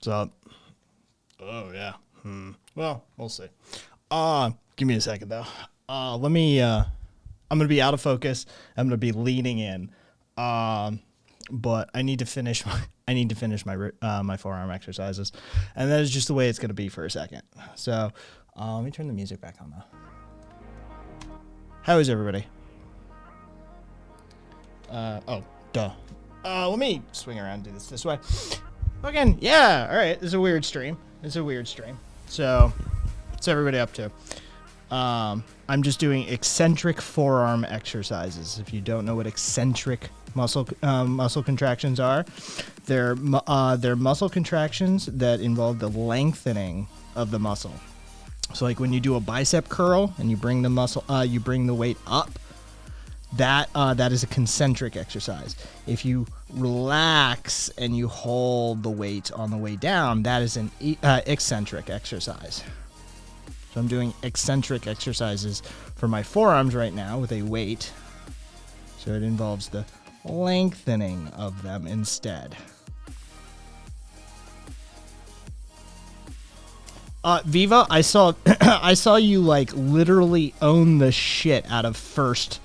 What's up? Oh, yeah. Well, we'll see. Give me a second, though. I'm going to be out of focus. I'm going to be leaning in. But I need to finish my forearm exercises. And that is just the way it's going to be for a second. So, let me turn the music back on, though. How is everybody? Let me swing around and do this way. Again, yeah, all right. This is a weird stream. So, what's everybody up to? I'm just doing eccentric forearm exercises. If you don't know what eccentric muscle contractions are, they're muscle contractions that involve the lengthening of the muscle. So, like when you do a bicep curl and you bring the weight up, that is a concentric exercise. If you relax and you hold the weight on the way down, that is an eccentric exercise. So I'm doing eccentric exercises for my forearms right now with a weight. So it involves the lengthening of them instead. Viva, I saw you like literally own the shit out of first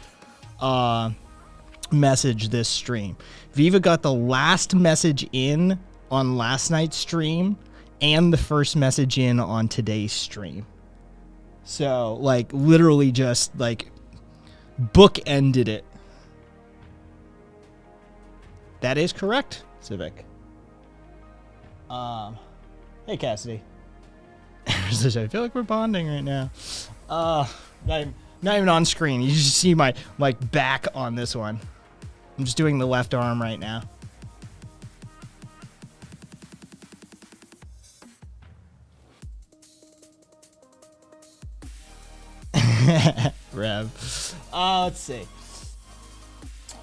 message this stream. Viva got the last message in on last night's stream and the first message in on today's stream. So, like, literally just, like, bookended it. That is correct, Civic. Hey, Cassidy. I feel like we're bonding right now. Not even on screen. You just see my, like, back on this one. I'm just doing the left arm right now. Rev. Let's see.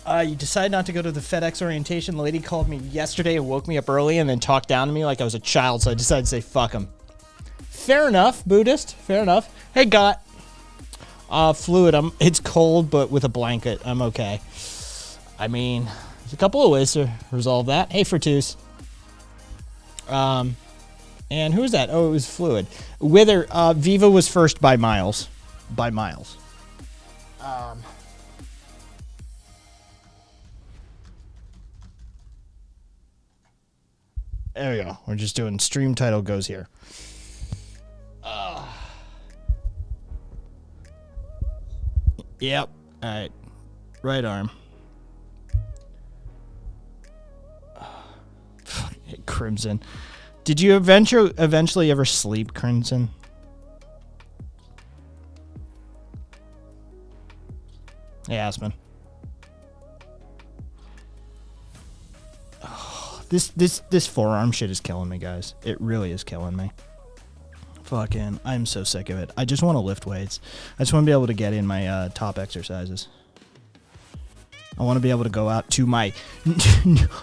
You decided not to go to the FedEx orientation. The lady called me yesterday and woke me up early and then talked down to me like I was a child, so I decided to say fuck him. Fair enough, Buddhist. Fair enough. Hey, Got. Fluid. It's cold, but with a blanket, I'm okay. I mean, there's a couple of ways to resolve that. Hey, Fertus. And who was that? Oh, it was Fluid. Wither. Viva was first by miles. By miles. There we go. We're just doing stream title goes here. Yep. All right. Right arm. Crimson. Did you eventually ever sleep, Crimson? Hey, Aspen. Oh, this forearm shit is killing me, guys. It really is killing me. Fucking, I'm so sick of it. I just want to lift weights. I just want to be able to get in my top exercises. I want to be able to go out to my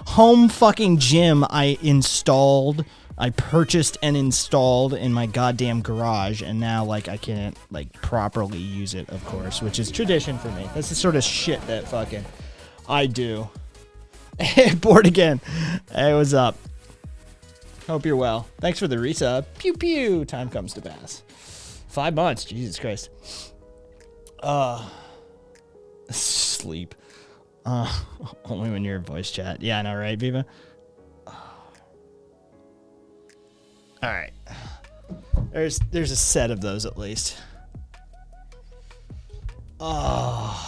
home fucking gym I purchased and installed in my goddamn garage, and now, like, I can't, like, properly use it, of course, which is tradition for me. That's the sort of shit that fucking I do. Bored again. Hey, what's up? Hope you're well. Thanks for the resub. Pew pew. Time comes to pass. 5 months. Jesus Christ. Sleep. Only when you're in voice chat. Yeah, I know, right, Viva? All right. There's a set of those at least. Oh.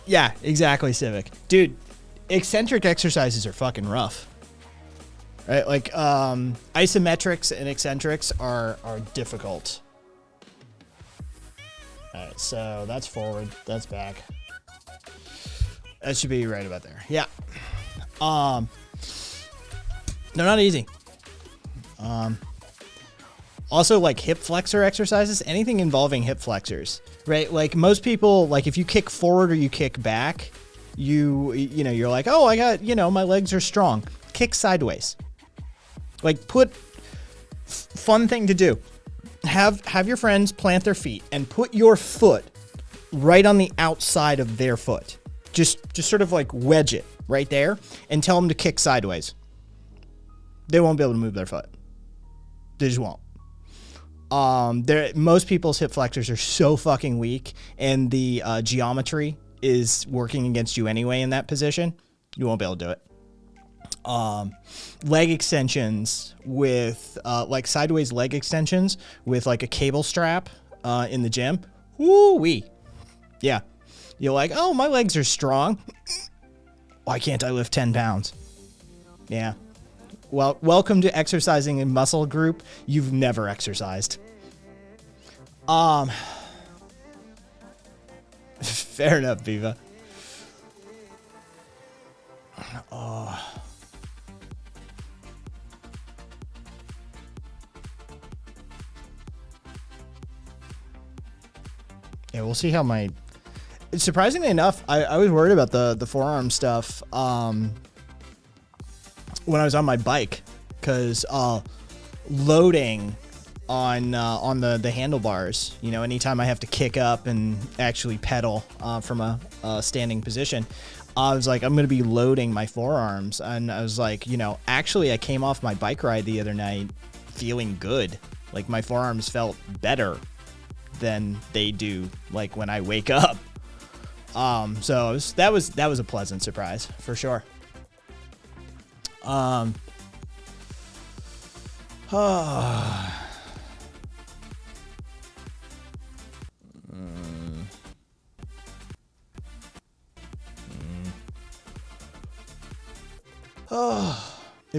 Yeah, exactly, Civic. Dude, eccentric exercises are fucking rough. Right? Like, isometrics and eccentrics are difficult. All right, so that's forward, that's back. That should be right about there. Yeah. They're not easy. Also, like hip flexor exercises, anything involving hip flexors, right? Like most people, like if you kick forward or you kick back, you're like, oh, I got, my legs are strong. Kick sideways. Like fun thing to do. Have your friends plant their feet and put your foot right on the outside of their foot. Just sort of like wedge it right there and tell them to kick sideways. They won't be able to move their foot. They just won't. Most people's hip flexors are so fucking weak, and the geometry is working against you anyway in that position. You won't be able to do it. Leg extensions with like sideways leg extensions with like a cable strap in the gym. Woo-wee. Yeah. You're like, oh, my legs are strong. Why can't I lift 10 pounds? Yeah. Well, welcome to exercising in muscle group you've never exercised. Fair enough, Viva. Yeah, we'll see how my... Surprisingly enough, I was worried about the forearm stuff when I was on my bike, because loading on the handlebars, you know, anytime I have to kick up and actually pedal from a standing position, I was like, I'm going to be loading my forearms. And I was like, you know, actually I came off my bike ride the other night feeling good. Like my forearms felt better than they do like when I wake up. So that was a pleasant surprise for sure.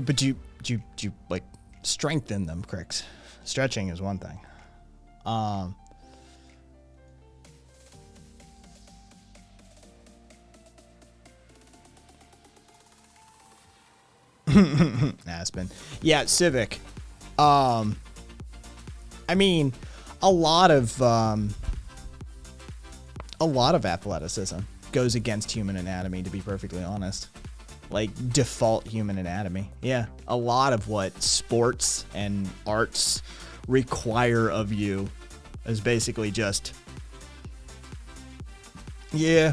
But you like strengthen them, Cricks. Stretching is one thing. Aspen. Yeah, Civic. I mean, a lot of athleticism goes against human anatomy, to be perfectly honest. Like default human anatomy. Yeah, a lot of what sports and arts require of you is basically just, yeah,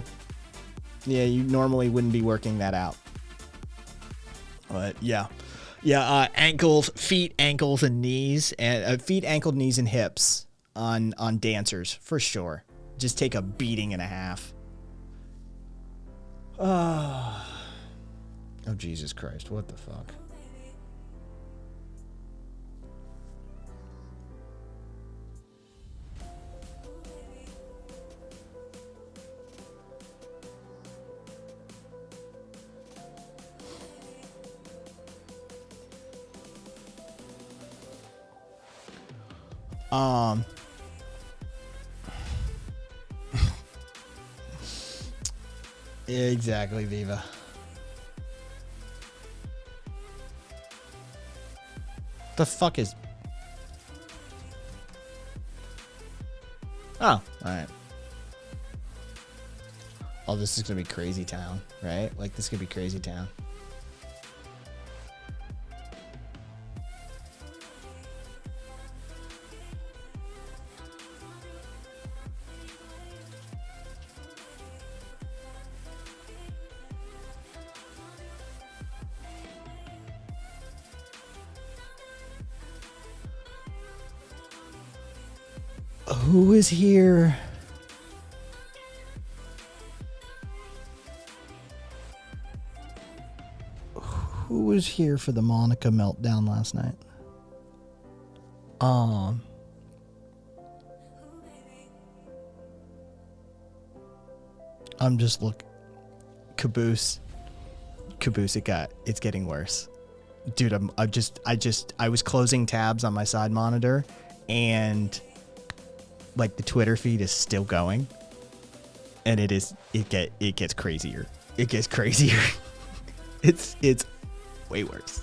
you normally wouldn't be working that out. But yeah, ankles, feet, ankles, and knees, and feet, ankle, knees, and hips on dancers for sure. Just take a beating and a half. Oh, Jesus Christ, what the fuck? Exactly, Viva. The fuck is... Oh, alright. Oh, this is gonna be crazy town, right? Like, this could be crazy town. Who is here? Who was here for the Monica meltdown last night? I'm just Caboose, it's getting worse. Dude, I was closing tabs on my side monitor, and like the Twitter feed is still going, and it gets crazier. It gets crazier. It's way worse.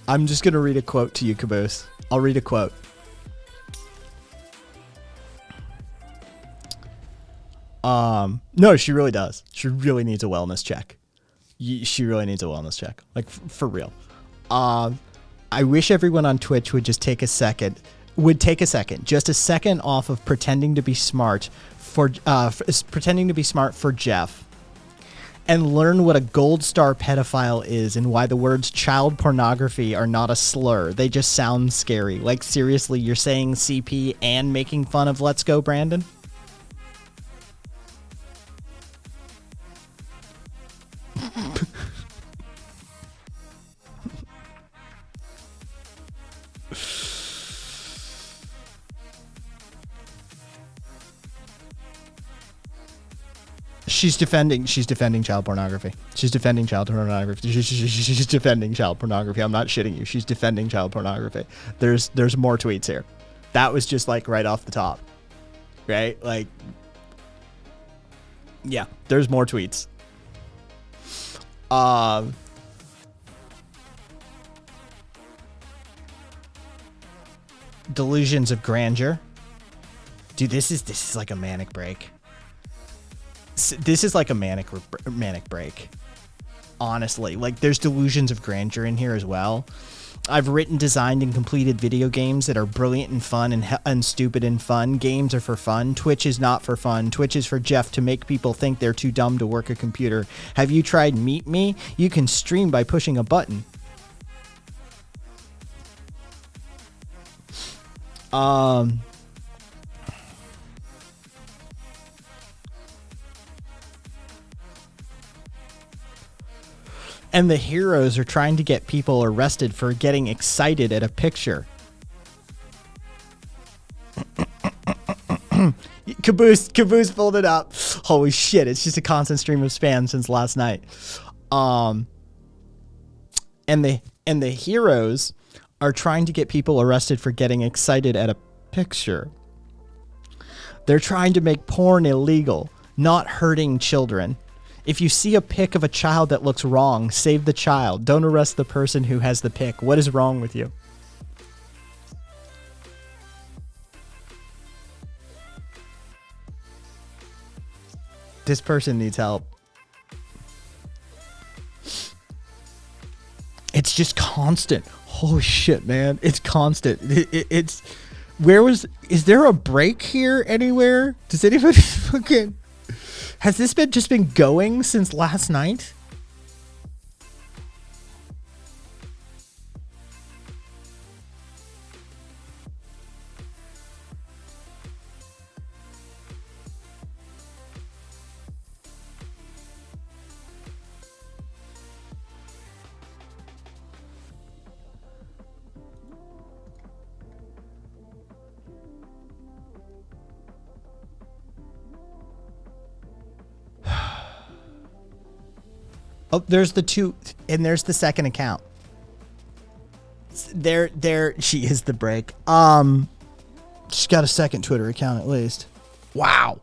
I'm just gonna read a quote to you, Caboose. I'll read a quote. No, she really does. She really needs a wellness check. She really needs a wellness check. Like, for real. I wish everyone on Twitch would just take a second. Just a second off of pretending to be smart for Jeff, and learn what a gold star pedophile is and why the words child pornography are not a slur. They just sound scary. Like, seriously, you're saying CP and making fun of Let's Go, Brandon? She's defending child pornography. She's defending child pornography. She's defending child pornography. I'm not shitting you. She's defending child pornography. There's more tweets here. That was just like right off the top. Right? Like, yeah, there's more tweets. Delusions of grandeur. Dude, this is like a manic break. This is like a manic break. Honestly, like, there's delusions of grandeur in here as well. I've written, designed, and completed video games that are brilliant and fun and stupid and fun. Games are for fun. Twitch is not for fun. Twitch is for Jeff to make people think they're too dumb to work a computer. Have you tried Meet Me? You can stream by pushing a button. And the heroes are trying to get people arrested for getting excited at a picture. Caboose pulled it up. Holy shit, it's just a constant stream of spam since last night. And the heroes are trying to get people arrested for getting excited at a picture. They're trying to make porn illegal, not hurting children. If you see a pic of a child that looks wrong, save the child. Don't arrest the person who has the pic. What is wrong with you? This person needs help. It's just constant. Holy shit, man. It's constant. It's... Is there a break here anywhere? Does anybody fucking... Has this just been going since last night? Oh, there's the two, and there's the second account. There, she is the break. She's got a second Twitter account at least. Wow.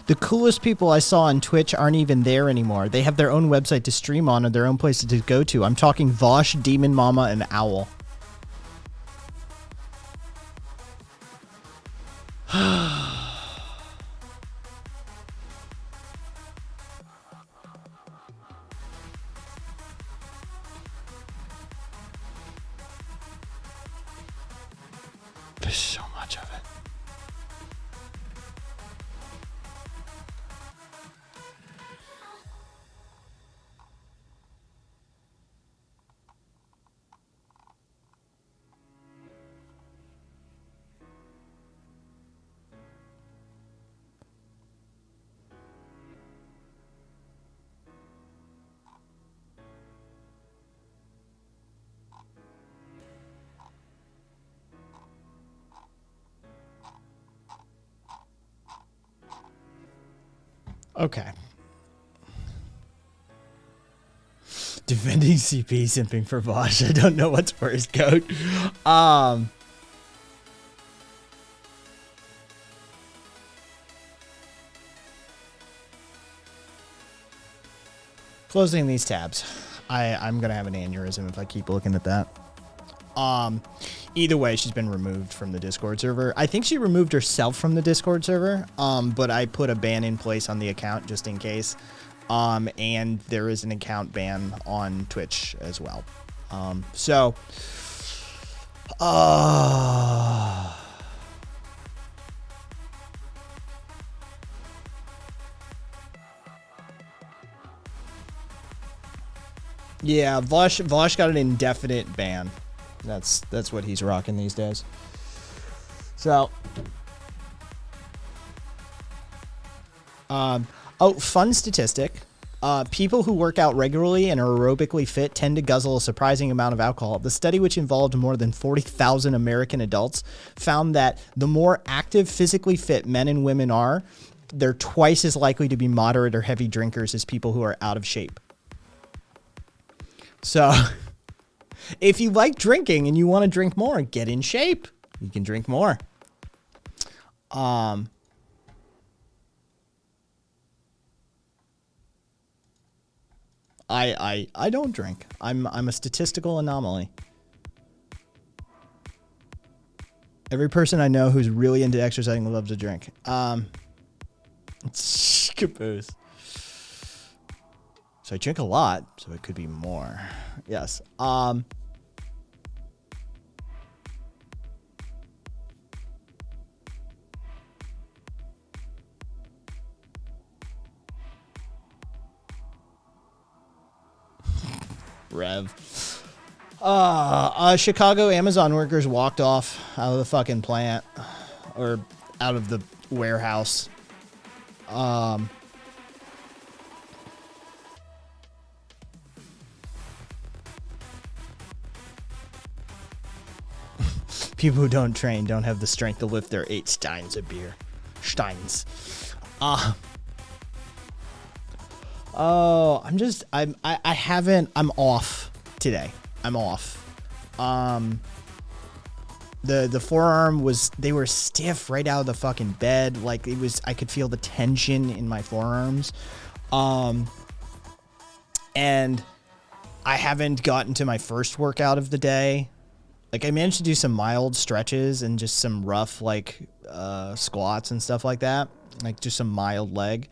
The coolest people I saw on Twitch aren't even there anymore. They have their own website to stream on or their own places to go to. I'm talking Vosh, Demon Mama, and Owl. Okay. Defending CP, simping for Vosh. I don't know what's worse, Goat. Closing these tabs. I'm gonna have an aneurysm if I keep looking at that. Either way, she's been removed from the Discord server. I think she removed herself from the Discord server, but I put a ban in place on the account just in case. And there is an account ban on Twitch as well. Yeah, Vosh got an indefinite ban. That's what he's rocking these days. So, fun statistic. People who work out regularly and are aerobically fit tend to guzzle a surprising amount of alcohol. The study, which involved more than 40,000 American adults, found that the more active, physically fit men and women are, they're twice as likely to be moderate or heavy drinkers as people who are out of shape. So, if you like drinking and you want to drink more, get in shape. You can drink more. I don't drink. I'm a statistical anomaly. Every person I know who's really into exercising loves to drink. Caboose. So I drink a lot, so it could be more. Yes. Rev. Chicago Amazon workers walked off out of the fucking plant or out of the warehouse. People who don't train don't have the strength to lift their 8 steins of beer. Steins. I'm off today. I'm off. The forearm they were stiff right out of the fucking bed. Like I could feel the tension in my forearms. And I haven't gotten to my first workout of the day. Like I managed to do some mild stretches and just some rough squats and stuff like that. Like just some mild leg.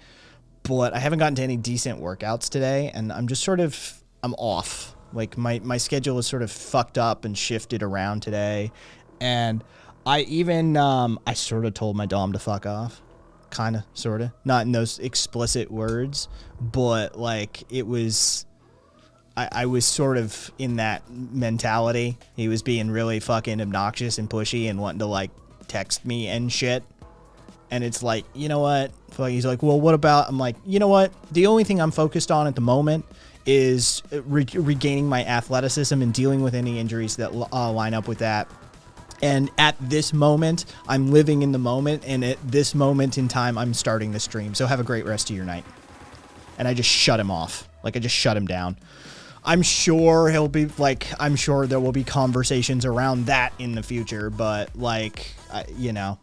But I haven't gotten to any decent workouts today, and I'm just I'm off. Like my schedule is sort of fucked up and shifted around today. And I even I sort of told my dom to fuck off. Kind of, sort of. Not in those explicit words, but like it was I was sort of in that mentality. He was being really fucking obnoxious and pushy and wanting to like text me and shit. And it's like, you know what? He's like, well, what about? I'm like, you know what? The only thing I'm focused on at the moment is regaining my athleticism and dealing with any injuries that line up with that. And at this moment, I'm living in the moment. And at this moment in time, I'm starting the stream. So have a great rest of your night. And I just shut him off. Like, I just shut him down. I'm sure he'll be like, I'm sure there will be conversations around that in the future. But like, you know,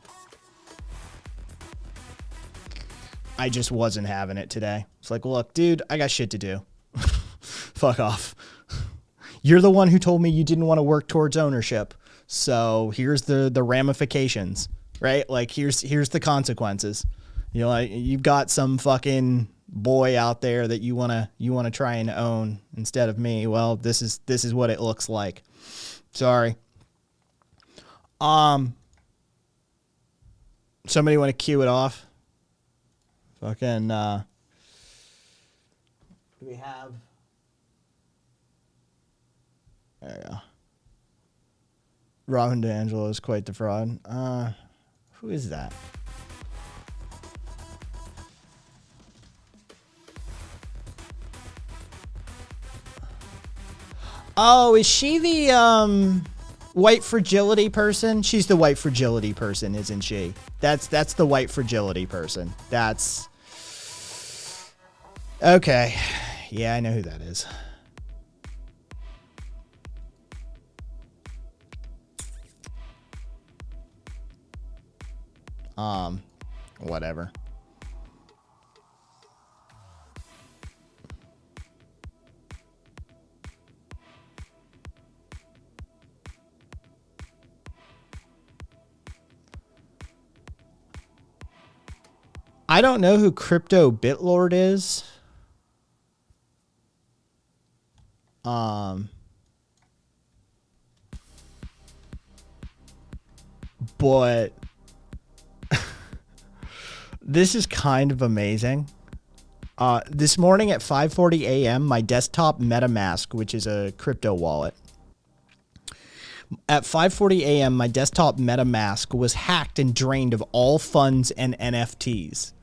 I just wasn't having it today. It's like, look, dude, I got shit to do. Fuck off. You're the one who told me you didn't want to work towards ownership. So here's the ramifications, right? Like here's the consequences. You know, you've got some fucking boy out there that you wanna try and own instead of me. Well, this is what it looks like. Sorry. Somebody want to cue it off? Fucking do we have? There you go. Robin DeAngelo is quite the fraud. Who is that? Oh, is she the white fragility person? She's the white fragility person, isn't she? That's the white fragility person. That's Okay. Yeah, I know who that is. Whatever. I don't know who Crypto Bitlord is. But this is kind of amazing. This morning at 5:40 a.m., my desktop MetaMask, which is a crypto wallet, at 5:40 a.m., my desktop MetaMask was hacked and drained of all funds and NFTs.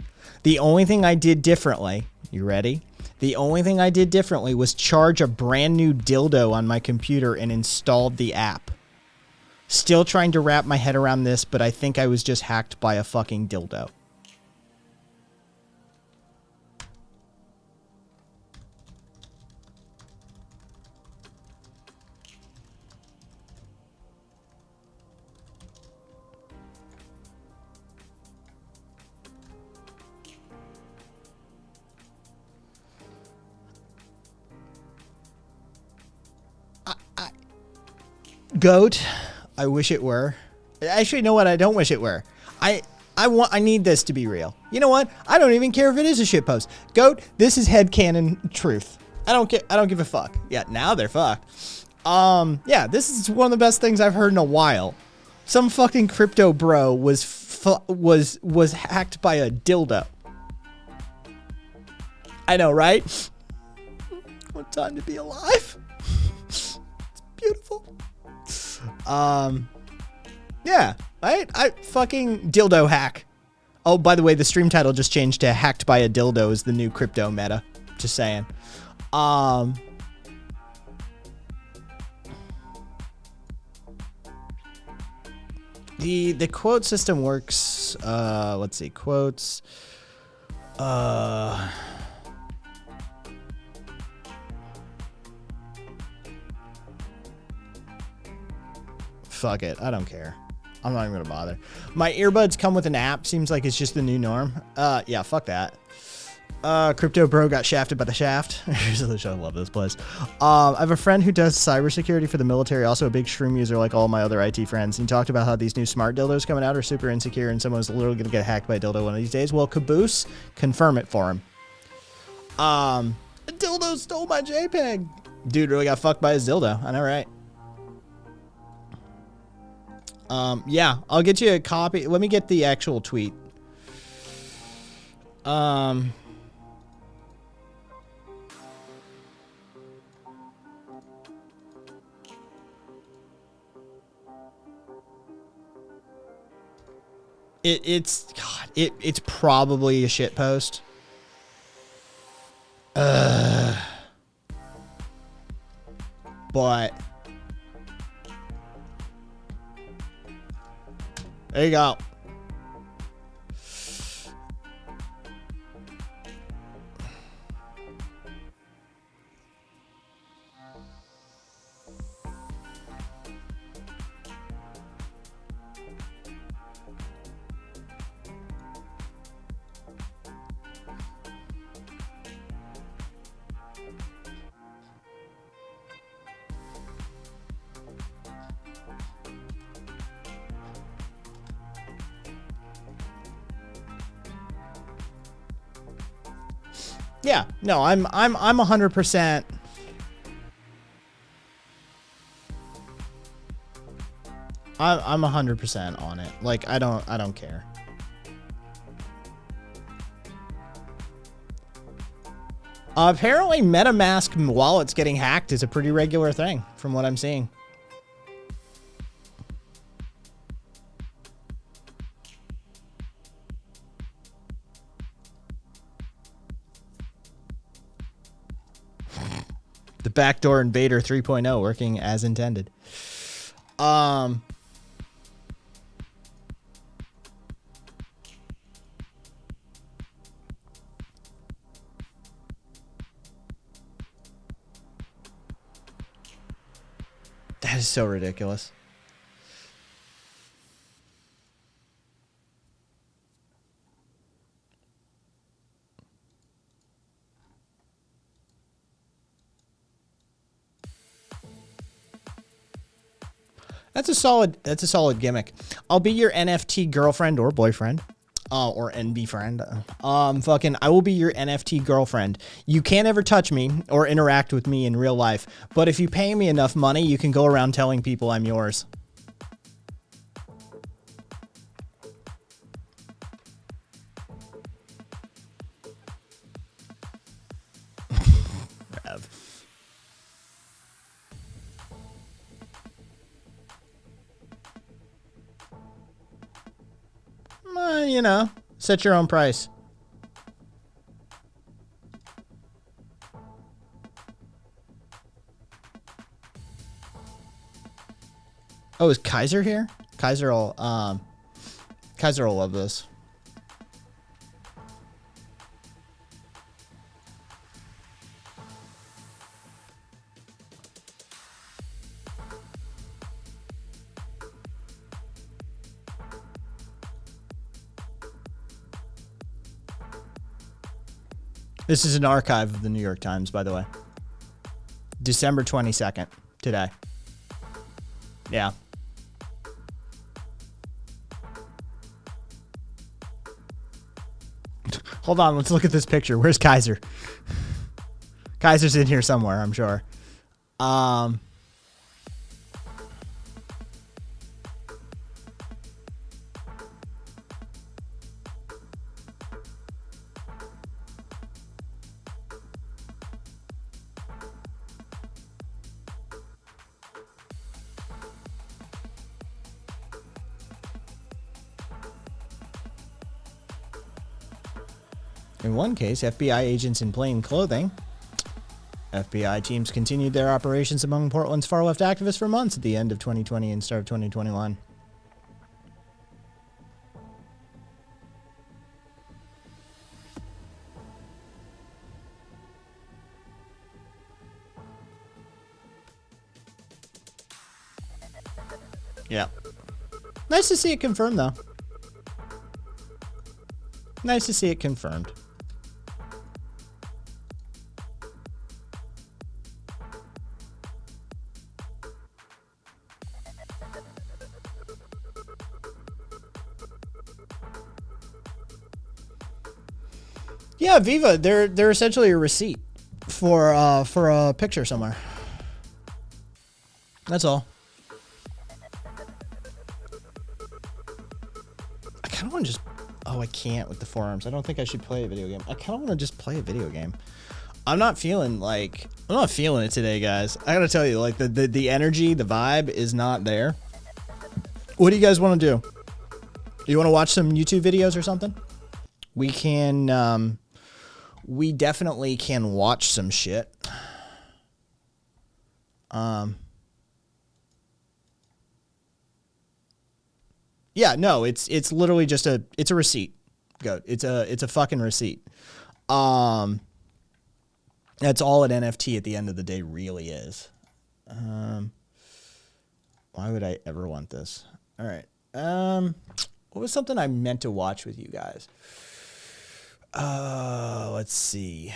The only thing I did differently, you ready? The only thing I did differently was charge a brand new dildo on my computer and installed the app. Still trying to wrap my head around this, but I think I was just hacked by a fucking dildo. Goat, I wish it were. Actually, you know what? I don't wish it were. I need this to be real. You know what? I don't even care if it is a shitpost. Goat, this is headcanon truth. I don't care. I don't give a fuck. Yeah, now they're fucked. Yeah, this is one of the best things I've heard in a while. Some fucking crypto bro was hacked by a dildo. I know, right? What time to be alive? It's beautiful. Yeah, I fucking dildo hack. Oh, by the way, the stream title just changed to "Hacked by a Dildo" is the new crypto meta. Just saying. The quote system works. Let's see, quotes. Fuck it. I don't care. I'm not even gonna bother. My earbuds come with an app. Seems like it's just the new norm. Yeah, fuck that. Crypto bro got shafted by the shaft. I love this place. I have a friend who does cybersecurity for the military, also a big shroom user like all my other IT friends. And he talked about how ththese new smart dildos coming out are super insecure and someone's literally gonna get hacked by a dildo one of these days. Well, Caboose, confirm it for him. A dildo stole my JPEG. Dude really got fucked by his dildo. I know, right? Yeah, I'll get you a copy. Let me get the actual tweet. It's probably a shit post. But there you go. Yeah, no, I'm 100%. I'm 100% on it. Like, I don't care. Apparently MetaMask wallets getting hacked is a pretty regular thing from what I'm seeing. The backdoor invader 3.0 working as intended. That is so ridiculous. That's a solid gimmick. I'll be your NFT girlfriend or boyfriend. Or NB friend. Fucking, I will be your NFT girlfriend. You can't ever touch me or interact with me in real life, but if you pay me enough money, you can go around telling people I'm yours. Rev. You know, set your own price. Oh, is Kaiser here? Kaiser will love this. This is an archive of the New York Times, by the way. December 22nd, today. Yeah. Hold on, let's look at this picture. Where's Kaiser? Kaiser's in here somewhere, I'm sure. In one case, FBI agents in plain clothing. FBI teams continued their operations among Portland's far-left activists for months at the end of 2020 and start of 2021. Yeah. Nice to see it confirmed, though. Nice to see it confirmed. Yeah, Viva, they're essentially a receipt for a picture somewhere. That's all. I kind of want to just... Oh, I can't with the forearms. I don't think I should play a video game. I kind of want to just play a video game. I'm not feeling it today, guys. I gotta tell you, like, the energy, the vibe is not there. What do you guys want to do? You want to watch some YouTube videos or something? We can, we definitely can watch some shit. Yeah, no, it's literally just it's a receipt. It's a fucking receipt. That's all an NFT at the end of the day really is. Why would I ever want this? All right. What was something I meant to watch with you guys? Let's see.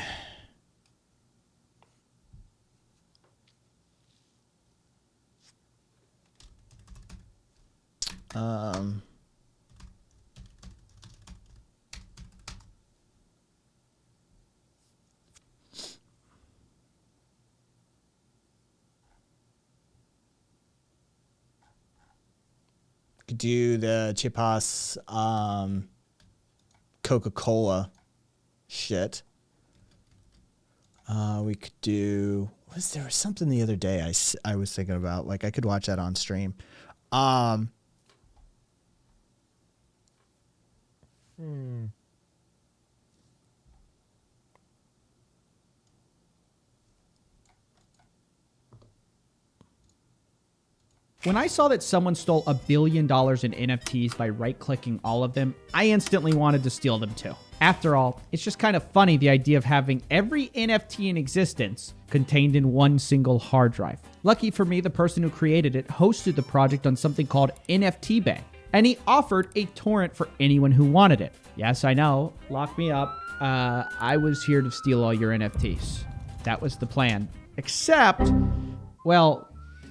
Could do the Chipas Coca-Cola shit. We could do... There was something the other day I was thinking about. Like, I could watch that on stream. When I saw that someone stole $1 billion in NFTs by right-clicking all of them, I instantly wanted to steal them too. After all, it's just kind of funny the idea of having every NFT in existence contained in one single hard drive. Lucky for me, the person who created it hosted the project on something called NFT Bay, and he offered a torrent for anyone who wanted it. Yes, I know, lock me up. I was here to steal all your NFTs. That was the plan. Except, well,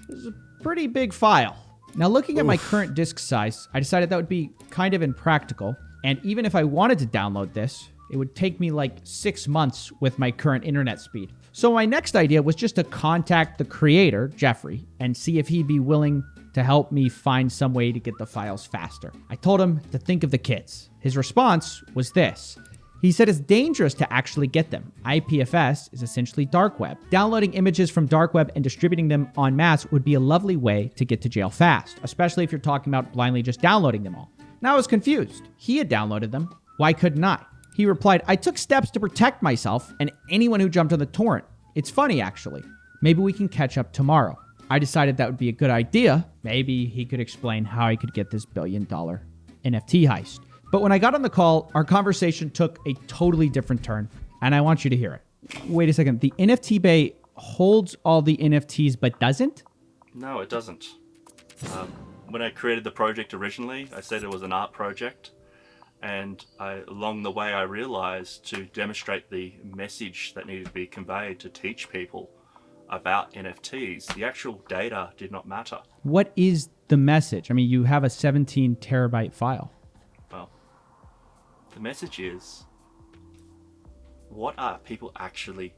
it was a pretty big file. Now, looking at my current disk size, I decided that would be kind of impractical. And even if I wanted to download this, it would take me like 6 months with my current internet speed. So my next idea was just to contact the creator, Jeffrey, and see if he'd be willing to help me find some way to get the files faster. I told him to think of the kids. His response was this. He said it's dangerous to actually get them. IPFS is essentially dark web. Downloading images from dark web and distributing them en masse would be a lovely way to get to jail fast, especially if you're talking about blindly just downloading them all. Now I was confused. He had downloaded them. Why couldn't I? He replied, I took steps to protect myself and anyone who jumped on the torrent. It's funny, actually. Maybe we can catch up tomorrow. I decided that would be a good idea. Maybe he could explain how he could get this $1 billion NFT heist. But when I got on the call, our conversation took a totally different turn, and I want you to hear it. Wait a second. The NFT Bay holds all the NFTs but doesn't? No, it doesn't. When I created the project originally, I said it was an art project. And along the way, I realized to demonstrate the message that needed to be conveyed to teach people about NFTs, the actual data did not matter. What is the message? I mean, you have a 17 terabyte file. Well, the message is, what are people actually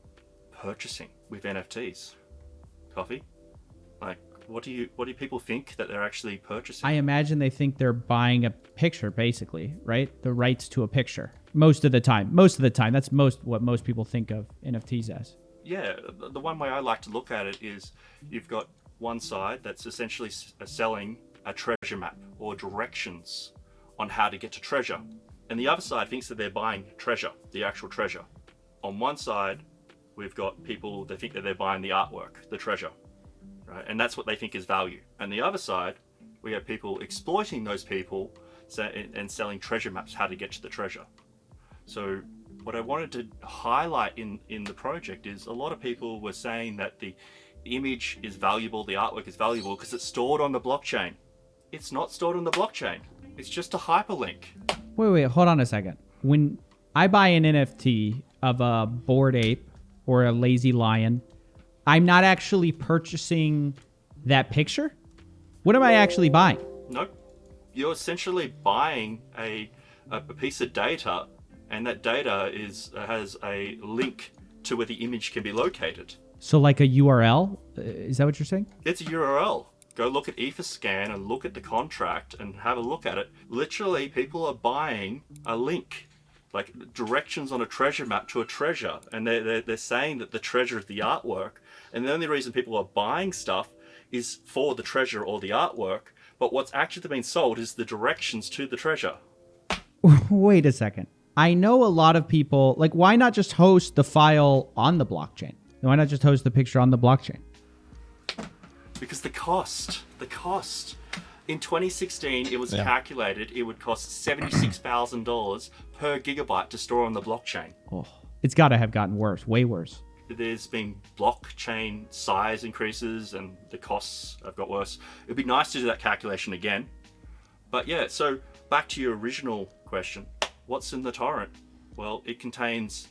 purchasing with NFTs? Coffee? Like, what do people think that they're actually purchasing? I imagine they think they're buying a picture, basically, right? The rights to a picture. Most of the time. That's what most people think of NFTs as. Yeah, the one way I like to look at it is you've got one side that's essentially selling a treasure map or directions on how to get to treasure. And the other side thinks that they're buying treasure, the actual treasure. On one side, we've got people that think that they're buying the artwork, the treasure. Right? And that's what they think is value. And the other side, we have people exploiting those people and selling treasure maps, how to get to the treasure. So what I wanted to highlight in the project is a lot of people were saying that the image is valuable, the artwork is valuable because it's stored on the blockchain. It's not stored on the blockchain. It's just a hyperlink. Wait, hold on a second. When I buy an NFT of a Bored Ape or a Lazy Lion, I'm not actually purchasing that picture? What am I actually buying? Nope. You're essentially buying a piece of data, and that data has a link to where the image can be located. So like a URL? Is that what you're saying? It's a URL. Go look at Etherscan and look at the contract and have a look at it. Literally, people are buying a link, like directions on a treasure map to a treasure, and they're saying that the treasure is the artwork, and the only reason people are buying stuff is for the treasure or the artwork, but what's actually being sold is the directions to the treasure. Wait a second. I know a lot of people, like, why not just host the file on the blockchain? Why not just host the picture on the blockchain? Because the cost. In 2016, it was calculated it would cost $76,000 per gigabyte to store on the blockchain. Oh, it's got to have gotten worse, way worse. There's been blockchain size increases and the costs have got worse. It'd be nice to do that calculation again. But yeah, so back to your original question. What's in the torrent? Well, it contains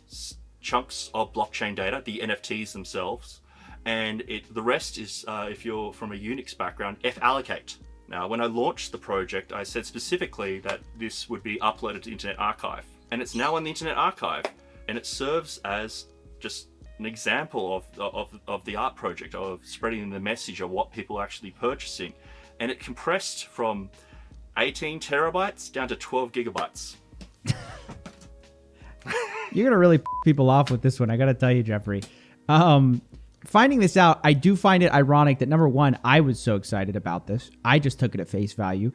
chunks of blockchain data, the NFTs themselves, and the rest is, if you're from a Unix background, fallocate. Now, when I launched the project, I said specifically that this would be uploaded to Internet Archive, and it's now on the Internet Archive, and it serves as just an example of the art project, of spreading the message of what people are actually purchasing, and it compressed from 18 terabytes down to 12 gigabytes. You're going to really people off with this one. I got to tell you, Jeffrey. Finding this out, I do find it ironic that, number one, I was so excited about this. I just took it at face value.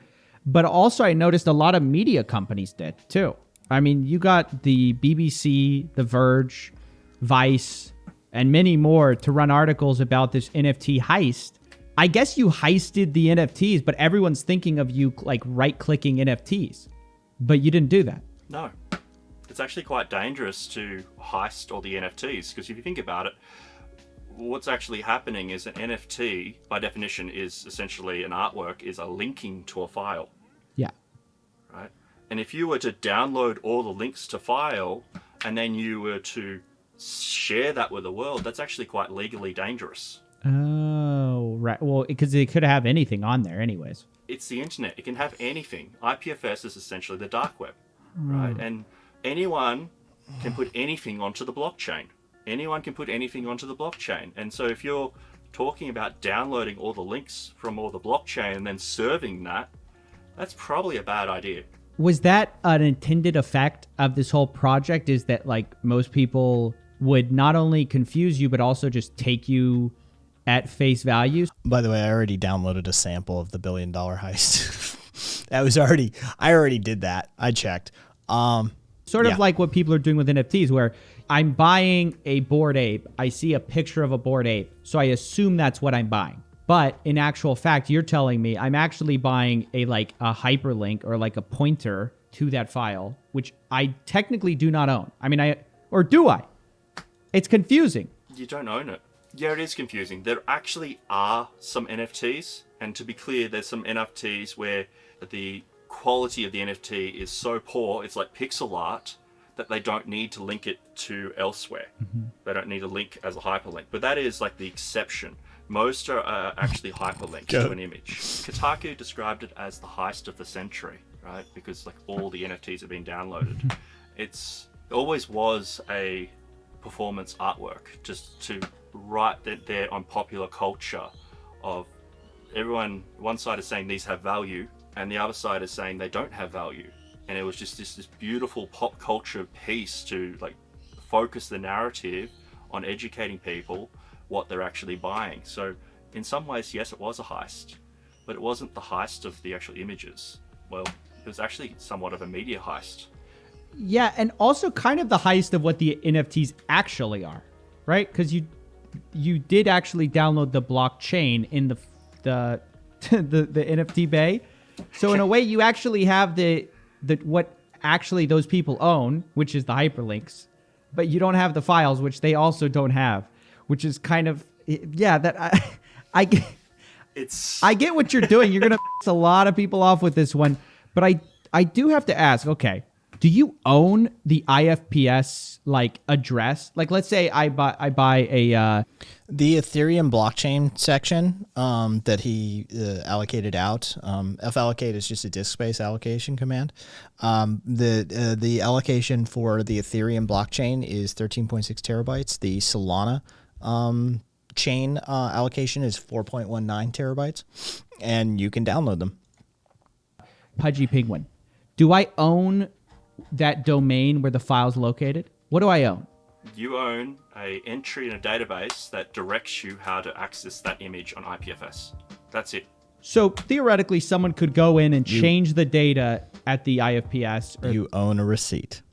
But also, I noticed a lot of media companies did, too. I mean, you got the BBC, The Verge, Vice, and many more to run articles about this NFT heist. I guess you heisted the NFTs, but everyone's thinking of you like right-clicking NFTs. But you didn't do that. No. It's actually quite dangerous to heist all the NFTs, because if you think about it, what's actually happening is an NFT, by definition, is essentially an artwork, is a linking to a file. Yeah. Right? And if you were to download all the links to file, and then you were to share that with the world, that's actually quite legally dangerous. Oh, right. Well, because it could have anything on there anyways. It's the internet. It can have anything. IPFS is essentially the dark web, right? And anyone can put anything onto the blockchain. Anyone can put anything onto the blockchain. And so if you're talking about downloading all the links from all the blockchain and then serving that, that's probably a bad idea. Was that an intended effect of this whole project, is that like most people would not only confuse you, but also just take you at face value? By the way, I already downloaded a sample of the $1 billion heist. I already did that. I checked. Sort of like what people are doing with NFTs, where I'm buying a Bored Ape. I see a picture of a Bored Ape, so I assume that's what I'm buying. But in actual fact, you're telling me I'm actually buying a hyperlink or like a pointer to that file, which I technically do not own. I mean, or do I? It's confusing. You don't own it. Yeah, it is confusing. There actually are some NFTs, and to be clear, there's some NFTs where the quality of the NFT is so poor, it's like pixel art, that they don't need to link it to elsewhere. Mm-hmm. They don't need to link as a hyperlink. But that is like the exception. Most are actually hyperlinked to an image. Kotaku described it as the heist of the century, right? Because like all the NFTs have been downloaded. It always was a performance artwork, just to write that there on popular culture of everyone. One side is saying these have value, and the other side is saying they don't have value. And it was just this beautiful pop culture piece to like focus the narrative on educating people what they're actually buying. So in some ways, yes, it was a heist, but it wasn't the heist of the actual images. Well, it was actually somewhat of a media heist. Yeah, and also kind of the heist of what the NFTs actually are, right? Because you did actually download the blockchain in the NFT bay. So in a way, you actually have the what actually those people own, which is the hyperlinks, but you don't have the files, which they also don't have, which is kind of, yeah, that I get. I get what you're doing. You're gonna piss a lot of people off with this one, but I do have to ask. Okay, do you own the IFPS like address? Like, let's say I buy a the Ethereum blockchain section that he allocated out. Fallocate is just a disk space allocation command. The allocation for the Ethereum blockchain is 13.6 terabytes. The Solana chain allocation is 4.19 terabytes, and you can download them. Pudgy Penguin. Do I own that domain where the file's located? What do I own? You own an entry in a database that directs you how to access that image on IPFS. That's it. So theoretically, someone could go in and change the data at the IFPS. You own a receipt.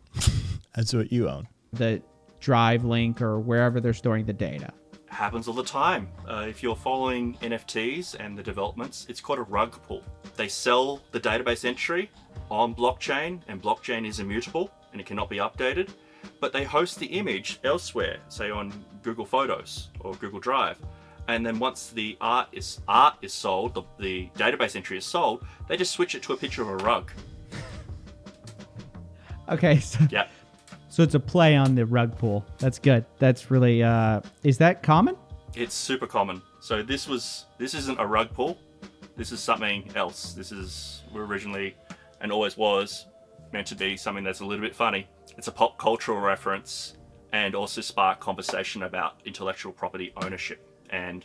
That's what you own. The drive link or wherever they're storing the data. Happens all the time. If you're following NFTs and the developments, it's called a rug pull. They sell the database entry on blockchain, and blockchain is immutable and it cannot be updated. But they host the image elsewhere, say on Google Photos or Google Drive. And then once the art is sold, the database entry is sold, they just switch it to a picture of a rug. Okay. So, yeah. So it's a play on the rug pull. That's good. That's really, is that common? It's super common. So this isn't a rug pull. This is something else. We're originally, and always was, meant to be something that's a little bit funny. It's a pop cultural reference and also spark conversation about intellectual property ownership and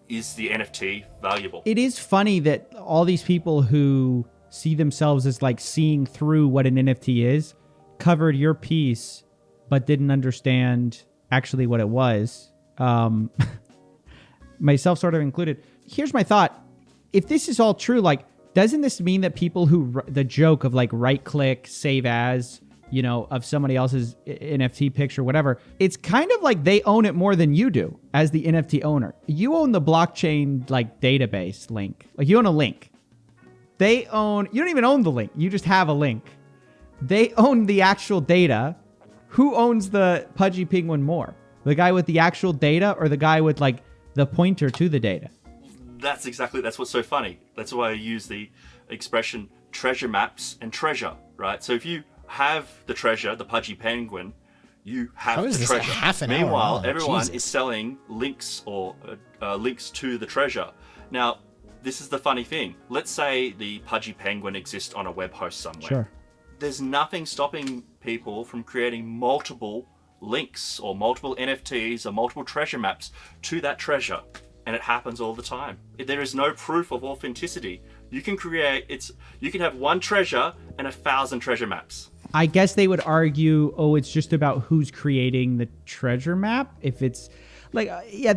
is the NFT valuable? It is funny that all these people who see themselves as like seeing through what an NFT is covered your piece but didn't understand actually what it was. Myself sort of included. Here's my thought. If this is all true, like, doesn't this mean that people who, the joke of like right click, save as, of somebody else's NFT picture, whatever, it's kind of like they own it more than you do as the NFT owner. You own the blockchain like database link. Like you own a link. You don't even own the link. You just have a link. They own the actual data. Who owns the Pudgy Penguin more? The guy with the actual data or the guy with like the pointer to the data? That's what's so funny. That's why I use the expression treasure maps and treasure, right? So if you have the treasure, the Pudgy Penguin, you have the treasure. Half an hour Meanwhile, long? everyone Jesus. is selling links or links to the treasure. Now, this is the funny thing. Let's say the Pudgy Penguin exists on a web host somewhere. Sure. There's nothing stopping people from creating multiple links or multiple NFTs or multiple treasure maps to that treasure. And it happens all the time. There is no proof of authenticity. You can have one treasure and 1,000 treasure maps. I guess they would argue, it's just about who's creating the treasure map. If it's like,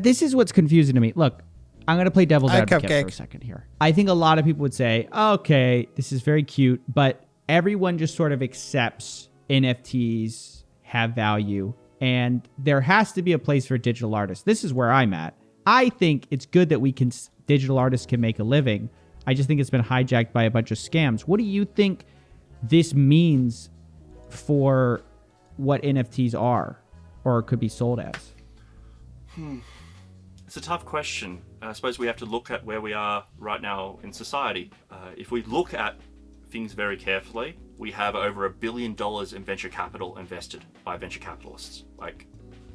this is what's confusing to me. Look, I'm going to play devil's advocate for a second here. I think a lot of people would say, okay, this is very cute, but everyone just sort of accepts NFTs have value, and there has to be a place for digital artists. This is where I'm at. I think it's good that digital artists can make a living. I just think it's been hijacked by a bunch of scams. What do you think this means for what NFTs are or could be sold as? It's a tough question. I suppose we have to look at where we are right now in society. If we look at things very carefully, we have over $1 billion in venture capital invested by venture capitalists. Like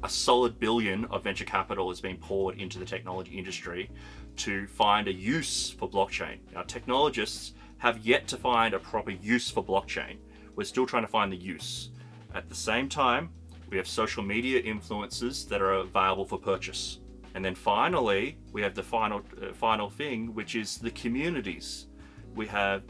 a solid billion of venture capital is being poured into the technology industry to find a use for blockchain. Now, technologists have yet to find a proper use for blockchain. We're still trying to find the use. At the same time, we have social media influencers that are available for purchase. And then finally, we have the final thing, which is the communities. We have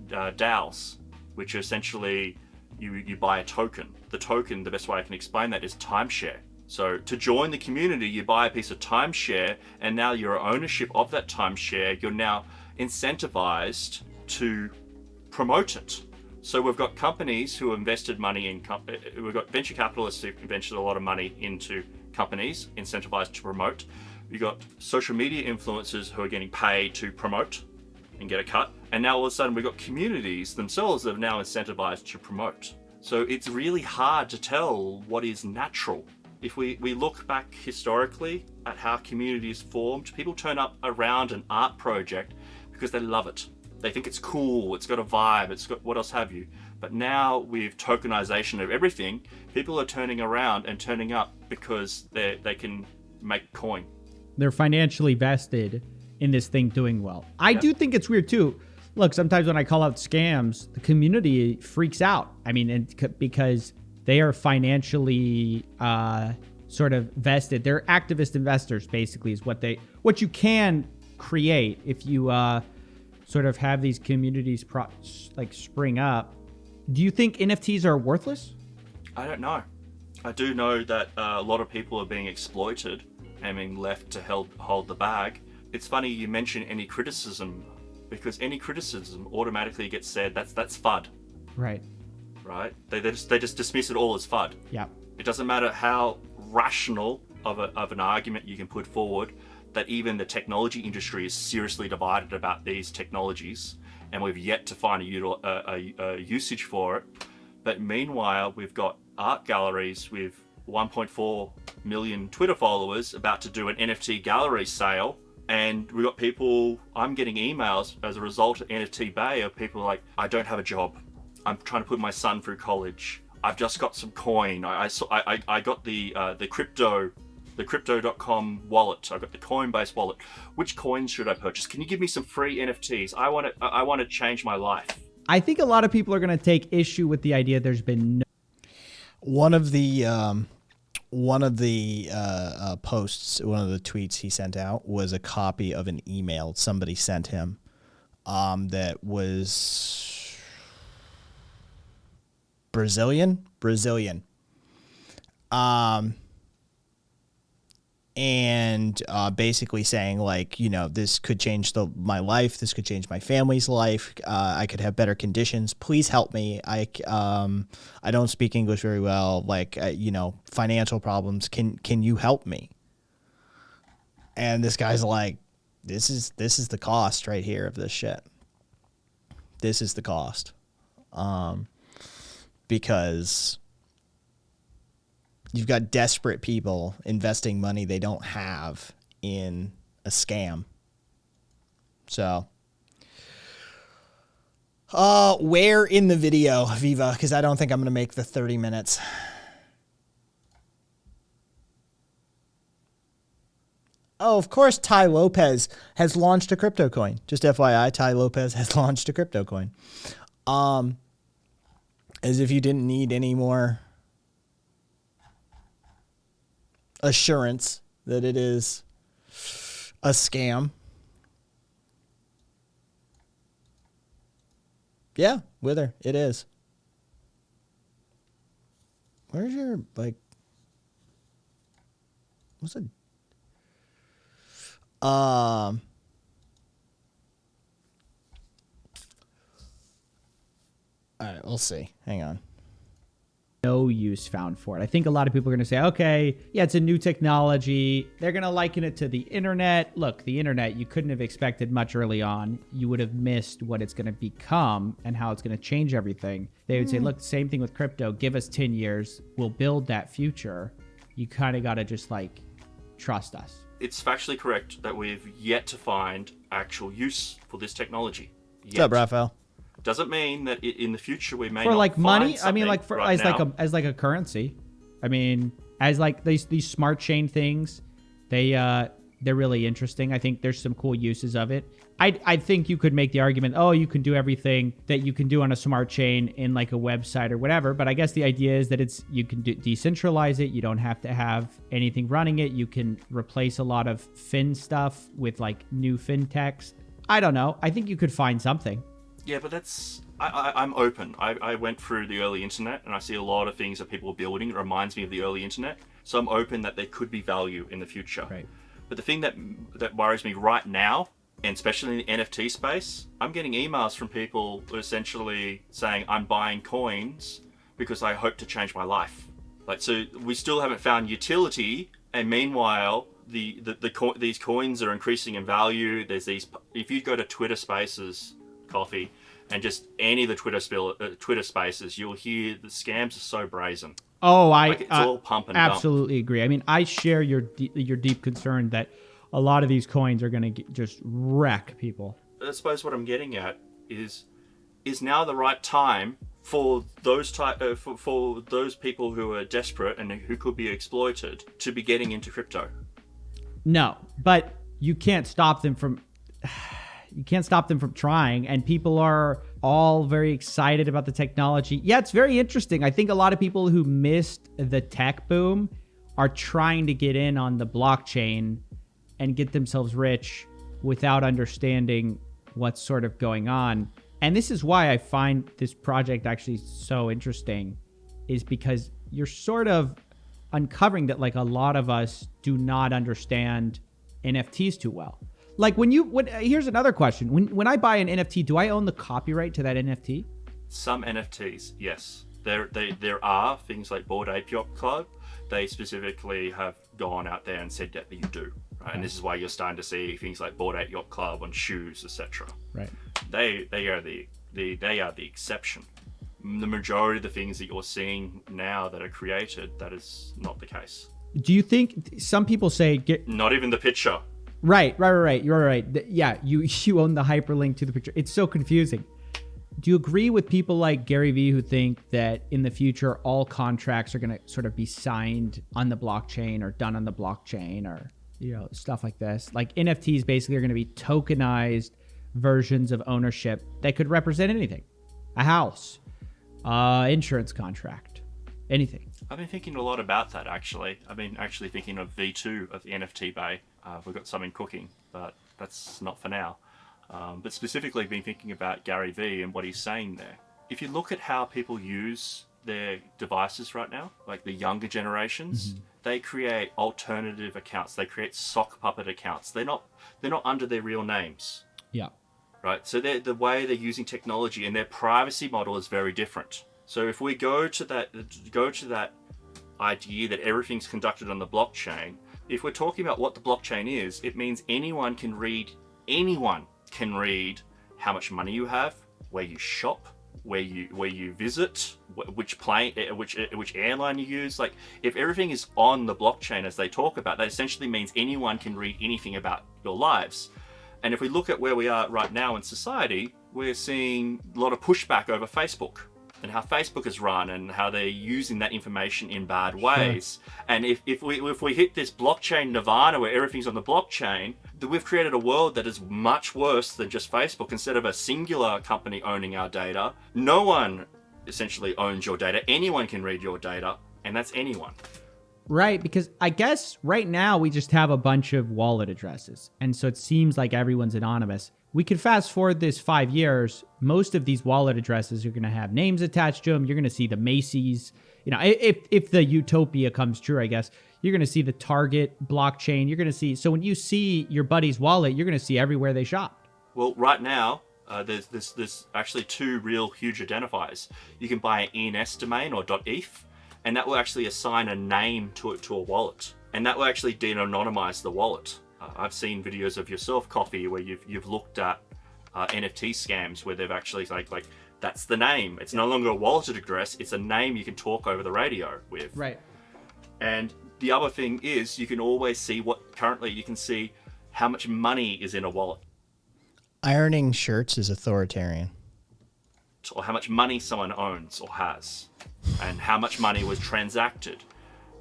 DAOs, which are essentially you buy a token. The token, the best way I can explain that is timeshare. So to join the community, you buy a piece of timeshare, and now your ownership of that timeshare, you're now incentivized to promote it. So we've got companies who invested money in, we've got venture capitalists who invested a lot of money into companies, incentivized to promote. We've got social media influencers who are getting paid to promote and get a cut. And now all of a sudden we've got communities themselves that are now incentivized to promote. So it's really hard to tell what is natural. If we look back historically at how communities formed, people turn up around an art project because they love it. They think it's cool, it's got a vibe, it's got what else have you. But now with tokenization of everything, people are turning around and turning up because they can make coin. They're financially vested in this thing doing well. I do think it's weird too. Look, sometimes when I call out scams, the community freaks out. I mean, because they are financially sort of vested. They're activist investors, basically, is what you can create if you sort of have these communities spring up. Do you think NFTs are worthless? I don't know. I do know that a lot of people are being exploited and being left to hold the bag. It's funny you mention any criticism, because any criticism automatically gets said that's FUD. Right. Right? They just dismiss it all as FUD. Yeah. It doesn't matter how rational of an argument you can put forward, that even the technology industry is seriously divided about these technologies, and we've yet to find a usage for it. But meanwhile, we've got art galleries with 1.4 million Twitter followers about to do an NFT gallery sale. And we've got people, I'm getting emails as a result of NFT Bay of people like, I don't have a job. I'm trying to put my son through college. I've just got some coin. I got the crypto.com wallet. I got the Coinbase wallet. Which coins should I purchase? Can you give me some free NFTs? I want to change my life. I think a lot of people are going to take issue with the idea there's been One of the posts, one of the tweets he sent out was a copy of an email somebody sent him that was Brazilian. and basically saying like, you know, this could change my life. This could change my family's life. I could have better conditions. Please help me. I don't speak English very well. Like, you know, financial problems. Can you help me? And this guy's like, this is the cost right here of this shit. This is the cost. Because you've got desperate people investing money they don't have in a scam. So, where in the video, Viva? Because I don't think I'm going to make the 30 minutes. Oh, of course, Ty Lopez has launched a crypto coin. Just FYI, Ty Lopez has launched a crypto coin. As if you didn't need any more assurance that it is a scam. Yeah, Wither, it is. Where's your, like, what's it? All right, we'll see. Hang on. No use found for it. I think a lot of people are going to say, okay, yeah, it's a new technology. They're going to liken it to the internet. Look, the internet, you couldn't have expected much early on. You would have missed what it's going to become and how it's going to change everything. They would say, look, same thing with crypto. Give us 10 years. We'll build that future. You kind of got to just like trust us. It's factually correct that we've yet to find actual use for this technology. What's up, Raphael? Doesn't mean that in the future we may for not like find money. I mean, something like for right now. as like a currency. I mean, as like these smart chain things, they're really interesting. I think there's some cool uses of it. I think you could make the argument, oh, you can do everything that you can do on a smart chain in like a website or whatever. But I guess the idea is that you can decentralize it. You don't have to have anything running it. You can replace a lot of fin stuff with like new fintechs. I don't know. I think you could find something. Yeah, but I'm open. I went through the early internet and I see a lot of things that people are building. It reminds me of the early internet. So I'm open that there could be value in the future. Right. But the thing that worries me right now, and especially in the NFT space, I'm getting emails from people essentially saying I'm buying coins because I hope to change my life. Like, so we still haven't found utility, and meanwhile, these coins are increasing in value. There's these. If you go to Twitter Spaces, Coffee, and just any of the Twitter Spaces, you'll hear the scams are so brazen. Oh, it's all pump and dump. Absolutely agree. I mean, I share your deep concern that a lot of these coins are going to just wreck people. I suppose what I'm getting at is now the right time for those for those people who are desperate and who could be exploited to be getting into crypto. No, but you can't stop them from. You can't stop them from trying, and people are all very excited about the technology. Yeah, it's very interesting. I think a lot of people who missed the tech boom are trying to get in on the blockchain and get themselves rich without understanding what's sort of going on. And this is why I find this project actually so interesting, is because you're sort of uncovering that like a lot of us do not understand NFTs too well. Like here's another question. When I buy an NFT, do I own the copyright to that NFT? Some NFTs, yes. There are things like Bored Ape Yacht Club. They specifically have gone out there and said that you do. Right? Okay. And this is why you're starting to see things like Bored Ape Yacht Club on shoes, etc. Right. They are the exception. The majority of the things that you're seeing now that are created, that is not the case. Do you think some people say not even the picture? Right. You're right. Yeah, you own the hyperlink to the picture. It's so confusing. Do you agree with people like Gary Vee who think that in the future all contracts are going to sort of be signed on the blockchain or done on the blockchain or stuff like this? Like NFTs basically are going to be tokenized versions of ownership that could represent anything. A house, insurance contract, anything. I've been thinking a lot about that actually. I've been actually thinking of V2 of the NFT Bay. We've got something cooking, but that's not for now. But specifically been thinking about Gary Vee and what he's saying there. If you look at how people use their devices right now, like the younger generations, they create alternative accounts. They create sock puppet accounts. They're not under their real names. Yeah. Right. So the way they're using technology and their privacy model is very different. So if we go to that idea that everything's conducted on the blockchain, if we're talking about what the blockchain is, it means anyone can read how much money you have, where you shop, where you visit, which airline you use. Like, if everything is on the blockchain as they talk about, that essentially means anyone can read anything about your lives. And if we look at where we are right now in society, we're seeing a lot of pushback over Facebook and how Facebook is run and how they're using that information in bad ways. Sure. And if we hit this blockchain nirvana where everything's on the blockchain, then we've created a world that is much worse than just Facebook. Instead of a singular company owning our data, no one essentially owns your data. Anyone can read your data, and that's anyone. Right, because I guess right now we just have a bunch of wallet addresses, and so it seems like everyone's anonymous. We could fast forward this 5 years. Most of these wallet addresses are going to have names attached to them. You're going to see the Macy's. You know, if the utopia comes true, I guess, you're going to see the Target blockchain. You're going to see, so when you see your buddy's wallet, you're going to see everywhere they shopped. Well, right now, there's actually two real huge identifiers. You can buy an ENS domain or .eth, and that will actually assign a name to a wallet, and that will actually de-anonymize the wallet. I've seen videos of yourself, Coffee, where you've looked at NFT scams where they've actually like that's the name. It's no longer a wallet address. It's a name you can talk over the radio with. Right. And the other thing is you can always see you can see how much money is in a wallet. Ironing shirts is authoritarian. Or how much money someone owns or has, and how much money was transacted.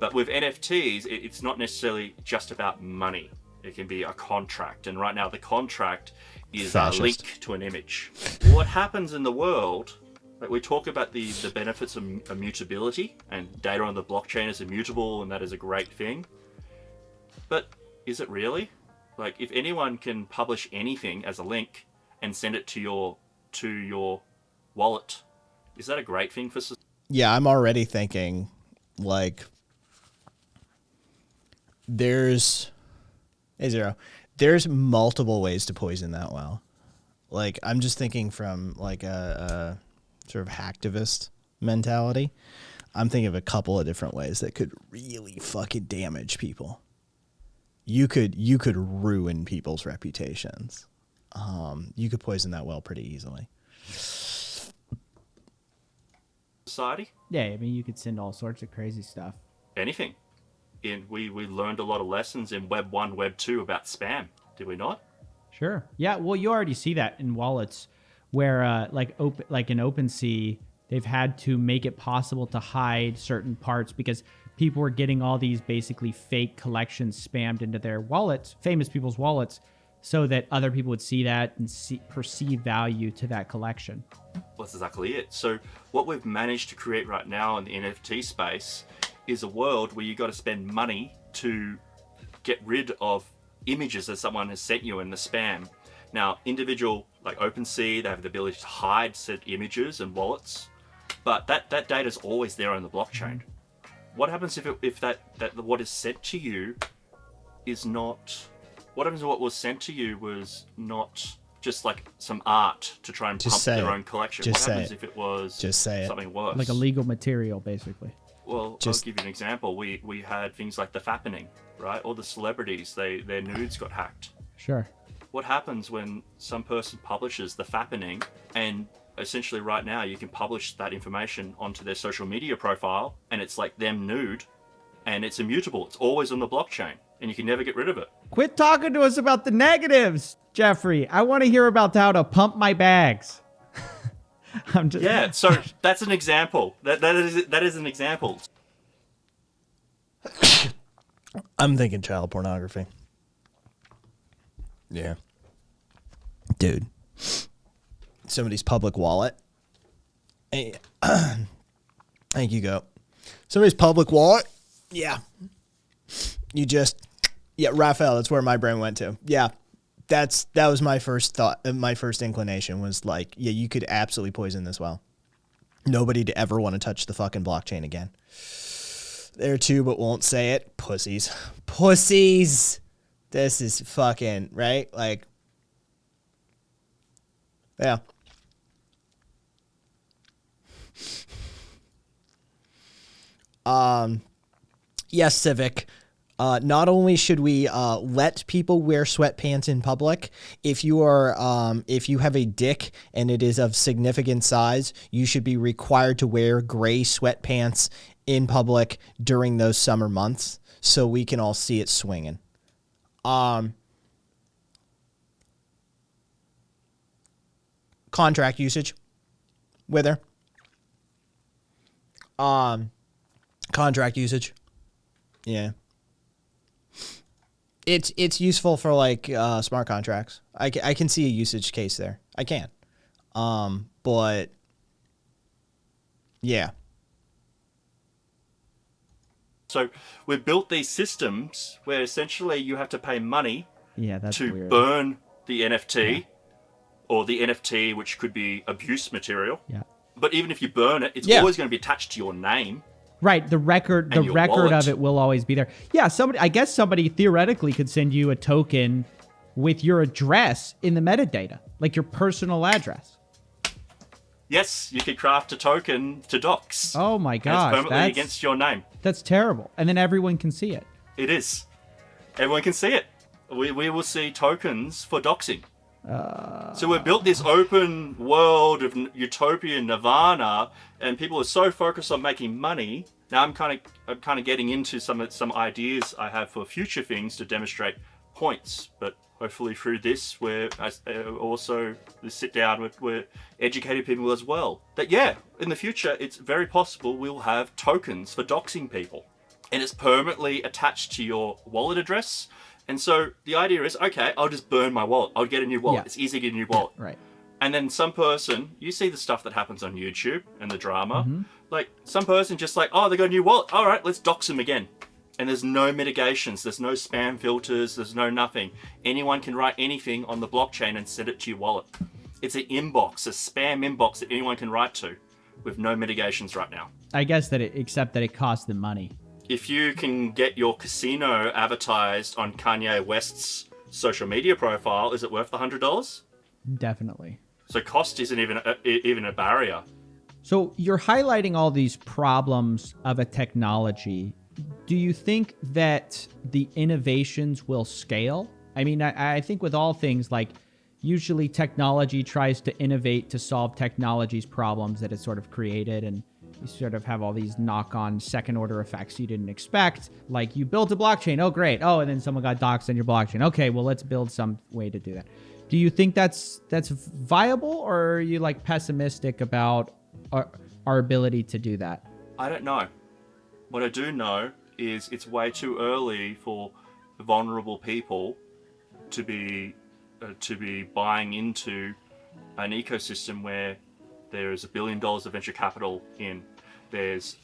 But with NFTs, it's not necessarily just about money. It can be a contract, and right now the contract is a link to an image. What happens in the world, like we talk about the benefits of immutability, and data on the blockchain is immutable, and that is a great thing. But is it really? Like, if anyone can publish anything as a link and send it to your wallet, is that a great thing for society? Yeah, I'm already thinking, like, there's multiple ways to poison that well. Like, I'm just thinking from like a sort of hacktivist mentality. I'm thinking of a couple of different ways that could really fucking damage people. You could ruin people's reputations. You could poison that well pretty easily. Society? Yeah, I mean, you could send all sorts of crazy stuff. Anything. And we learned a lot of lessons in Web 1, Web 2 about spam, did we not? Sure. Yeah, well, you already see that in wallets where, like in OpenSea, they've had to make it possible to hide certain parts because people were getting all these basically fake collections spammed into their wallets, famous people's wallets, so that other people would see that and perceive value to that collection. Well, that's exactly it. So what we've managed to create right now in the NFT space is a world where you got to spend money to get rid of images that someone has sent you in the spam. Now, individual, like OpenSea, they have the ability to hide said images and wallets, but that data is always there on the blockchain. What happens if that what is sent to you is not? What happens if what was sent to you was not just like some art to try and pump their own collection? What happens if it was something worse? Like illegal material, basically. Well, I'll give you an example. We had things like the fappening, right? All the celebrities, their nudes got hacked. Sure. What happens when some person publishes the fappening, and essentially right now you can publish that information onto their social media profile, and it's like them nude, and it's immutable. It's always on the blockchain, and you can never get rid of it. Quit talking to us about the negatives, Jeffrey. I want to hear about how to pump my bags. Yeah, so that's an example. That is an example. I'm thinking child pornography. Yeah. Dude. Somebody's public wallet. Hey, thank you, go. Somebody's public wallet. Yeah. Raphael, that's where my brain went to. Yeah. That was my first thought. My first inclination was like, yeah, you could absolutely poison this well. Nobody to ever want to touch the fucking blockchain again. There too, but won't say it. Pussies. Pussies. This is fucking, right? Like, yeah. Yes, Civic. Not only should we let people wear sweatpants in public, if you have a dick and it is of significant size, you should be required to wear gray sweatpants in public during those summer months so we can all see it swinging. Contract usage. Wither. Contract usage. Yeah. It's useful for like smart contracts. I can see a usage case there. I can. But yeah. So we've built these systems where essentially you have to pay money that's to weird. burn the NFT or the NFT, which could be abuse material. Yeah. But even if you burn it, it's Yeah. always going to be attached to your name. Right, the record And your of wallet. it will always be there. Yeah, I guess somebody theoretically could send you a token with your address in the metadata, like your personal address. Yes, you could craft a token to docs. Oh my And it's gosh, permanently against your name. that's terrible. And then everyone can see it. It is. Everyone can see it. We will see tokens for doxing. So we've built this open world of utopian nirvana, and people are so focused on making money. Now I'm kind of getting into some ideas I have for future things to demonstrate points. But hopefully through this, we're also sit down with educated people as well. That in the future it's very possible we'll have tokens for doxing people, and it's permanently attached to your wallet address. And so the idea is, okay, I'll just burn my wallet. I'll get a new wallet. Yeah. It's easy to get a new wallet. Right. And then some person, you see the stuff that happens on YouTube and the drama. Like some person just like, oh, they got a new wallet. All right, let's dox them again. And there's no mitigations. There's no spam filters. There's no nothing. Anyone can write anything on the blockchain and send it to your wallet. It's an inbox, a spam inbox that anyone can write to with no mitigations right now. I guess except that it costs them money. If you can get your casino advertised on Kanye West's social media profile, is it worth the $100? Definitely. So cost isn't even a barrier. So you're highlighting all these problems of a technology. Do you think that the innovations will scale? I mean, I think with all things, like usually technology tries to innovate to solve technology's problems that it's sort of created, and you sort of have all these knock-on second-order effects you didn't expect. Like you built a blockchain, oh great, oh, and then someone got doxed on your blockchain. Okay, well let's build some way to do that. Do you think that's viable, or are you like pessimistic about our ability to do that? I don't know. What I do know is it's way too early for vulnerable people to be buying into an ecosystem where there's $1 billion of venture capital in. There's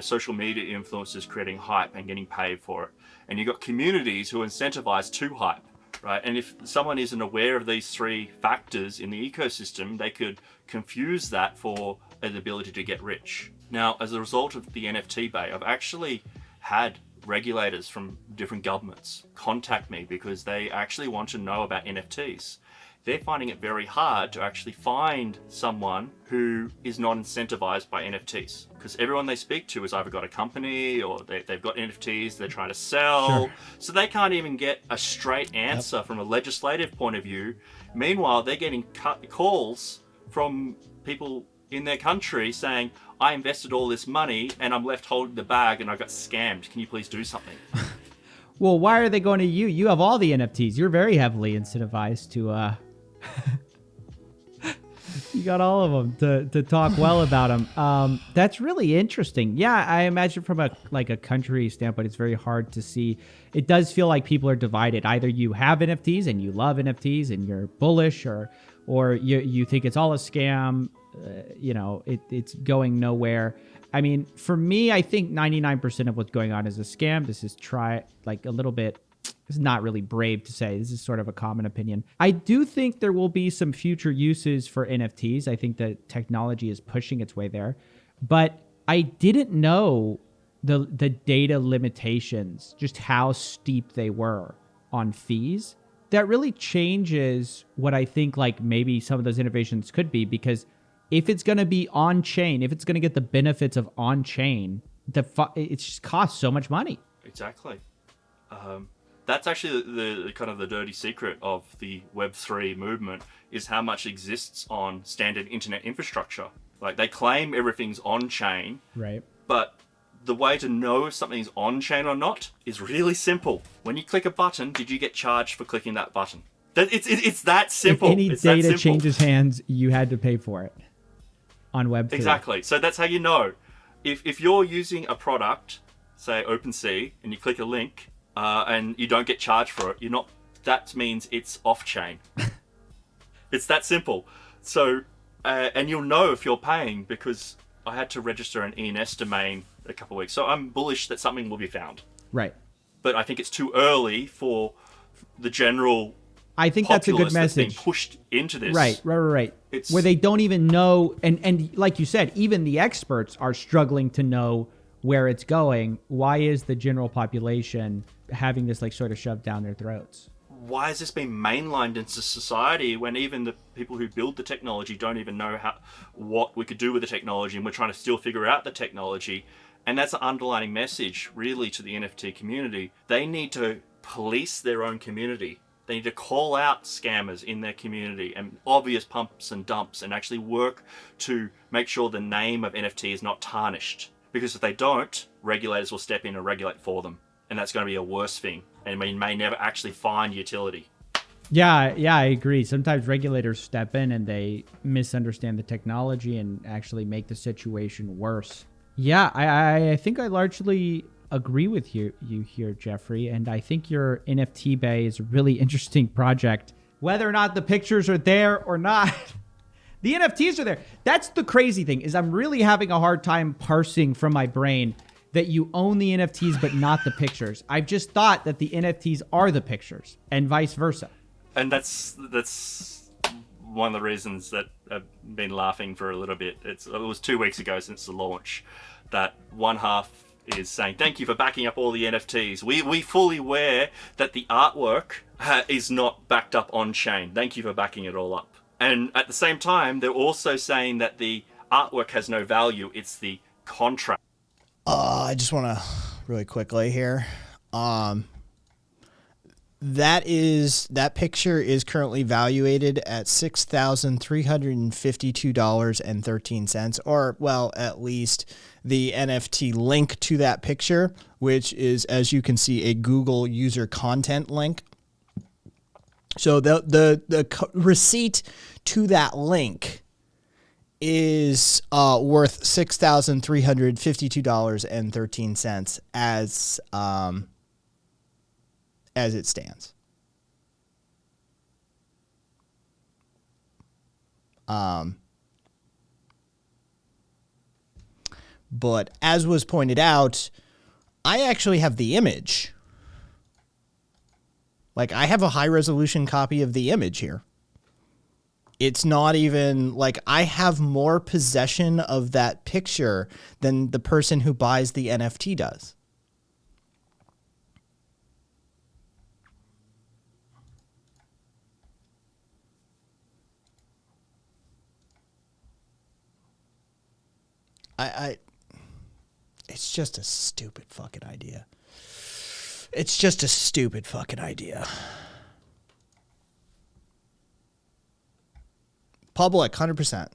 social media influencers creating hype and getting paid for it. And you've got communities who are incentivized to hype, right? And if someone isn't aware of these three factors in the ecosystem, they could confuse that for an ability to get rich. Now, as a result of the NFT Bay, I've actually had regulators from different governments contact me because they actually want to know about NFTs. They're finding it very hard to actually find someone who is not incentivized by NFTs, because everyone they speak to has either got a company or they've got NFTs they're trying to sell. Sure. So they can't even get a straight answer from a legislative point of view. Meanwhile, they're getting calls from people in their country saying, I invested all this money and I'm left holding the bag and I got scammed. Can you please do something? Well, why are they going to you? You have all the NFTs. You're very heavily incentivized to you got all of them to talk well about them. That's really interesting. Yeah, I imagine from a country standpoint, it's very hard to see. It does feel like people are divided. Either you have NFTs and you love NFTs and you're bullish, or you think it's all a scam. It's going nowhere. I mean, for me, I think 99% of what's going on is a scam. This is a little bit is not really brave to say. This is sort of a common opinion. I do think there will be some future uses for NFTs. I think the technology is pushing its way there. But I didn't know the data limitations, just how steep they were on fees. That really changes what I think like maybe some of those innovations could be, because if it's going to be on chain, if it's going to get the benefits of on chain, it just costs so much money. Exactly. That's actually the kind of the dirty secret of the Web3 movement, is how much exists on standard internet infrastructure. Like, they claim everything's on chain, right? But the way to know if something's on chain or not is really simple. When you click a button, did you get charged for clicking that button? It's that simple. If any data changes hands, you had to pay for it on Web3. Exactly. So that's how you know. If you're using a product, say OpenSea, and you click a link and you don't get charged for it, that means it's off chain. It's that simple. So, and you'll know if you're paying, because I had to register an ENS domain a couple of weeks. So I'm bullish that something will be found. Right. But I think it's too early for the general. I think that's a good message. Being pushed into this. Right. Where they don't even know, and like you said, even the experts are struggling to know where it's going. Why is the general population having this like sort of shoved down their throats? Why has this been mainlined into society when even the people who build the technology don't even know what we could do with the technology, and we're trying to still figure out the technology? And that's an underlying message really to the NFT community. They need to police their own community. They need to call out scammers in their community and obvious pumps and dumps, and actually work to make sure the name of NFT is not tarnished. Because if they don't, regulators will step in and regulate for them. And that's going to be a worse thing. And we may never actually find utility. Yeah, I agree. Sometimes regulators step in and they misunderstand the technology and actually make the situation worse. Yeah, I think I largely agree with you here, Jeffrey. And I think your NFT Bay is a really interesting project. Whether or not the pictures are there or not, the NFTs are there. That's the crazy thing, is I'm really having a hard time parsing from my brain that you own the NFTs but not the pictures. I've just thought that the NFTs are the pictures and vice versa. And that's one of the reasons that I've been laughing for a little bit. It was 2 weeks ago since the launch that one half is saying, thank you for backing up all the NFTs. We fully aware that the artwork is not backed up on chain. Thank you for backing it all up. And at the same time, they're also saying that the artwork has no value. It's the contract. I just want to really quickly here. That picture is currently valuated at $6,352.13, or well, at least the NFT link to that picture, which is, as you can see, a Google user content link. So the receipt to that link is worth $6,352.13 as it stands. But as was pointed out, I actually have the image. Like, I have a high resolution copy of the image here. It's not even like I have more possession of that picture than the person who buys the NFT does. It's just a stupid fucking idea. It's just a stupid fucking idea. Public, 100%.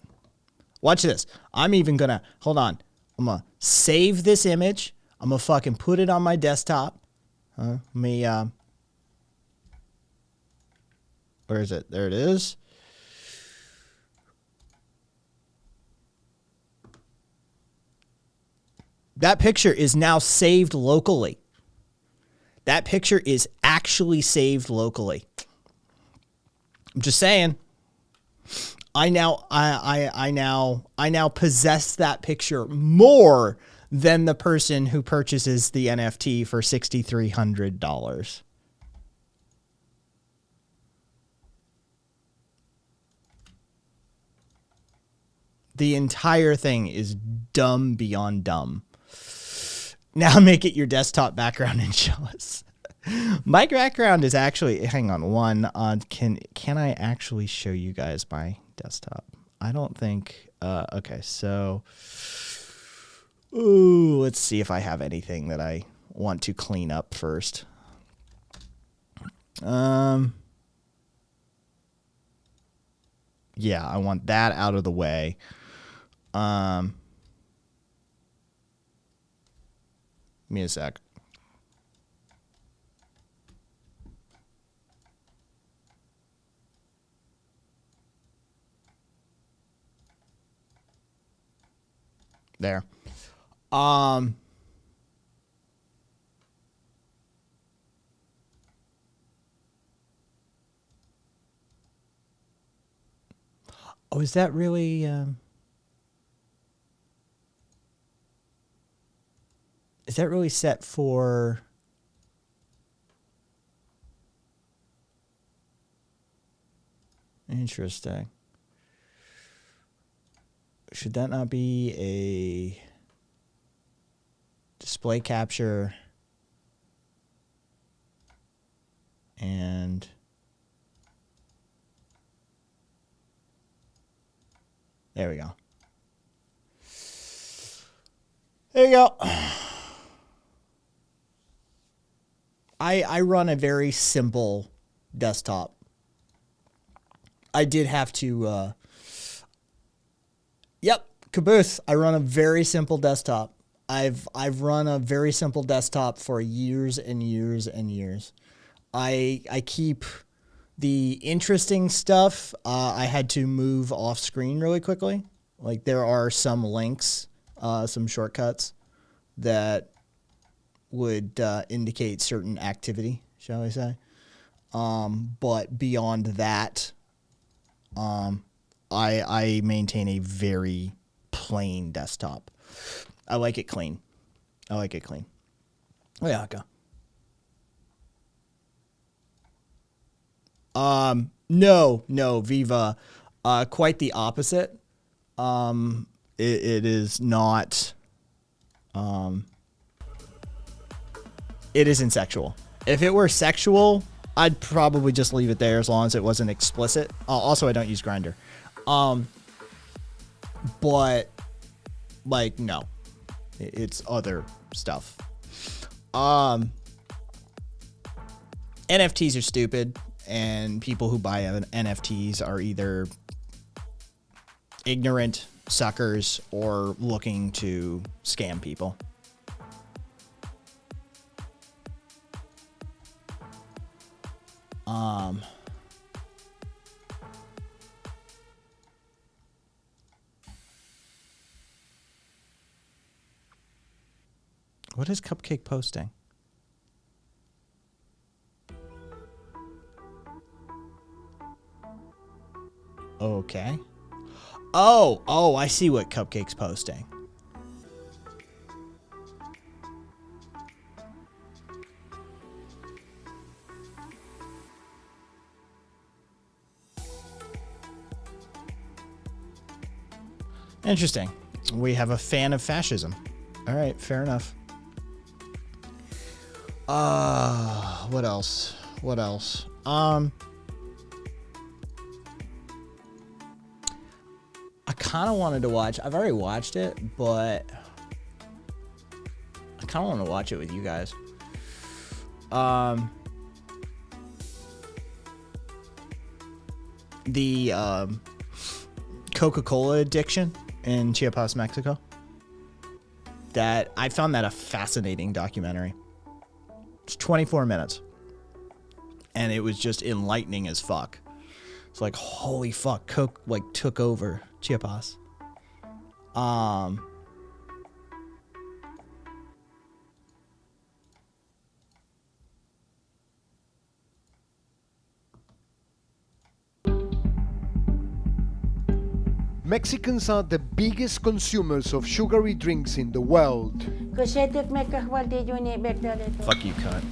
Watch this. I'm even gonna, hold on. I'm gonna save this image. I'm gonna fucking put it on my desktop. Where is it? There it is. That picture is now saved locally. That picture is actually saved locally. I'm just saying. I now possess that picture more than the person who purchases the NFT for $6,300. The entire thing is dumb beyond dumb. Now make it your desktop background and show us. My background is actually, hang on, can I actually show you guys my desktop? I don't think, okay, so, let's see if I have anything that I want to clean up first. Yeah, I want that out of the way. Give me a sec. There. Oh, is that really set for interesting? Should that not be a display capture and there we go. There you go. I run a very simple desktop. I did have to yep, caboose. I run a very simple desktop. I've run a very simple desktop for years and years and years. I keep the interesting stuff. I had to move off screen really quickly. Like there are some links, some shortcuts that would indicate certain activity, shall we say. But beyond that, I maintain a very plain desktop. I like it clean. Oh yeah, okay. No, Viva. Quite the opposite. It is not. It isn't sexual. If it were sexual, I'd probably just leave it there as long as it wasn't explicit. Also, I don't use Grindr. But like, no, it's other stuff. NFTs are stupid, and people who buy NFTs are either ignorant suckers or looking to scam people. What is Cupcake posting? Okay. Oh, I see what Cupcake's posting. Interesting. We have a fan of fascism. All right, fair enough. What else? I kind of wanted to watch. I've already watched it, but I kind of want to watch it with you guys. The Coca-Cola addiction in Chiapas, Mexico. That I found that a fascinating documentary. It's 24 minutes. And it was just enlightening as fuck. It's like, holy fuck, Coke like took over Chiapas. Mexicans are the biggest consumers of sugary drinks in the world. Fuck you, cunt.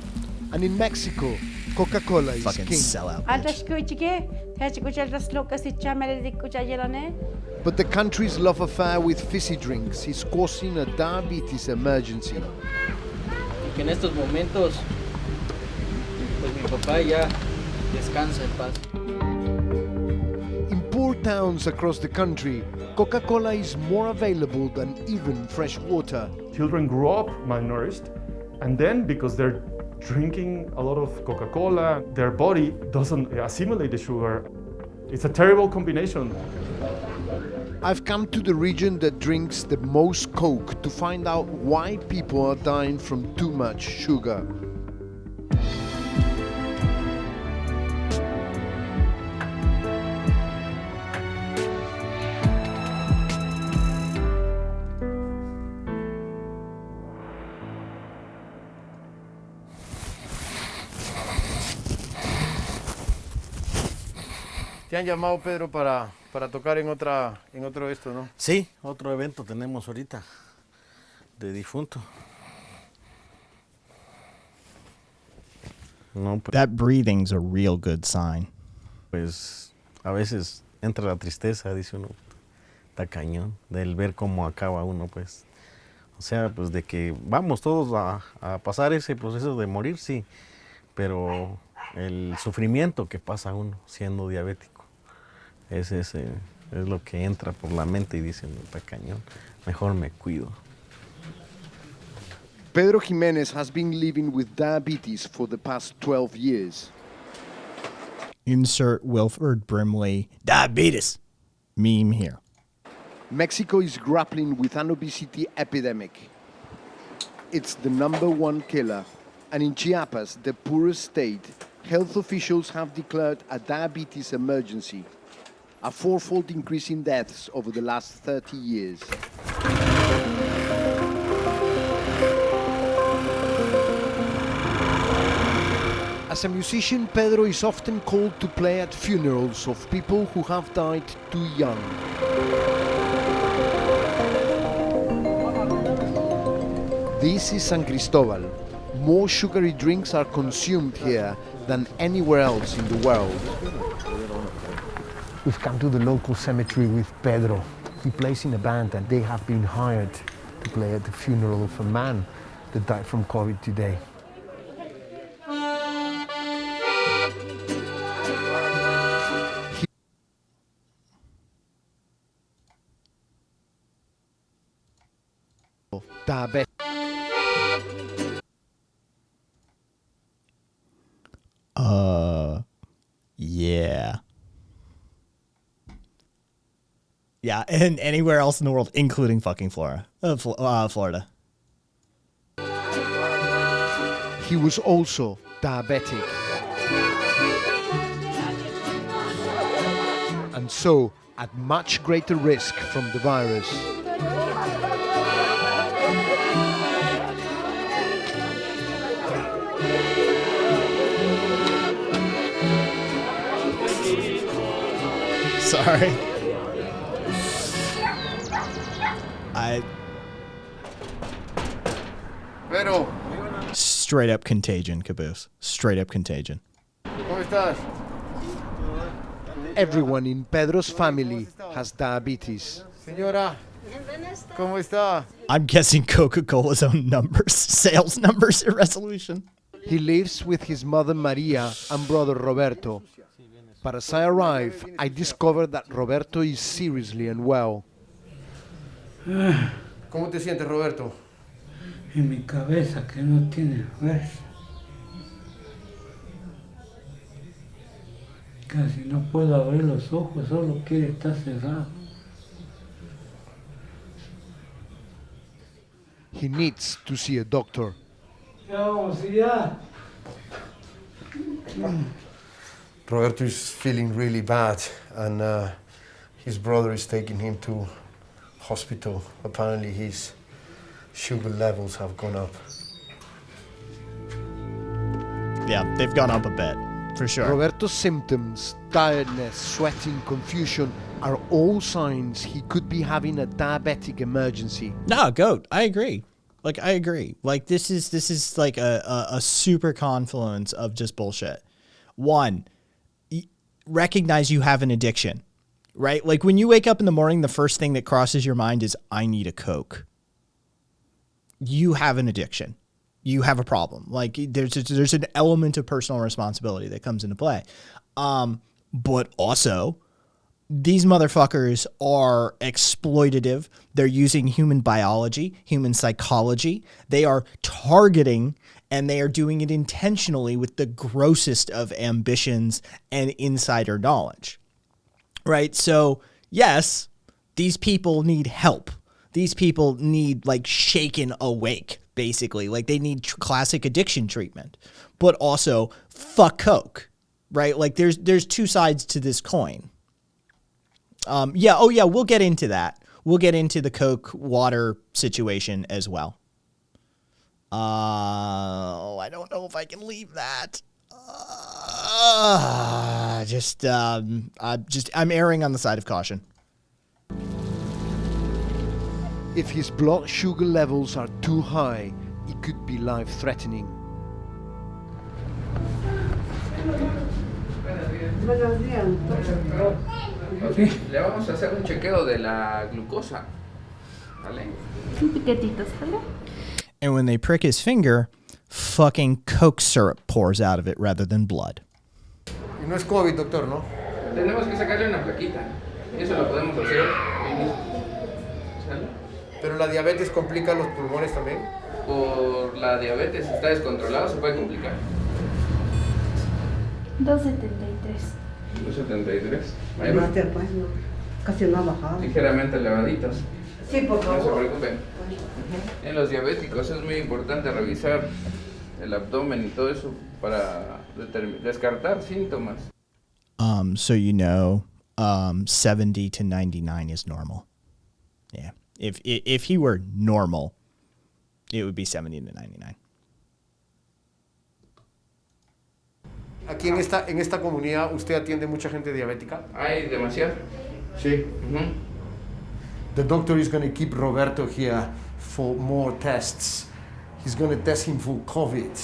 And in Mexico, Coca-Cola is Fucking king. sellout. Antes Bitch. escuché, But the country's love affair with fizzy drinks is causing a diabetes emergency. Que en estos momentos, pues mi papá ya descansa en paz. In poor towns across the country, Coca-Cola is more available than even fresh water. Children grow up malnourished, and then because they're drinking a lot of Coca-Cola, their body doesn't assimilate the sugar. It's a terrible combination. I've come to the region that drinks the most Coke to find out why people are dying from too much sugar. Te han llamado, Pedro, para tocar en otro esto, ¿no? Sí, otro evento tenemos ahorita de difunto. No, That breathing's a real good sign. pues a veces entra la tristeza, dice uno, está cañón, del ver cómo acaba uno, pues. O sea, pues de que vamos todos a pasar ese proceso de morir, sí, pero el sufrimiento que pasa uno siendo diabético, es lo que entra por la mente y dice, no, está cañón, mejor me cuido. Pedro Jimenez has been living with diabetes for the past 12 years. Insert Wilford Brimley diabetes meme here. Mexico is grappling with an obesity epidemic. It's the #1 killer, and in Chiapas, the poorest state, health officials have declared a diabetes emergency, a fourfold increase in deaths over the last 30 years. As a musician, Pedro is often called to play at funerals of people who have died too young. This is San Cristobal. More sugary drinks are consumed here than anywhere else in the world. We've come to the local cemetery with Pedro. He plays in a band and they have been hired to play at the funeral of a man that died from COVID today. Diabetes. Yeah. Yeah, and anywhere else in the world, including fucking Florida. He was also diabetic. And so, at much greater risk from the virus. Sorry. Pedro, Straight up contagion, Caboose. Straight up contagion. ¿cómo estás? Everyone in Pedro's family has diabetes. Señora, ¿cómo está? I'm guessing Coca-Cola's own numbers, sales numbers at resolution. He lives with his mother Maria and brother Roberto. But as I arrive, I discover that Roberto is seriously unwell. ¿Cómo te sientes, Roberto? En mi cabeza que no tiene fuerza. Casi no puedo abrir los ojos, solo quiere estar cerrado. He needs to see a doctor. Ya vamos ya. Roberto is feeling really bad, and his brother is taking him to hospital. Apparently his sugar levels have gone up. Yeah, they've gone up a bit, for sure. Roberto's symptoms, tiredness, sweating, confusion, are all signs he could be having a diabetic emergency. No, goat, I agree. Like, I agree. Like, this is like a super confluence of just bullshit. One, recognize you have an addiction, right? Like, when you wake up in the morning, the first thing that crosses your mind is, I need a Coke. You have an addiction. You have a problem. Like, there's an element of personal responsibility that comes into play. But also, these motherfuckers are exploitative. They're using human biology, human psychology. They are targeting, and they are doing it intentionally with the grossest of ambitions and insider knowledge. Right? So, yes, these people need help. These people need, like, shaken awake, basically. Like, they need classic addiction treatment. But also, fuck Coke. Right? Like, there's two sides to this coin. We'll get into that. We'll get into the Coke water situation as well. I don't know if I can leave that. I'm erring on the side of caution. If his blood sugar levels are too high, it could be life-threatening. Okay. Le vamos a hacer un chequeo de la glucosa. ¿Vale? And when they prick his finger, fucking Coke syrup pours out of it rather than blood. Y no es COVID, doctor, ¿no? Tenemos que sacarle una plaquita. Eso lo podemos hacer. ¿Sale? Pero la diabetes complica los pulmones también. Por la diabetes, si está descontrolado, se puede complicar. 273. 273. Ahí va. Pues, no, casi no ha bajado. Ligeramente elevaditos. Sí, por favor. No se preocupen. En los diabéticos es muy importante revisar el abdomen y todo eso para descartar síntomas. So 70 to 99 is normal. Yeah. If he were normal, it would be 70 to 99. Aquí en esta comunidad, ¿usted atiende mucha gente diabética? Hay demasiado. Sí. The doctor is going to keep Roberto here for more tests. He's going to test him for COVID,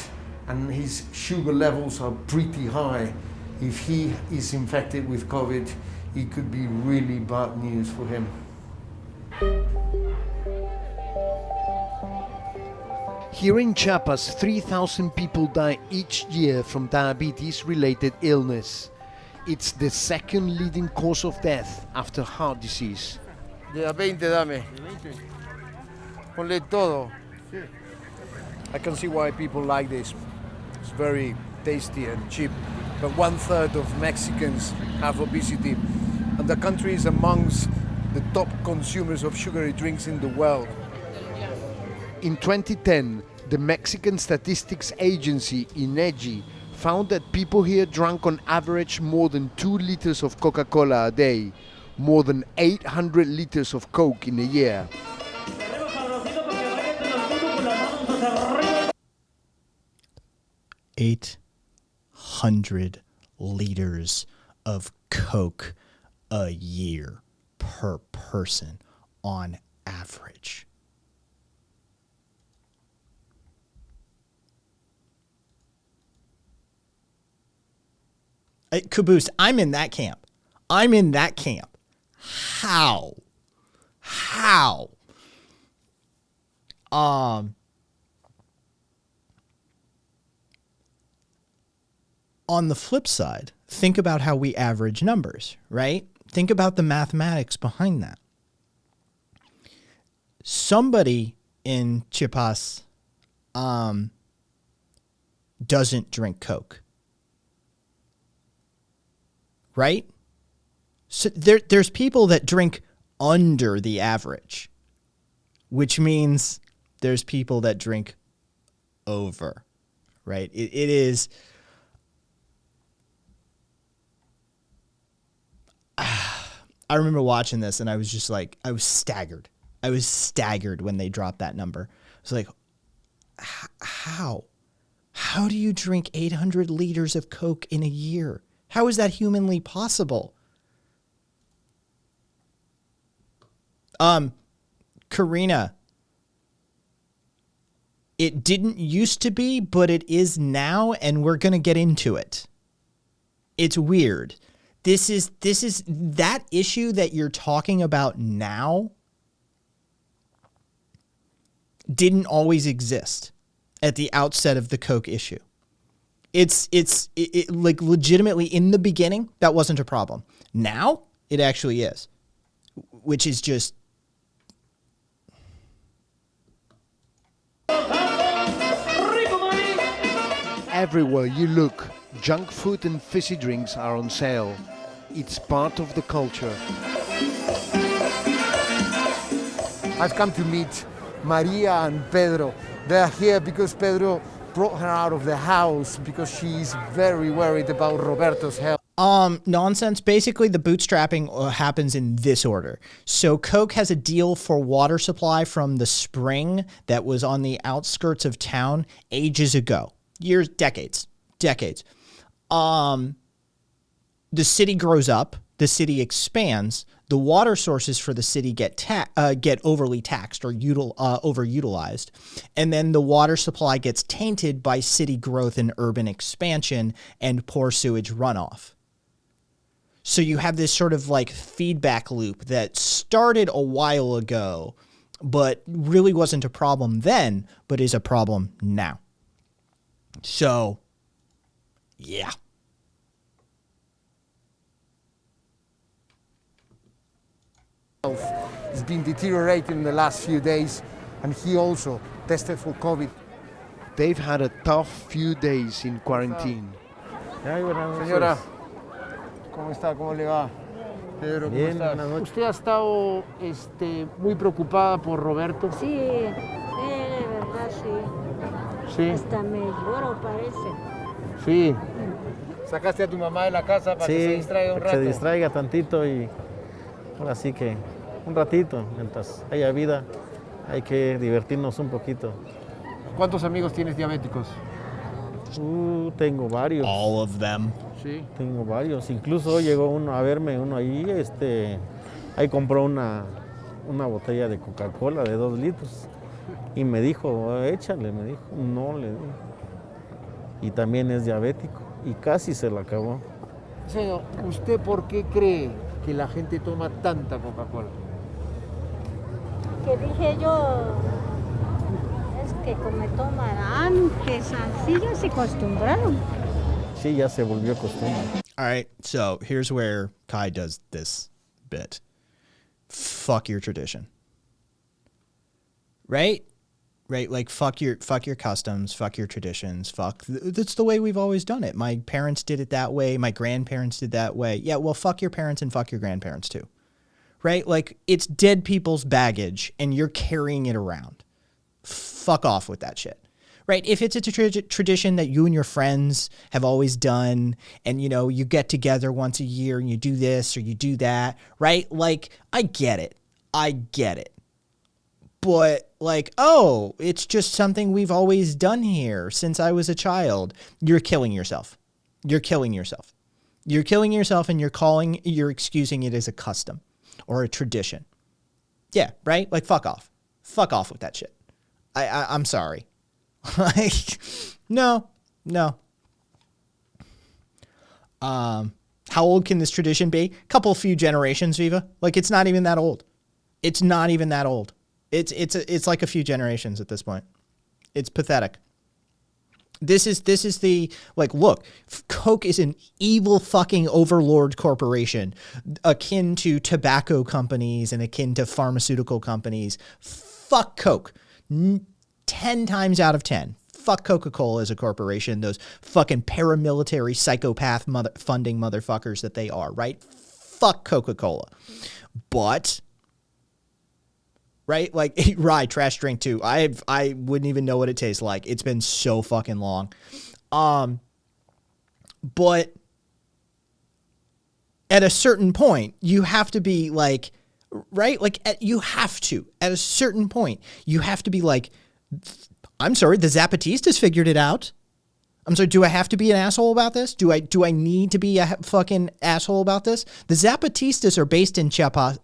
and his sugar levels are pretty high. If he is infected with COVID, it could be really bad news for him. Here in Chiapas, 3,000 people die each year from diabetes-related illness. It's the second leading cause of death after heart disease. De a 20 dame. Ponle todo. I can see why people like this. It's very tasty and cheap. But 1/3 of Mexicans have obesity, and the country is amongst the top consumers of sugary drinks in the world. In 2010, the Mexican Statistics Agency, INEGI, found that people here drank on average more than 2 liters of Coca-Cola a day, more than 800 liters of Coke in a year. $800 liters of Coke a year per person on average. Caboose, I'm in that camp. How? On the flip side, think about how we average numbers, right? Think about the mathematics behind that. Somebody in Chiapas doesn't drink Coke, right? So there's people that drink under the average, which means there's people that drink over, right? It is... I remember watching this and I was just like, I was staggered. I was staggered when they dropped that number. I was like, how? How do you drink 800 liters of Coke in a year? How is that humanly possible? Karina, It didn't used to be, but it is now, and we're going to get into it. It's weird. This is that issue that you're talking about now didn't always exist at the outset of the Coke issue. It's like legitimately in the beginning, that wasn't a problem. Now it actually is, which is just. Everywhere you look, junk food and fizzy drinks are on sale. It's part of the culture. I've come to meet Maria and Pedro. They are here because Pedro brought her out of the house because she's very worried about Roberto's health. Nonsense. Basically, the bootstrapping happens in this order. So Coke has a deal for water supply from the spring that was on the outskirts of town ages ago. Years, decades. The city grows up, the city expands, the water sources for the city get overly taxed or overutilized, and then the water supply gets tainted by city growth and urban expansion and poor sewage runoff. So you have this sort of like feedback loop that started a while ago, but really wasn't a problem then, but is a problem now. So, yeah. It's been deteriorating in the last few days, and he also tested for COVID. They've had a tough few days in quarantine. Señora, ¿cómo está? ¿Cómo le va? Pedro, ¿cómo está? ¿Usted ha estado muy preocupada por Roberto? Sí, de verdad sí. Sí. Hasta me lloro, parece. Sí. ¿Sacaste a tu mamá de la casa para que se distraiga un rato? Se distraiga tantito y ahora sí que un ratito, mientras haya vida, hay que divertirnos un poquito. ¿Cuántos amigos tienes diabéticos? Tengo varios. All of them. Sí. Tengo varios. Incluso llegó uno a verme, uno ahí, ahí compró una botella de Coca-Cola de 2 litros. Y me dijo, échale, me dijo, no le di. Y también es diabético y casi se la acabó. Señor, ¿usted por qué cree que la gente toma tanta Coca-Cola? Que dije yo, es que como toman antes, así ya se acostumbraron. Sí, ya se volvió costumbre. All right, so here's where Kai does this bit. Fuck your tradition. Right? Like fuck your customs, fuck your traditions, that's the way we've always done it. My parents did it that way, my grandparents did that way. Yeah, well, fuck your parents and fuck your grandparents too. Right? Like, it's dead people's baggage and you're carrying it around. Fuck off with that shit. Right? If it's a tradition that you and your friends have always done, and you get together once a year and you do this or you do that, right? Like, I get it. But like, oh, it's just something we've always done here since I was a child. You're killing yourself. And you're excusing it as a custom or a tradition. Yeah, right? Like, fuck off. Fuck off with that shit. I'm sorry. Like, no. How old can this tradition be? Few generations, Viva. Like, it's not even that old. It's like a few generations at this point. It's pathetic. This is the, like, look, Coke is an evil fucking overlord corporation akin to tobacco companies and akin to pharmaceutical companies. Fuck Coke. 10 times out of 10. Fuck Coca-Cola as a corporation, those fucking paramilitary psychopath funding motherfuckers that they are, right? Fuck Coca-Cola. But... right? Like, rye, trash drink too. I wouldn't even know what it tastes like. It's been so fucking long. But at a certain point, you have to be like, right? Like, at a certain point, you have to be like, I'm sorry, the Zapatistas figured it out. I'm sorry, do I have to be an asshole about this? Do I need to be a fucking asshole about this? The Zapatistas are based in Chiapas,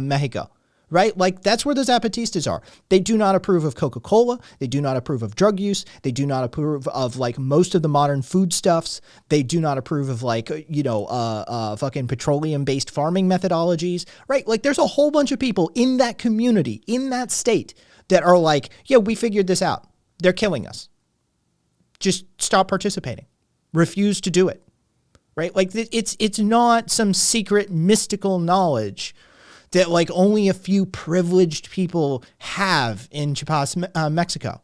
Mexico. right? Like, that's where the Zapatistas are. They do not approve of Coca-Cola. They do not approve of drug use. They do not approve of, like, most of the modern foodstuffs. They do not approve of, like, fucking petroleum-based farming methodologies, right? Like, there's a whole bunch of people in that community, in that state, that are like, yeah, we figured this out. They're killing us. Just stop participating. Refuse to do it, right? Like, it's not some secret mystical knowledge that, like, only a few privileged people have in Chiapas, Mexico,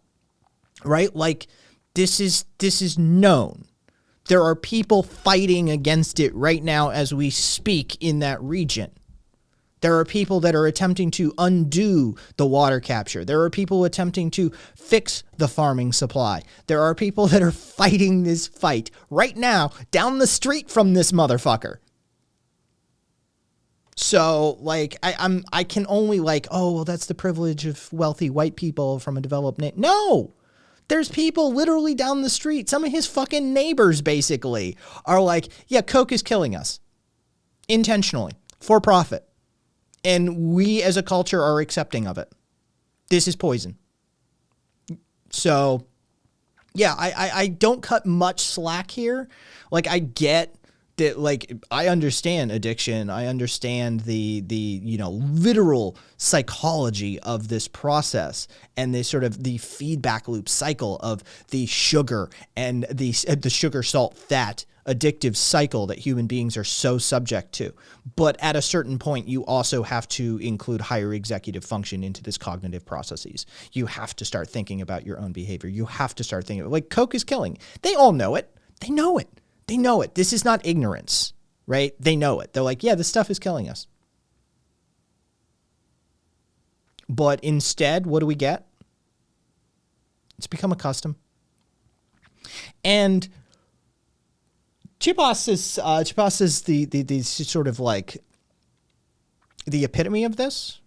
right? Like, this is known. There are people fighting against it right now as we speak in that region. There are people that are attempting to undo the water capture. There are people attempting to fix the farming supply. There are people that are fighting this fight right now down the street from this motherfucker. So, like, I can only, like, oh, well, that's the privilege of wealthy white people from a developed nation. No! There's people literally down the street. Some of his fucking neighbors, basically, are like, yeah, Coke is killing us. Intentionally. For profit. And we as a culture are accepting of it. This is poison. So, yeah, I don't cut much slack here. Like, I get that, like, I understand addiction. I understand the literal psychology of this process and the sort of the feedback loop cycle of the sugar and the sugar, salt, fat addictive cycle that human beings are so subject to. But at a certain point, you also have to include higher executive function into this cognitive processes. You have to start thinking about your own behavior. You have to start thinking, like, Coke is killing. They all know it. They know it. They know it. This is not ignorance, right? They know it. They're like, yeah, this stuff is killing us. But instead, what do we get? It's become a custom. And Chiapas is the sort of like the epitome of this.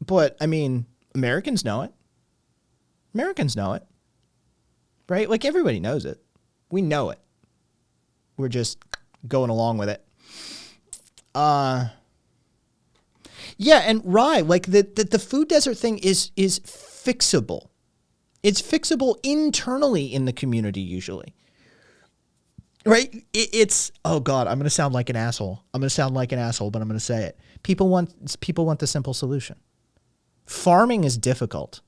But, I mean, Americans know it. Americans know it. Right? Like, everybody knows it. We know it. We're just going along with it. Yeah, and rye, like the food desert thing is fixable. It's fixable internally in the community usually. Right? It's, oh God, I'm going to sound like an asshole. But I'm going to say it. People want the simple solution. Farming is difficult.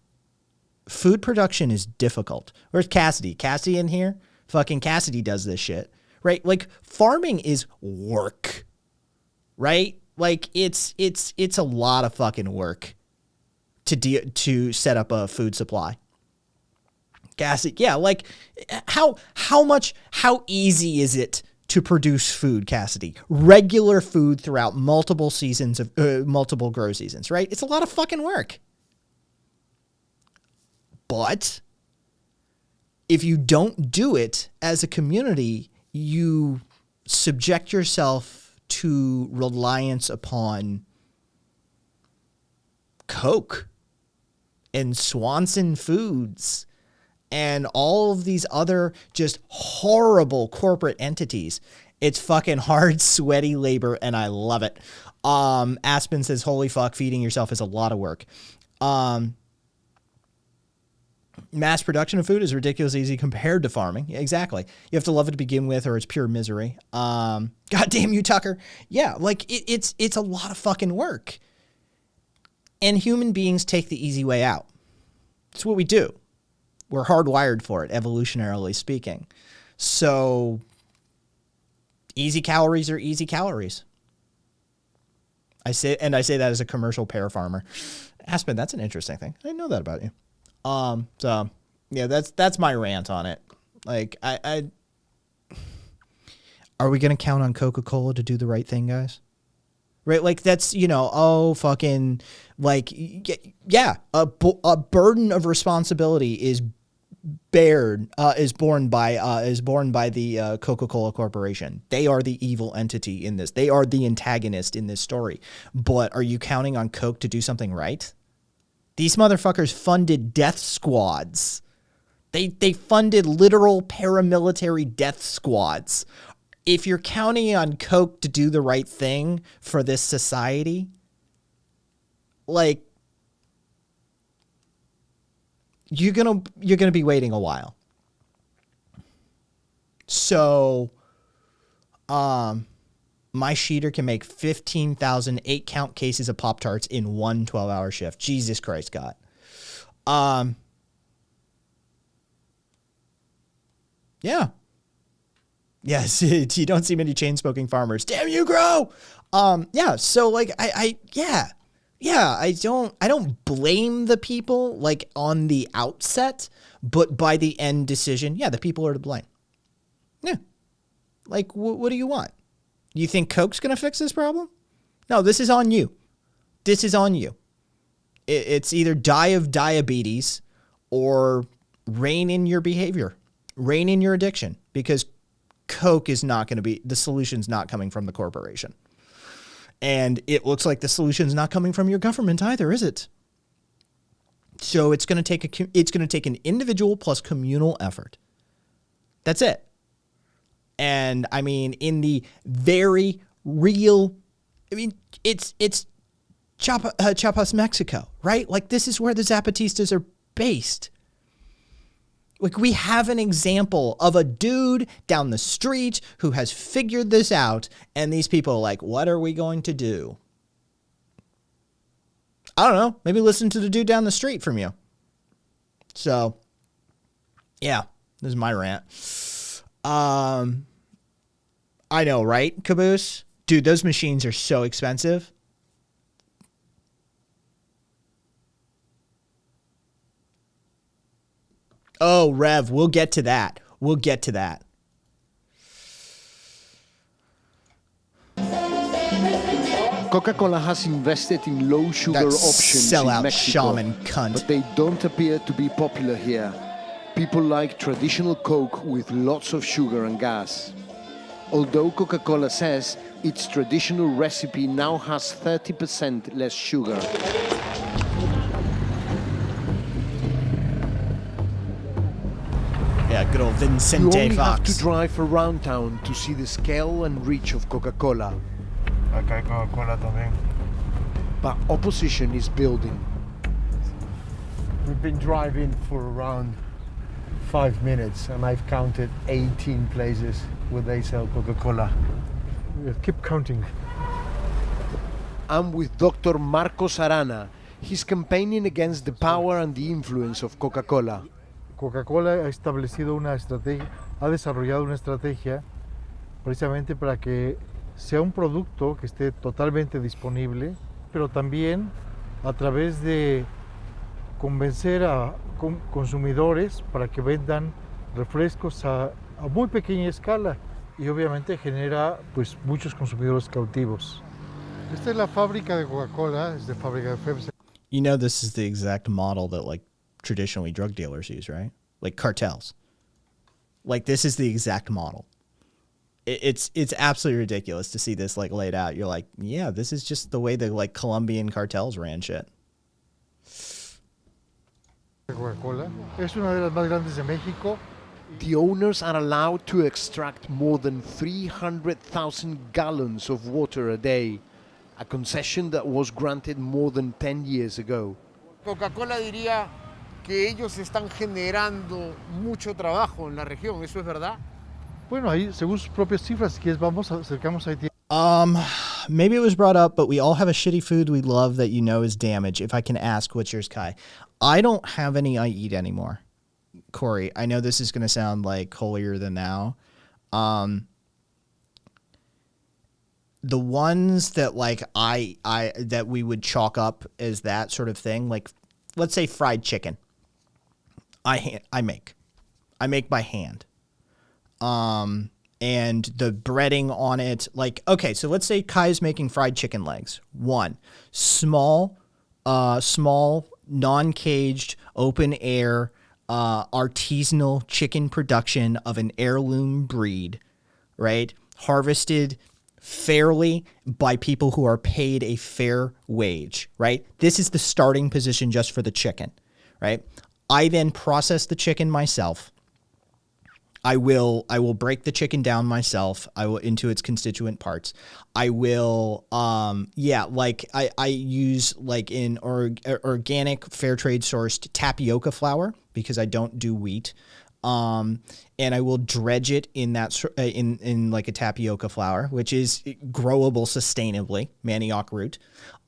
Food production is difficult. Where's Cassidy? Cassidy in here? Fucking Cassidy does this shit. Right? Like, farming is work. Right? Like, it's a lot of fucking work to set up a food supply. Cassidy, yeah, like, how easy is it to produce food, Cassidy? Regular food throughout multiple seasons of multiple grow seasons, right? It's a lot of fucking work. But if you don't do it as a community, you subject yourself to reliance upon Coke and Swanson Foods and all of these other just horrible corporate entities. It's fucking hard, sweaty labor, and I love it. Aspen says, holy fuck, feeding yourself is a lot of work. Mass production of food is ridiculously easy compared to farming. Yeah, exactly. You have to love it to begin with, or it's pure misery. God damn you, Tucker. Yeah, like, it's a lot of fucking work. And human beings take the easy way out. It's what we do. We're hardwired for it, evolutionarily speaking. So, easy calories are easy calories. I say that as a commercial pear farmer. Aspen, that's an interesting thing. I didn't know that about you. So yeah, that's my rant on it. Like, I are we gonna count on Coca-Cola to do the right thing, guys? Right? Like, that's, fucking, like, yeah, a burden of responsibility is borne by the Coca-Cola Corporation. They are the evil entity in this. They are the antagonist in this story. But are you counting on Coke to do something right? These motherfuckers funded death squads. They funded literal paramilitary death squads. If you're counting on Coke to do the right thing for this society, like, you're gonna be waiting a while. So, my sheeter can make 15,000 8-count cases of Pop-Tarts in one 12-hour shift. Jesus Christ, God. Yeah. Yes, you don't see many chain-smoking farmers. Damn you, grow! Yeah, so, like, I don't blame the people, like, on the outset, but by the end decision, yeah, the people are to blame. Yeah. Like, what do you want? You think Coke's going to fix this problem? No, this is on you. This is on you. It's either die of diabetes or rein in your behavior, rein in your addiction, because Coke is not going to be, the solution's not coming from the corporation. And it looks like the solution's not coming from your government either, is it? So it's going to take an individual plus communal effort. That's it. And I mean, in the very real, I mean, it's Chiapas, Mexico, right? Like, this is where the Zapatistas are based. Like, we have an example of a dude down the street who has figured this out, and these people are like, what are we going to do? I don't know. Maybe listen to the dude down the street from you. So, yeah, this is my rant. I know, right, Caboose? Dude, those machines are so expensive. Oh, Rev, we'll get to that. We'll get to that. Coca-Cola has invested in low sugar options in Mexico, shaman cunt. but they don't appear to be popular here. People like traditional Coke with lots of sugar and gas. Although Coca-Cola says its traditional recipe now has 30% less sugar. Yeah, good old Vincente You only have Fox. to drive around town to see the scale and reach of Coca-Cola. Acá hay Coca-Cola también. But opposition is building. We've been driving for around 5 minutes and I've counted 18 places where they sell Coca-Cola. We'll keep counting. I'm with Dr. Marcos Arana. He's campaigning against the power and the influence of Coca-Cola. Coca-Cola ha establecido una estrategia, ha desarrollado una estrategia precisamente para que sea un producto que esté totalmente disponible, pero también a través de convencer a consumidores para que vendan refrescos a muy pequeña escala y obviamente genera pues muchos consumidores cautivos. Esta es la fábrica de Coca-Cola, es de fábrica de Pepsi. You know, this is the exact model that, like, traditionally drug dealers use, right? Like cartels. Like, this is the exact model. It's absolutely ridiculous to see this, like, laid out. You're like, yeah, this is just the way the, like, Colombian cartels ran shit. Coca-Cola es una de las más grandes de México. The owners are allowed to extract more than 300,000 gallons of water a day, a concession that was granted more than 10 years ago. Coca-Cola diría que ellos están generando mucho trabajo en la región, ¿eso es verdad? Bueno, ahí, según sus propias cifras, si quieres, acercamos a Haití. Maybe it was brought up, but we all have a shitty food we love that you know is damaged. If I can ask, what's yours, Kai? I don't have any I eat anymore. Corey, I know this is going to sound like holier than thou. The ones that, like, I that we would chalk up as that sort of thing, like, let's say fried chicken. I make by hand. And the breading on it, like, okay, so let's say Kai's making fried chicken legs. One, small, non-caged, open air, artisanal chicken production of an heirloom breed, right? Harvested fairly by people who are paid a fair wage, right? This is the starting position just for the chicken, right? I then process the chicken myself. I will break the chicken down myself. I will into its constituent parts. I will I use like in organic fair trade sourced tapioca flour because I don't do wheat. And I will dredge it in that in like a tapioca flour, which is growable sustainably, manioc root.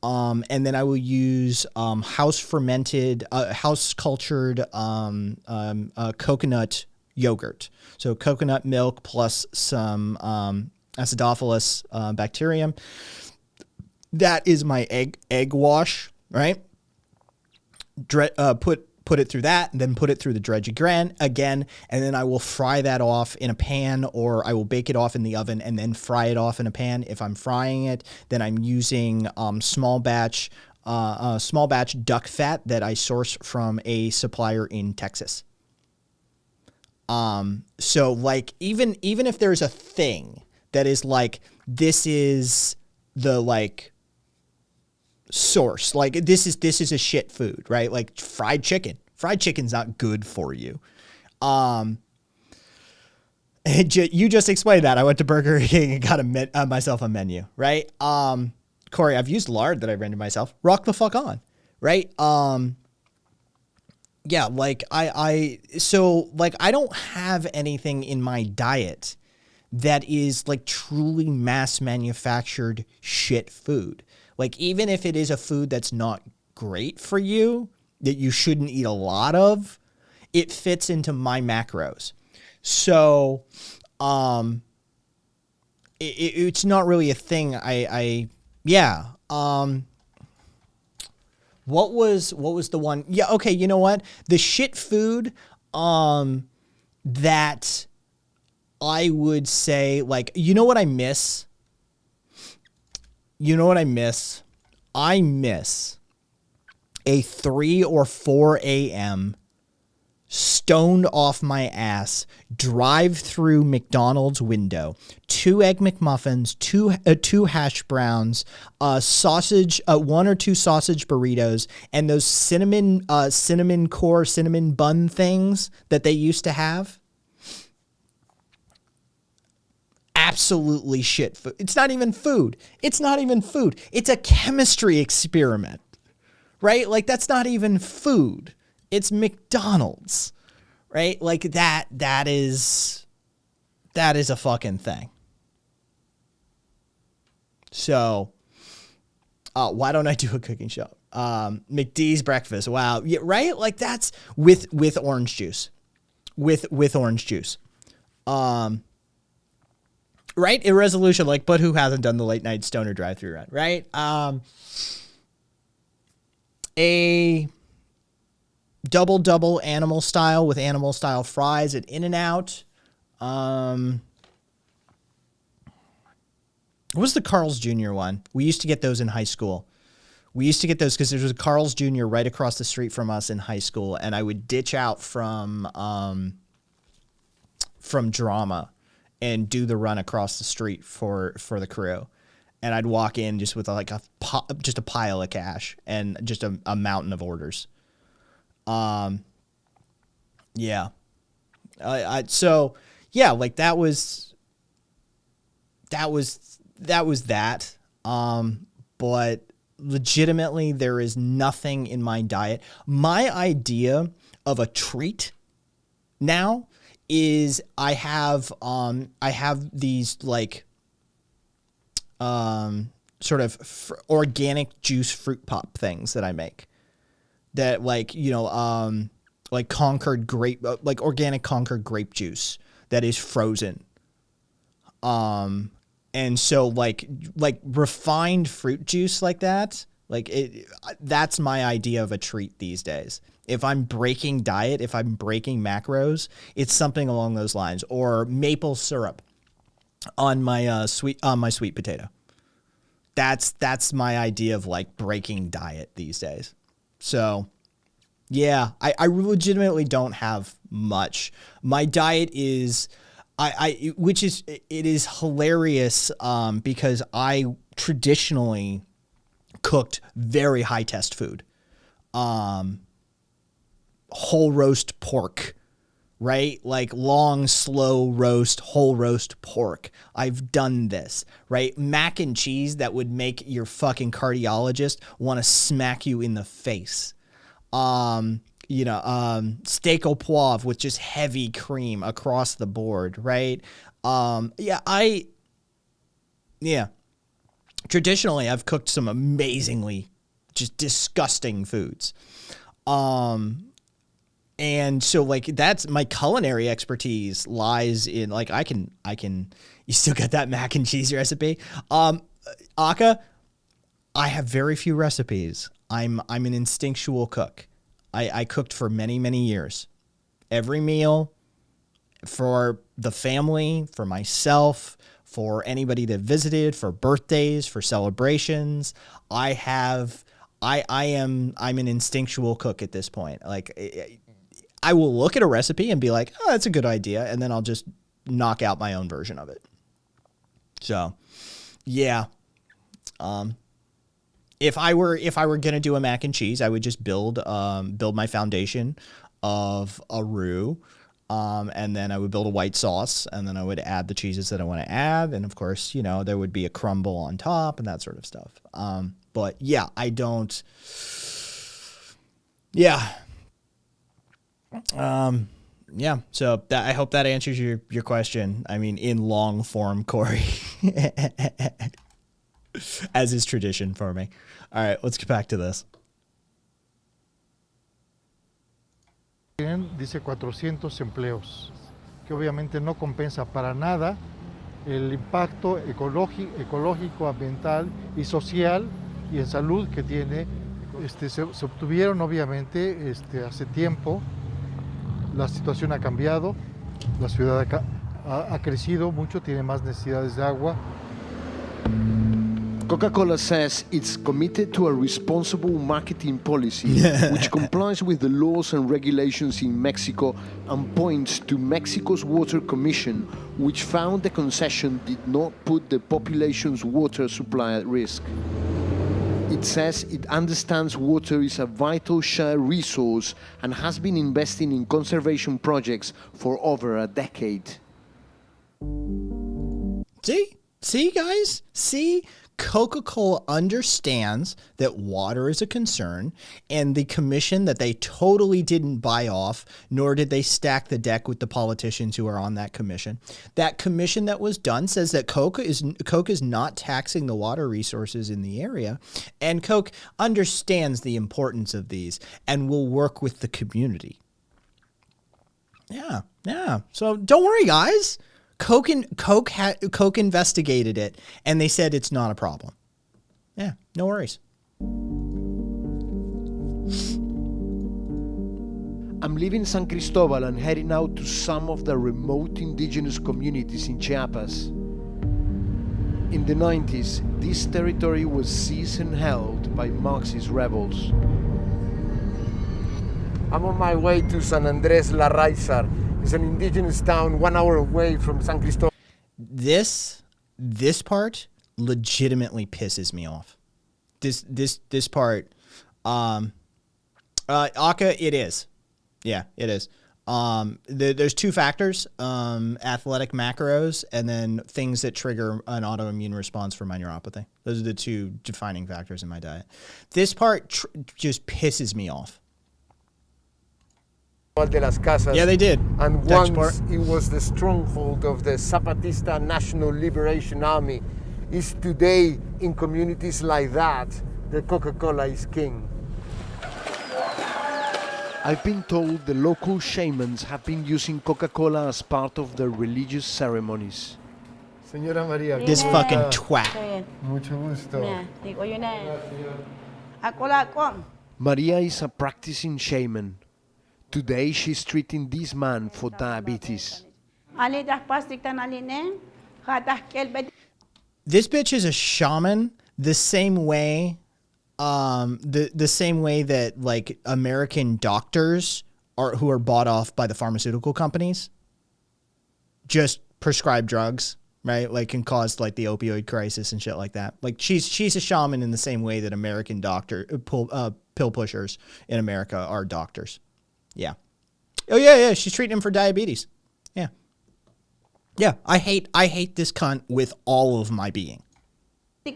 And then I will use house fermented, house cultured coconut yogurt. So coconut milk plus some acidophilus bacterium. That is my egg wash, right? Put it through that, and then put it through the dredge again, and then I will fry that off in a pan, or I will bake it off in the oven and then fry it off in a pan. If I'm frying it, then I'm using small batch duck fat that I source from a supplier in Texas. So like even if there's a thing that is like, this is the like source, like this is a shit food, right? Like fried chicken's not good for you. You just explained that. I went to Burger King and got myself a menu, right? Corey, I've used lard that I rendered myself. Rock the fuck on, right? Yeah, like I don't have anything in my diet that is like truly mass manufactured shit food. Like even if it is a food that's not great for you, that you shouldn't eat a lot of, it fits into my macros. So it's not really a thing. What was the one? Yeah, okay, you know what? The shit food that I would say, like, you know what I miss? I miss a 3 or 4 a.m. stoned off my ass, drive through McDonald's window, 2 Egg McMuffins, 2 hash browns, sausage, 1 or 2 sausage burritos, and those cinnamon bun things that they used to have. Absolutely shit food. It's not even food. It's a chemistry experiment, right? Like that's not even food. It's McDonald's, right? Like that is a fucking thing. So, why don't I do a cooking show? McD's breakfast. Wow. Yeah, right? Like that's with orange juice. With orange juice. Right? A resolution, like, but who hasn't done the late night stoner drive-thru run, right? A double animal style with animal style fries at In-N-Out. What was the Carl's Jr. one? We used to get those in high school. We used to get those because there was a Carl's Jr. right across the street from us in high school, and I would ditch out from drama and do the run across the street for the crew. And I'd walk in just with like just a pile of cash and just a mountain of orders. Yeah. So yeah, like that was that. But legitimately there is nothing in my diet. My idea of a treat now is I have these like sort of organic juice fruit pop things that I make that like, you know, like Concord grape, like organic Concord grape juice that is frozen. And so like refined fruit juice like that, like that's my idea of a treat these days. If I'm breaking diet, if I'm breaking macros, it's something along those lines, or maple syrup on my sweet potato. That's my idea of like breaking diet these days. So yeah, I legitimately don't have much. My diet is it is hilarious because I traditionally cooked very high test food. Whole roast pork right? Like long, slow roast, whole roast pork. I've done this, right? Mac and cheese that would make your fucking cardiologist want to smack you in the face. Steak au poivre with just heavy cream across the board, right? Traditionally, I've cooked some amazingly just disgusting foods. And so like that's my culinary expertise lies in like I can you still got that mac and cheese recipe? Aka, I have very few recipes. I'm an instinctual cook. I cooked for many, many years. Every meal for the family, for myself, for anybody that visited, for birthdays, for celebrations. I'm an instinctual cook at this point. Like I will look at a recipe and be like, oh, that's a good idea. And then I'll just knock out my own version of it. So yeah. If I were going to do a mac and cheese, I would just build my foundation of a roux. And then I would build a white sauce, and then I would add the cheeses that I want to add. And of course, there would be a crumble on top and that sort of stuff. But yeah, I don't. Yeah. Yeah. So I hope that answers your question. I mean, in long form, Corey, as is tradition for me. All right, let's get back to this. Dice 400 empleos, que obviamente no compensa para nada el impacto ecológico, ambiental y social y en salud que tiene. Se obtuvieron obviamente hace tiempo. La situación ha cambiado, la ciudad ha crecido mucho, tiene más necesidades de agua. Coca-Cola says it's committed to a responsible marketing policy which complies with the laws and regulations in Mexico and points to Mexico's Water Commission, which found the concession did not put the population's water supply at risk. It says it understands water is a vital shared resource and has been investing in conservation projects for over a decade. See, guys? See? Coca-Cola understands that water is a concern, and the commission that they totally didn't buy off, nor did they stack the deck with the politicians who are on that commission. That commission that was done says that Coke is not taxing the water resources in the area, and Coke understands the importance of these and will work with the community. Yeah. So don't worry, guys. Coke investigated it, and they said it's not a problem. Yeah, no worries. I'm leaving San Cristobal and heading out to some of the remote indigenous communities in Chiapas. In the 90s, this territory was seized and held by Marxist rebels. I'm on my way to San Andrés La Raizar. It's an indigenous town 1 hour away from San Cristobal. This part legitimately pisses me off. This part, Aka, it is. Yeah, it is. There's two factors, athletic macros and then things that trigger an autoimmune response for my neuropathy. Those are the two defining factors in my diet. This part just pisses me off. De las Casas. Yeah, they did. And once it was the stronghold of the Zapatista National Liberation Army. Is today in communities like that, the Coca-Cola is king. I've been told the local shamans have been using Coca-Cola as part of their religious ceremonies. Señora María. This fucking twat. Mucho gusto. Maria is a practicing shaman. Today she's treating this man for diabetes. This bitch is a shaman the same way the same way that like American doctors who are bought off by the pharmaceutical companies just prescribe drugs, right? Like can cause like the opioid crisis and shit like that. Like she's a shaman in the same way that American pill pushers in America are doctors. Yeah. Oh yeah, she's treating him for diabetes. Yeah. Yeah, I hate this cunt with all of my being. The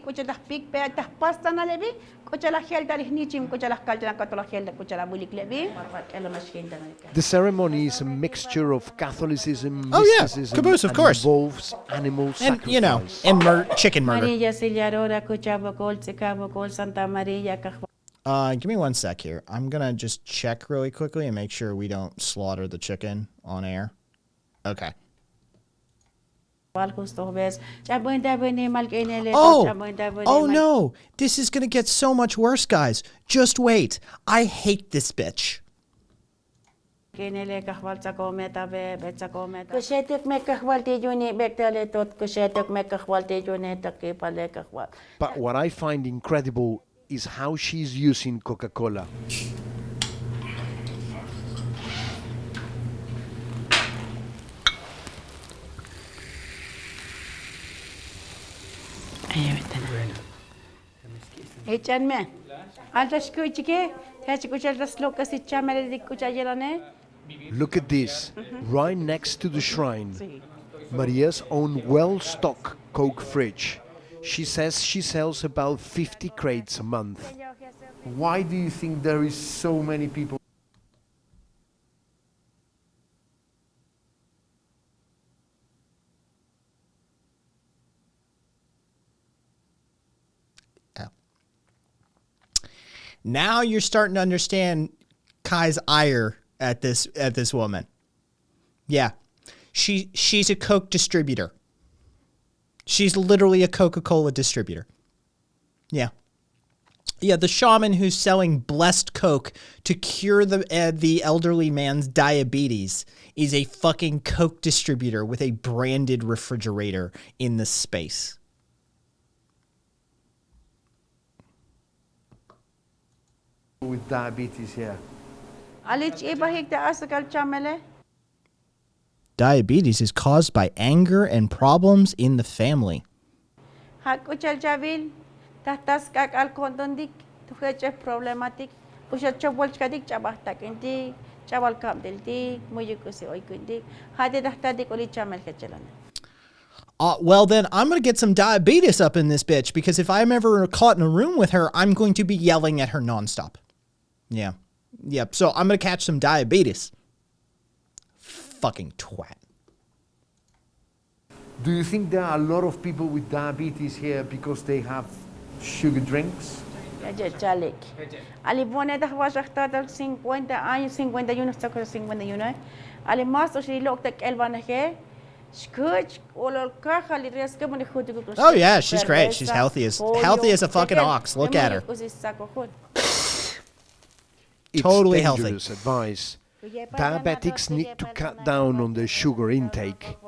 ceremony is a mixture of Catholicism, Oh yeah, mysticism, caboose, of and course. involves animal And sacrifice. chicken murder. Give me 1 sec here. I'm gonna just check really quickly and make sure we don't slaughter the chicken on air. Okay. Oh no! This is gonna get so much worse, guys. Just wait. I hate this bitch. But what I find incredible is how she's using Coca-Cola. Look at this, right next to the shrine. Maria's own well-stocked Coke fridge. She says she sells about 50 crates a month. Why do you think there is so many people? Now you're starting to understand Kai's ire at this woman. Yeah. She's a Coke distributor. She's literally a Coca-Cola distributor. Yeah. Yeah, the shaman who's selling blessed Coke to cure the elderly man's diabetes is a fucking Coke distributor with a branded refrigerator in the space. With diabetes here. Diabetes is caused by anger and problems in the family. Well, then I'm going to get some diabetes up in this bitch, because if I'm ever caught in a room with her, I'm going to be yelling at her nonstop. Yeah. Yep. So I'm going to catch some diabetes. Fucking twat. Do you think there are a lot of people with diabetes here because they have sugar drinks? Oh yeah, she's great. She's healthy as a fucking ox. Look at her. It's Totally healthy. dangerous advice. Diabetics need to cut down on their sugar intake.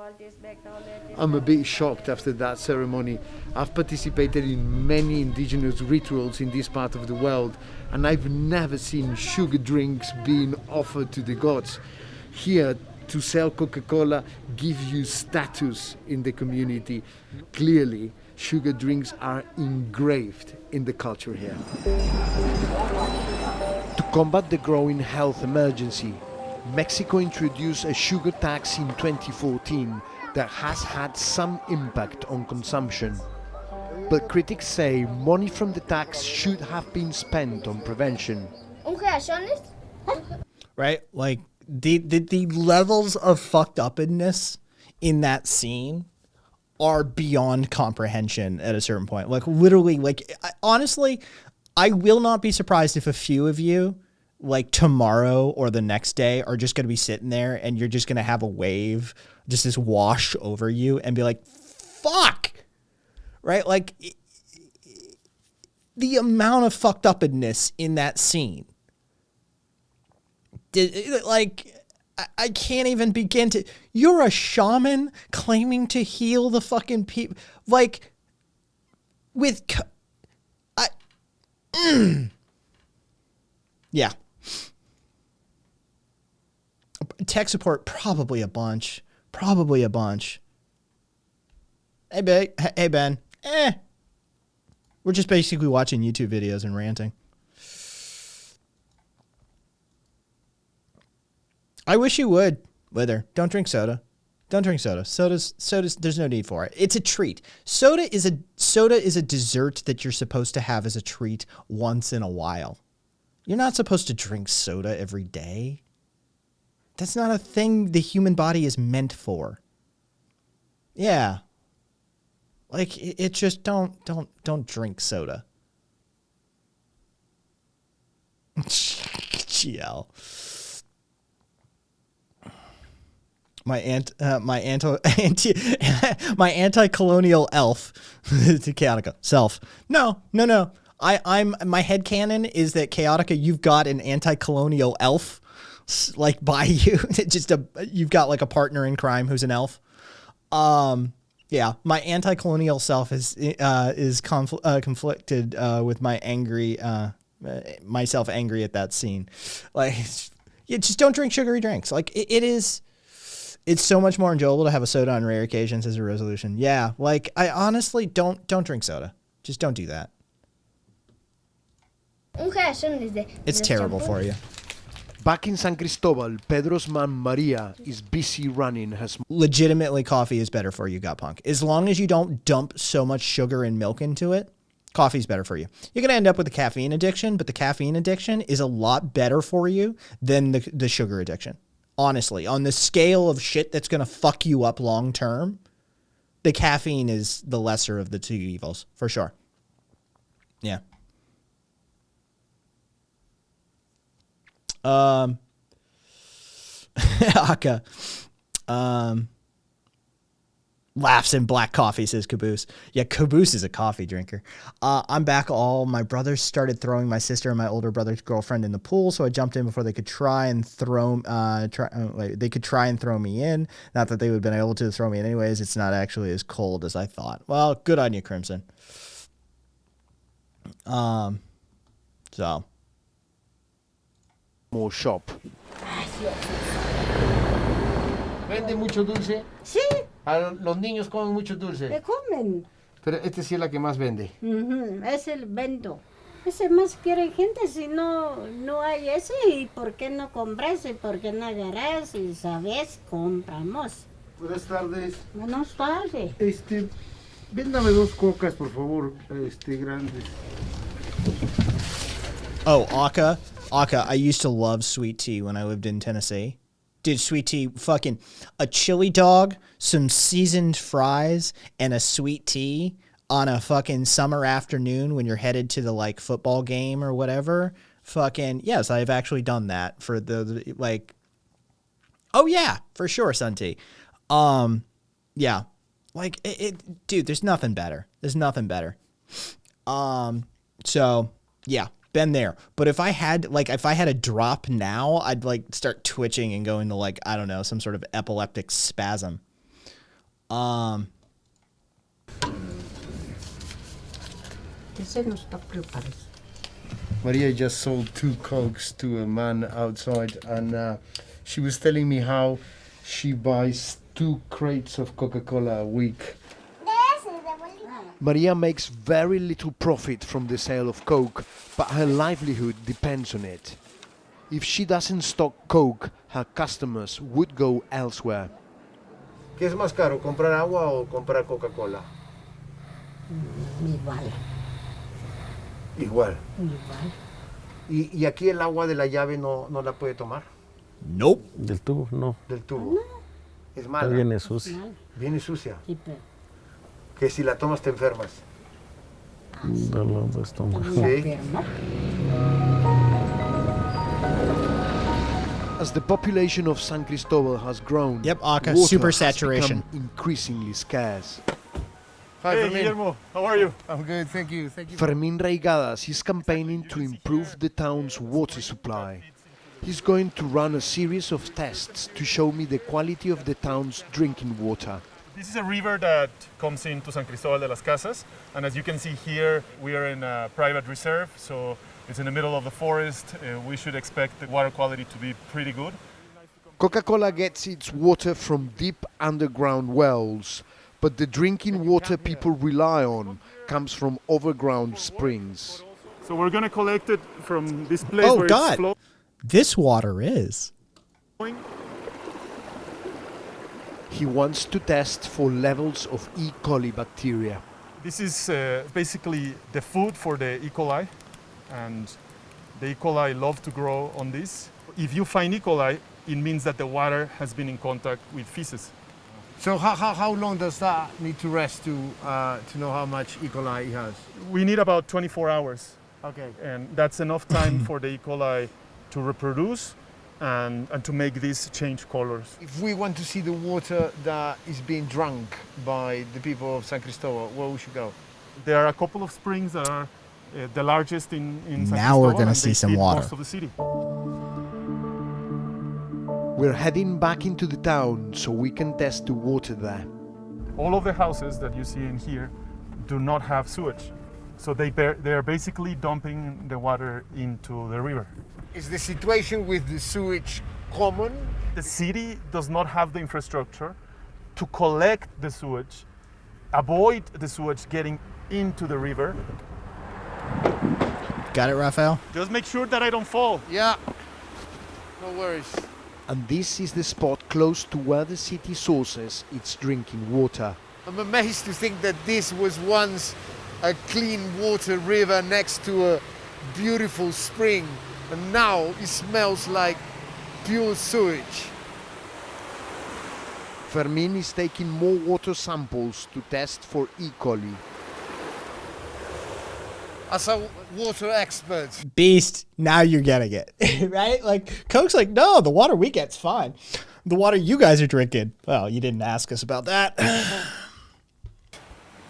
I'm a bit shocked after that ceremony. I've participated in many indigenous rituals in this part of the world, and I've never seen sugar drinks being offered to the gods. Here, to sell Coca-Cola gives you status in the community. Clearly, sugar drinks are engraved in the culture here. To combat the growing health emergency, Mexico introduced a sugar tax in 2014 that has had some impact on consumption. But critics say money from the tax should have been spent on prevention. Right? Like the levels of fucked upness in that scene are beyond comprehension at a certain point. Like literally, like honestly, I will not be surprised if a few of you, like tomorrow or the next day, are just going to be sitting there and you're just going to have a wave, just this wash over you and be like, fuck, right? Like the amount of fucked upness in that scene. Like, I can't even begin to. You're a shaman claiming to heal the fucking people. Like, with. Yeah. Tech support, probably a bunch. Probably a bunch. Hey, Ben. We're just basically watching YouTube videos and ranting. I wish you would with her. Don't drink soda. Don't drink soda. Soda's there's no need for it. It's a treat. Soda is a dessert that you're supposed to have as a treat once in a while. You're not supposed to drink soda every day. That's not a thing the human body is meant for. Yeah. Like it just don't drink soda. GL. My anti-colonial elf to Chaotica self. No. I'm my headcanon is that Chaotica, you've got an anti-colonial elf like by you. You've got like a partner in crime who's an elf. Yeah, my anti-colonial self is conflicted with my angry myself angry at that scene. Like, yeah, just don't drink sugary drinks. Like it's so much more enjoyable to have a soda on rare occasions as a resolution. Yeah, like I honestly don't drink soda. Just don't do that. It's terrible for you. Back in San Cristobal, Pedro's man Maria is busy running her Legitimately, coffee is better for you, gut punk. As long as you don't dump so much sugar and milk into it, coffee's better for you. You're going to end up with a caffeine addiction, but the caffeine addiction is a lot better for you than the sugar addiction. Honestly, on the scale of shit that's going to fuck you up long term, the caffeine is the lesser of the two evils, for sure. Yeah. Aka. Laughs in black coffee, says Caboose. Yeah, Caboose is a coffee drinker. I'm back all. My brothers started throwing my sister and my older brother's girlfriend in the pool, so I jumped in before they could try and throw me in. Not that they would have been able to throw me in anyways. It's not actually as cold as I thought. Well, good on you, Crimson. So. More shop. ¿Vende mucho dulce? Sí. Los niños comen mucho dulce. Le comen. Pero este sí es la que más vende. Es el vendo. Ese más quiere gente, si no hay ese, ¿y por qué no compras? ¿Y por qué no agarras? Y sabes, compramos. Buenas tardes. Buenas tardes. Véndame 2 cocas, por favor, grandes. Oh, Aka, I used to love sweet tea when I lived in Tennessee. Dude, sweet tea, fucking a chili dog, some seasoned fries, and a sweet tea on a fucking summer afternoon when you're headed to the like football game or whatever. Fucking yes, I've actually done that for the like. Oh yeah, for sure, Sunty. Yeah, like dude. There's nothing better. There's nothing better. So yeah. Been there, but if I had a drop now, I'd like start twitching and go into like, I don't know, some sort of epileptic spasm. Maria just sold 2 cokes to a man outside, and she was telling me how she buys 2 crates of Coca-Cola a week. Maria makes very little profit from the sale of Coke, but her livelihood depends on it. If she doesn't stock Coke, her customers would go elsewhere. ¿Qué es más caro, comprar agua o comprar Coca-Cola? Igual. Igual. Igual. ¿Y aquí el agua de la llave no la puede tomar? Nope. Del tubo, no. Del tubo. Es mala. Viene sucia. Viene sucia. Sí, pero Que si la tomas te enfermas. Dolor de estómago. Sí. As the population of San Cristobal has grown, Aka, water super has saturation. become increasingly scarce. Hi, hey, Guillermo. How are you? I'm good, thank you. Fermín Reigadas is campaigning to improve the town's water supply. He's going to run a series of tests to show me the quality of the town's drinking water. This is a river that comes into San Cristobal de las Casas, and as you can see here, we are in a private reserve, so it's in the middle of the forest. We should expect the water quality to be pretty good. Coca-Cola gets its water from deep underground wells, but the drinking water people rely on comes from overground springs. So we're going to collect it from this place Oh where God, it's flowing. this water is. He wants to test for levels of E. coli bacteria. This is basically the food for the E. coli, and the E. coli love to grow on this. If you find E. coli, it means that the water has been in contact with feces. So how long does that need to rest to know how much E. coli he has? We need about 24 hours. Okay. And that's enough time for the E. coli to reproduce and to make these change colors. If we want to see the water that is being drunk by the people of San Cristobal, where we should go? There are a couple of springs that are the largest in San Now we're Cristobal, gonna and see they some feed water. most of the city. We're heading back into the town so we can test the water there. All of the houses that you see in here do not have sewage. So they are basically dumping the water into the river. Is the situation with the sewage common? The city does not have the infrastructure to collect the sewage, avoid the sewage getting into the river. Got it, Rafael? Just make sure that I don't fall. Yeah, no worries. And this is the spot close to where the city sources its drinking water. I'm amazed to think that this was once a clean water river next to a beautiful spring, and now it smells like pure sewage. Fermin is taking more water samples to test for E. coli. As a water expert, Beast, now you're getting it, right? Like, Coke's like, no, the water we get's fine. The water you guys are drinking, well, you didn't ask us about that.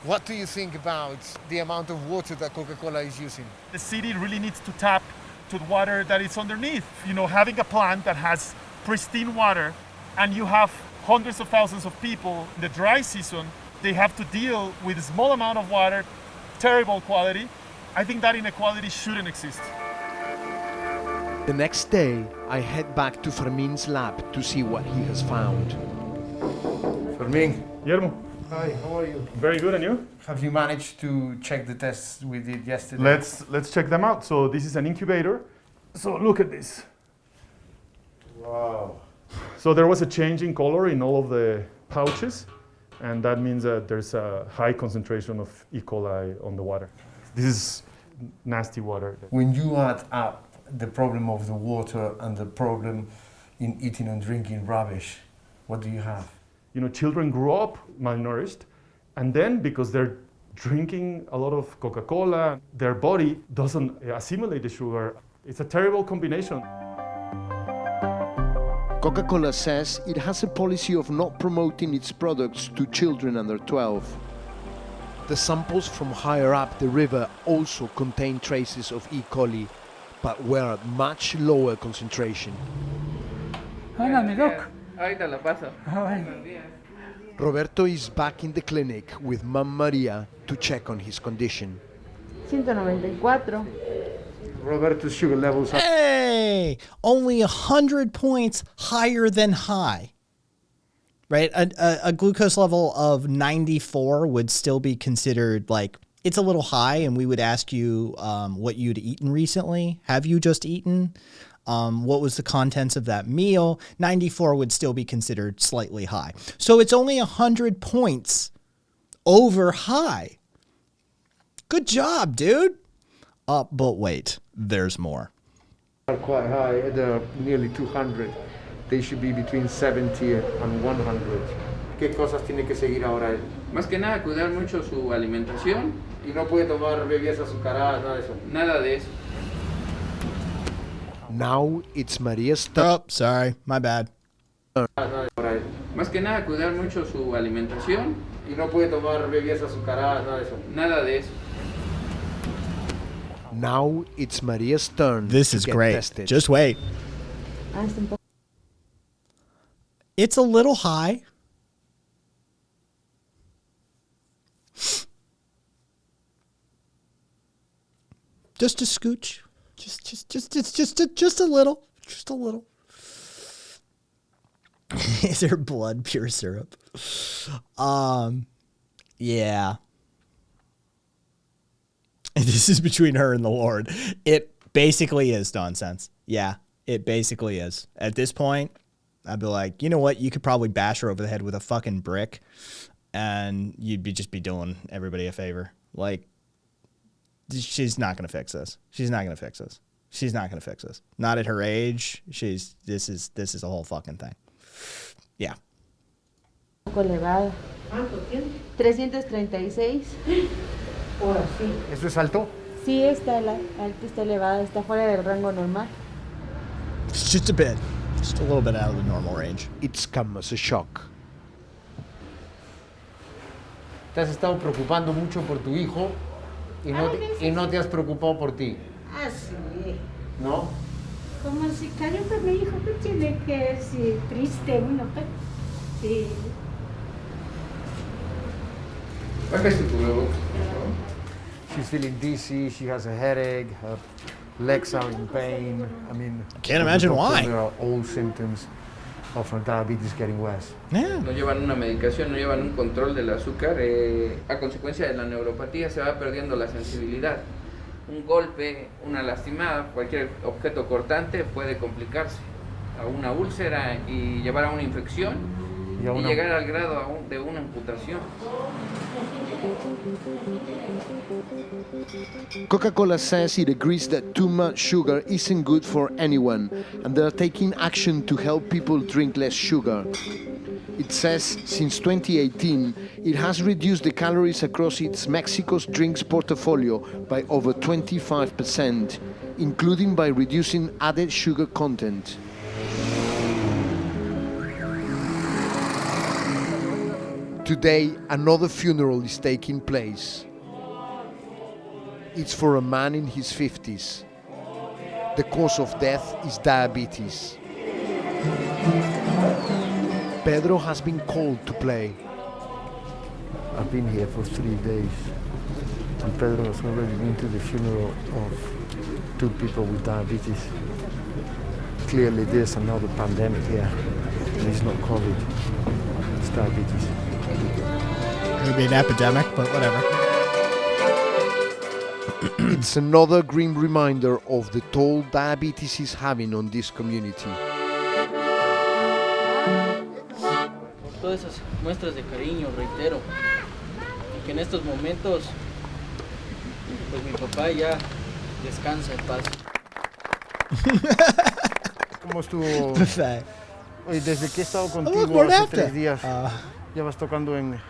what do you think about the amount of water that Coca-Cola is using? The city really needs to tap to the water that is underneath. You know, having a plant that has pristine water and you have hundreds of thousands of people in the dry season, they have to deal with a small amount of water, terrible quality. I think that inequality shouldn't exist. The next day, I head back to Fermin's lab to see what he has found. Fermin. Guillermo. Hi, how are you? Very good, and you? Have you managed to check the tests we did yesterday? Let's check them out. So this is an incubator. So look at this. Wow. So there was a change in color in all of the pouches, and that means that there's a high concentration of E. coli on the water. This is nasty water. When you add up the problem of the water and the problem in eating and drinking rubbish, what do you have? You know, children grow up malnourished, and then because they're drinking a lot of Coca-Cola, their body doesn't assimilate the sugar. It's a terrible combination. Coca-Cola says it has a policy of not promoting its products to children under 12. The samples from higher up the river also contain traces of E. coli, but were at much lower concentration. Ándame, Doc. Ahorita la paso. Buenos días. Roberto is back in the clinic with Mam Maria to check on his condition. 194. Roberto's sugar levels are... Hey, only 100 points higher than high. Right? A glucose level of 94 would still be considered like, it's a little high, and we would ask you what you'd eaten recently. Have you just eaten? What was the contents of that meal? 94 would still be considered slightly high. So it's only 100 points over high. Good job, dude. But wait, there's more. Are quite high. They're nearly 200. They should be between 70 and 100. ¿Qué cosas tiene que seguir ahora él? Más que nada, cuidar mucho su alimentación. Y no puede tomar bebidas azucaradas, nada de eso. Nada de eso. Now it's Maria's turn. Oh, sorry, my bad. Más que nada, cuidar mucho su alimentación. Y no puede tomar bebidas azucaradas, nada de eso. Nada de eso. Now it's Maria's turn. This is great. Just wait. It's a little high. Just a scooch. Just a little. Just a little. Is there blood pure syrup? Yeah. This is between her and the Lord. It basically is nonsense. Yeah, it basically is. At this point, I'd be like, you know what? You could probably bash her over the head with a fucking brick and you'd just be doing everybody a favor. Like, she's not going to fix this. She's not going to fix this. She's not going to fix this. Not at her age. This is a whole fucking thing. Yeah. Un poco elevada. 336. Ahora sí. ¿Eso es alto? Sí, está elevada, está fuera del rango normal. It's just a bit. Just a little bit out of the normal range. It's come as a shock. Te has estado preocupando mucho por tu hijo y no te has preocupado por ti. Ah, sí. ¿No? Como si caramba, mi hijo que tiene que ser triste uno, pues. Sí. She's feeling dizzy, she has a headache, her legs are in pain. I mean, I can't imagine why. There are all symptoms of her diabetes getting worse. Yeah. No llevan una medicación, no llevan un control del azúcar. A consecuencia de la neuropatía se va perdiendo la sensibilidad. Un golpe, una lastimada, cualquier objeto cortante puede complicarse a una úlcera y llevar a una infección y llegar al grado de una amputación. Coca-Cola says it agrees that too much sugar isn't good for anyone, and they are taking action to help people drink less sugar. It says since 2018, it has reduced the calories across its Mexico's drinks portfolio by over 25%, including by reducing added sugar content. Today, another funeral is taking place. It's for a man in his 50s. The cause of death is diabetes. Pedro has been called to play. I've been here for 3 days, and Pedro has already been to the funeral of 2 people with diabetes. Clearly there's another pandemic here, and it's not COVID, it's diabetes. It would be an epidemic, but whatever. It's another grim reminder of the toll diabetes is having on this community. Todas esas muestras de cariño, reitero, y que en estos momentos, pues mi papá ya descansa en paz. ¿Cómo estuvo? Buffet. Oye, desde que he estado look, contigo more hace after. 3 días, ya vas tocando en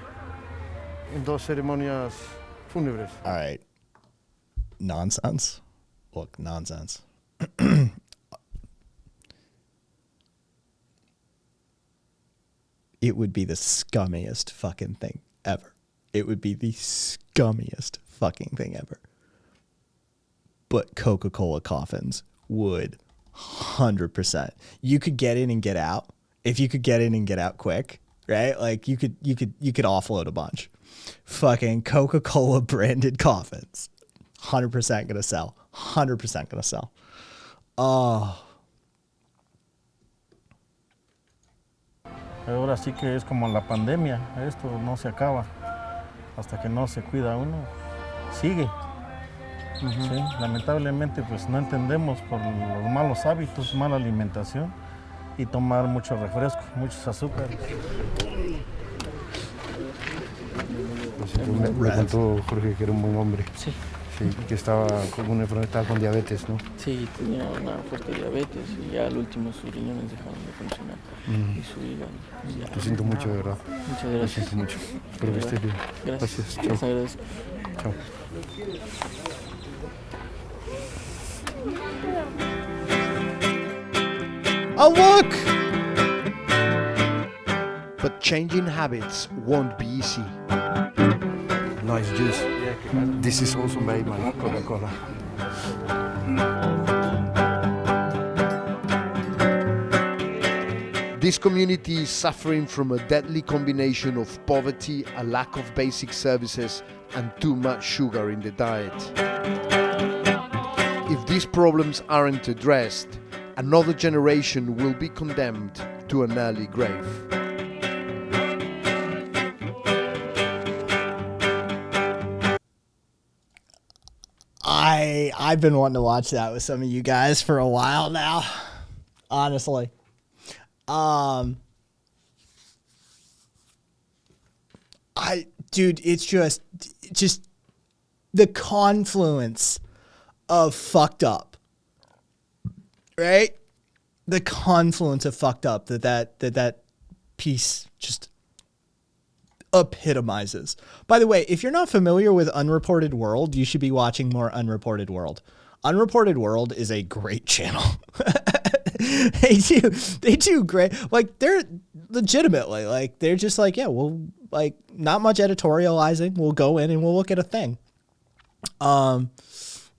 2 ceremonias fúnebres. All right. Nonsense. Look, nonsense. It would be the scummiest fucking thing ever. It would be the scummiest fucking thing ever. But Coca-Cola coffins would 100%. You could get in and get out. If you could get in and get out quick, right? Like you could offload a bunch. Fucking Coca-Cola branded coffins. 100% gonna sell. 100% gonna sell. Oh. Ahora sí que es como la pandemia, esto no se acaba. Hasta que no se cuida uno, sigue. Sí, lamentablemente pues no entendemos por los malos hábitos, mala alimentación y tomar mucho refresco, muchos azúcares. Me contó Jorge que era un buen hombre. Sí. Sí, que estaba con una enfermedad, con diabetes, ¿no? Sí, tenía una fuerte diabetes y ya al último sus riñones dejaron de funcionar y su hígado. Ya. Lo siento mucho, de verdad. Muchas gracias. Lo siento mucho. Espero que estés bien. Gracias. Chao. Les agradezco. Chao. Oh, look! But changing habits won't be easy. Nice juice. This is also made by Coca-Cola. This community is suffering from a deadly combination of poverty, a lack of basic services, and too much sugar in the diet. If these problems aren't addressed, another generation will be condemned to an early grave. I've been wanting to watch that with some of you guys for a while now. Honestly. Dude, it's just the confluence of fucked up, right? The confluence of fucked up that piece just epitomizes. By the way, if you're not familiar with Unreported World, you should be watching more Unreported World. Unreported World is a great channel. They do great. Like, they're legitimately, like, they're just like, yeah, we'll, like, not much editorializing. We'll go in and we'll look at a thing.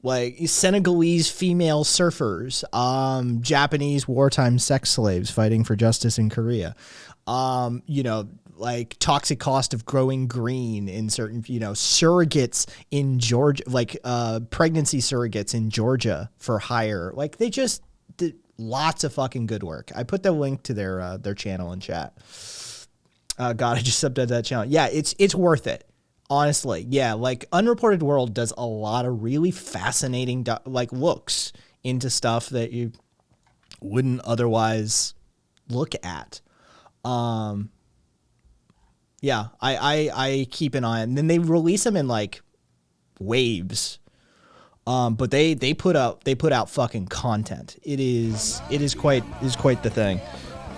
Like Senegalese female surfers, Japanese wartime sex slaves fighting for justice in Korea. You know, like toxic cost of growing green in certain, you know, surrogates in Georgia, like pregnancy surrogates in Georgia for hire. Like, they just did lots of fucking good work. I put the link to their channel in chat. God, I just subbed to that channel. Yeah, it's worth it. Honestly, yeah, like Unreported World does a lot of really fascinating like looks into stuff that you wouldn't otherwise look at. Yeah, I keep an eye on, and then they release them in like waves. But they put out fucking content. It is quite the thing.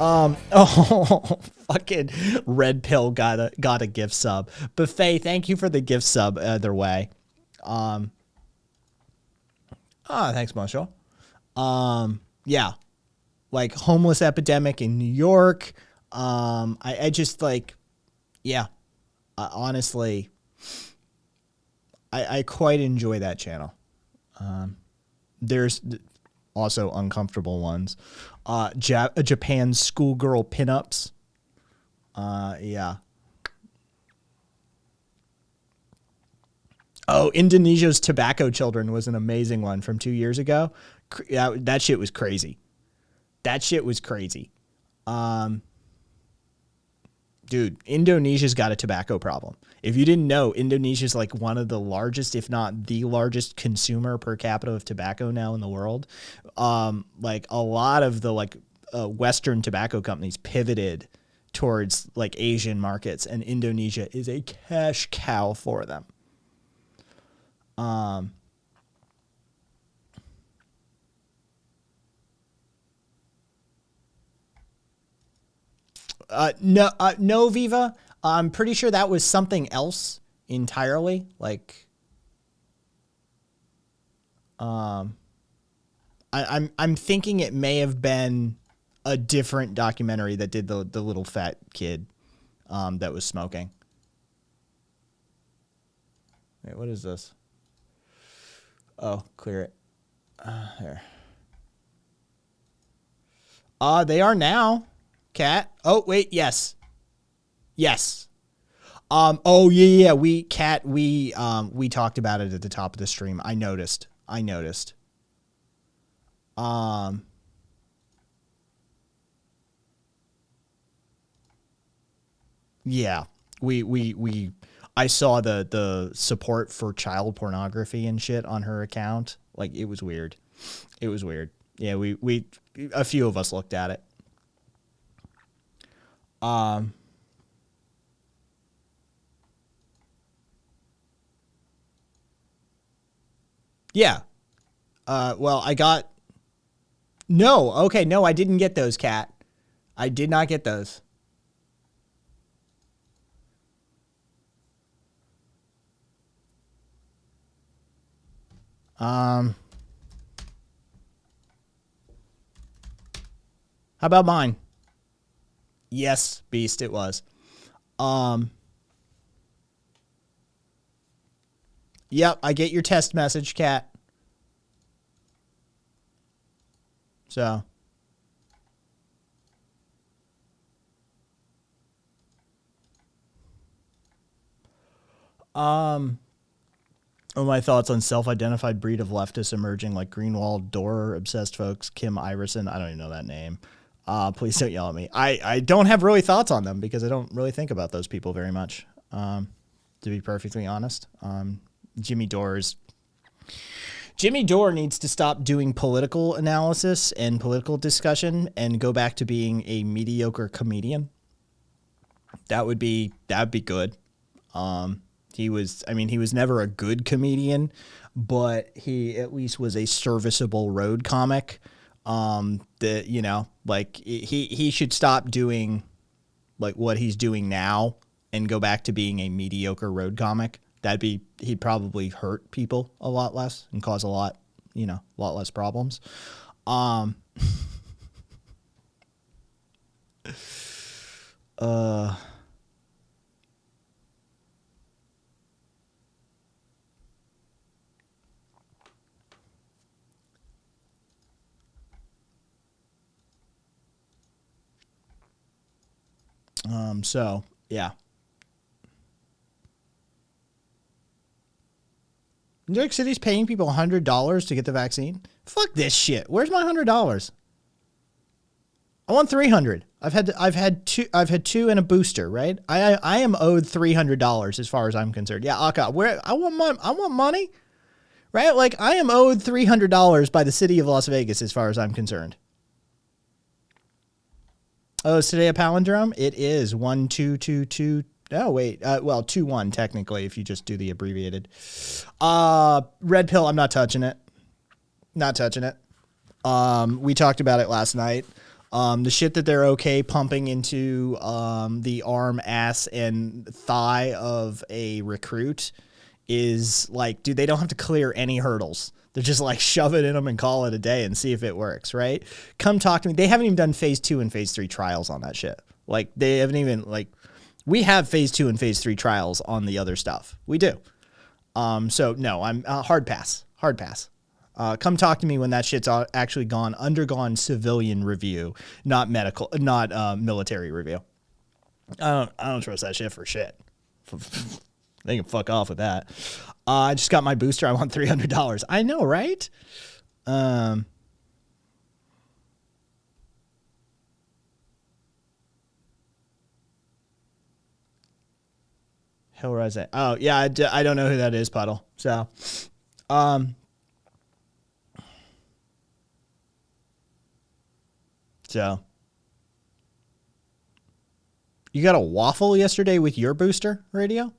Oh, fucking Red Pill got a gift sub. Buffet, thank you for the gift sub either way. Thanks, Marshall. Yeah, like homeless epidemic in New York. I just like, yeah, honestly, I quite enjoy that channel. There's also uncomfortable ones. Japan's schoolgirl pinups. Yeah. Oh, Indonesia's tobacco children was an amazing one from 2 years ago. That shit was crazy. Dude, Indonesia's got a tobacco problem. If you didn't know, Indonesia's like one of the largest, if not the largest consumer per capita of tobacco now in the world. Like a lot of the Western tobacco companies pivoted towards like Asian markets, and Indonesia is a cash cow for them. No, Viva. I'm pretty sure that was something else entirely. Like, I'm thinking it may have been a different documentary that did the little fat kid, that was smoking. Wait, what is this? Oh, clear it. There. They are now. Cat. Oh, wait. Yes. Oh, yeah. We talked about it at the top of the stream. I noticed. Yeah. I saw the support for child pornography and shit on her account. Like, it was weird. Yeah, we a few of us looked at it. Yeah. Well, I got... No, okay, no, I didn't get those, Kat. I did not get those. How about mine? Yes, Beast, it was. Yep, I get your test message, Kat. So. My thoughts on self-identified breed of leftists emerging like Greenwald, Door, obsessed folks, Kim Iverson. I don't even know that name. Please don't yell at me. I don't have really thoughts on them because I don't really think about those people very much. To be perfectly honest. Jimmy Dore Jimmy Dore needs to stop doing political analysis and political discussion and go back to being a mediocre comedian. That'd be good. He was never a good comedian, but he at least was a serviceable road comic. He should stop doing like what he's doing now and go back to being a mediocre road comic. He'd probably hurt people a lot less and cause a lot less problems. So yeah. New York City's paying people $100 to get the vaccine. Fuck this shit. Where's my $100? I want $300. I've had two and a booster, right? I am owed $300 as far as I'm concerned. Yeah, Aka, I want money, right? Like I am owed $300 by the city of Las Vegas as far as I'm concerned. Oh, is today a palindrome? It is 1222. Oh wait, 2-1 technically if you just do the abbreviated. Red pill, I'm not touching it. Not touching it. We talked about it last night. The shit that they're okay pumping into the arm, ass, and thigh of a recruit is like, dude, they don't have to clear any hurdles. They're just like shove it in them and call it a day and see if it works, right? Come talk to me. They haven't even done phase 2 and phase 3 trials on that shit. Like they haven't even we have phase 2 and phase 3 trials on the other stuff. We do. So no, I'm hard pass. Come talk to me when that shit's actually undergone civilian review, not military review. I don't trust that shit for shit. They can fuck off with that. I just got my booster. I want $300. I know, right? Hellrise. Oh yeah, I don't know who that is, Puddle. So, you got a waffle yesterday with your booster, Radio?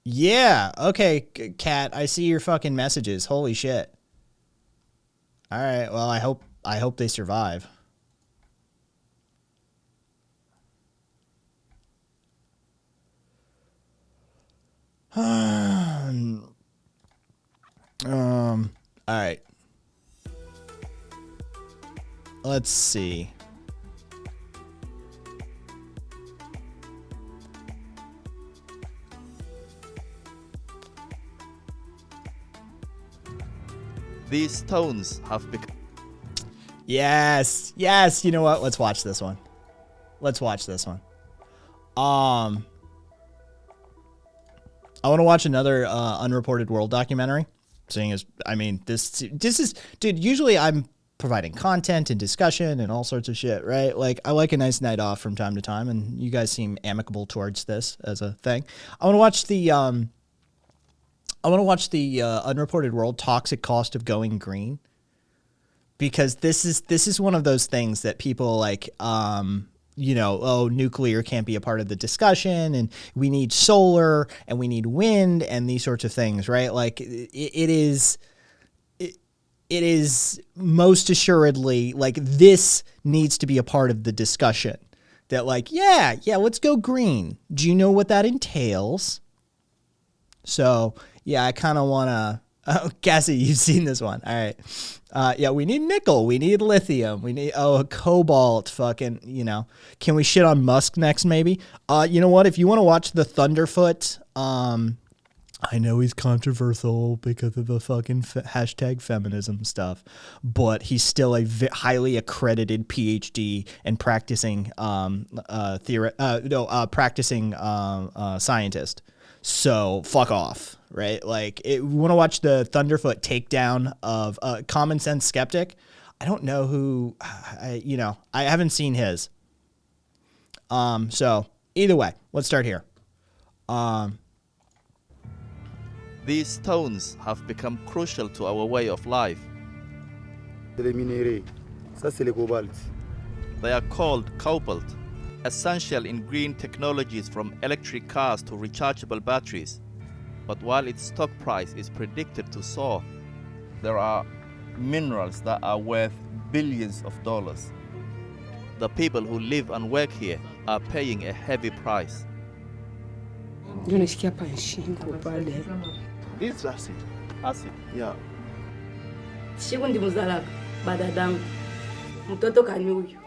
Yeah. Okay, Kat, I see your fucking messages. Holy shit. All right. Well, I hope they survive. All right. Let's see. These tones have become... Yes. You know what? Let's watch this one. I want to watch another unreported world documentary. Seeing as, I mean, this is, dude, usually I'm providing content and discussion and all sorts of shit, right? Like, I like a nice night off from time to time, and you guys seem amicable towards this as a thing. I want to watch the unreported world toxic cost of going green, because this is one of those things that people like, nuclear can't be a part of the discussion, and we need solar and we need wind and these sorts of things, right? Like it is most assuredly like this needs to be a part of the discussion, that like, yeah, let's go green. Do you know what that entails? So yeah, I kind of want to, Cassie, you've seen this one. All right. Yeah, we need nickel. We need lithium. We need, cobalt. Fucking, can we shit on Musk next maybe? You know what? If you want to watch the Thunderfoot, I know he's controversial because of the fucking hashtag feminism stuff, but he's still a highly accredited PhD and practicing, scientist. So fuck off, right? Like, we want to watch the Thunderfoot takedown of Common Sense Skeptic. I don't know who, I haven't seen his. So either way, let's start here. These stones have become crucial to our way of life. They are called cobalt, essential in green technologies from electric cars to rechargeable batteries. But while its stock price is predicted to soar, there are minerals that are worth billions of dollars. The people who live and work here are paying a heavy price. This is acid. Acid? Yeah. Siku ndimuzalaka badadangu mtoto kanyuyu.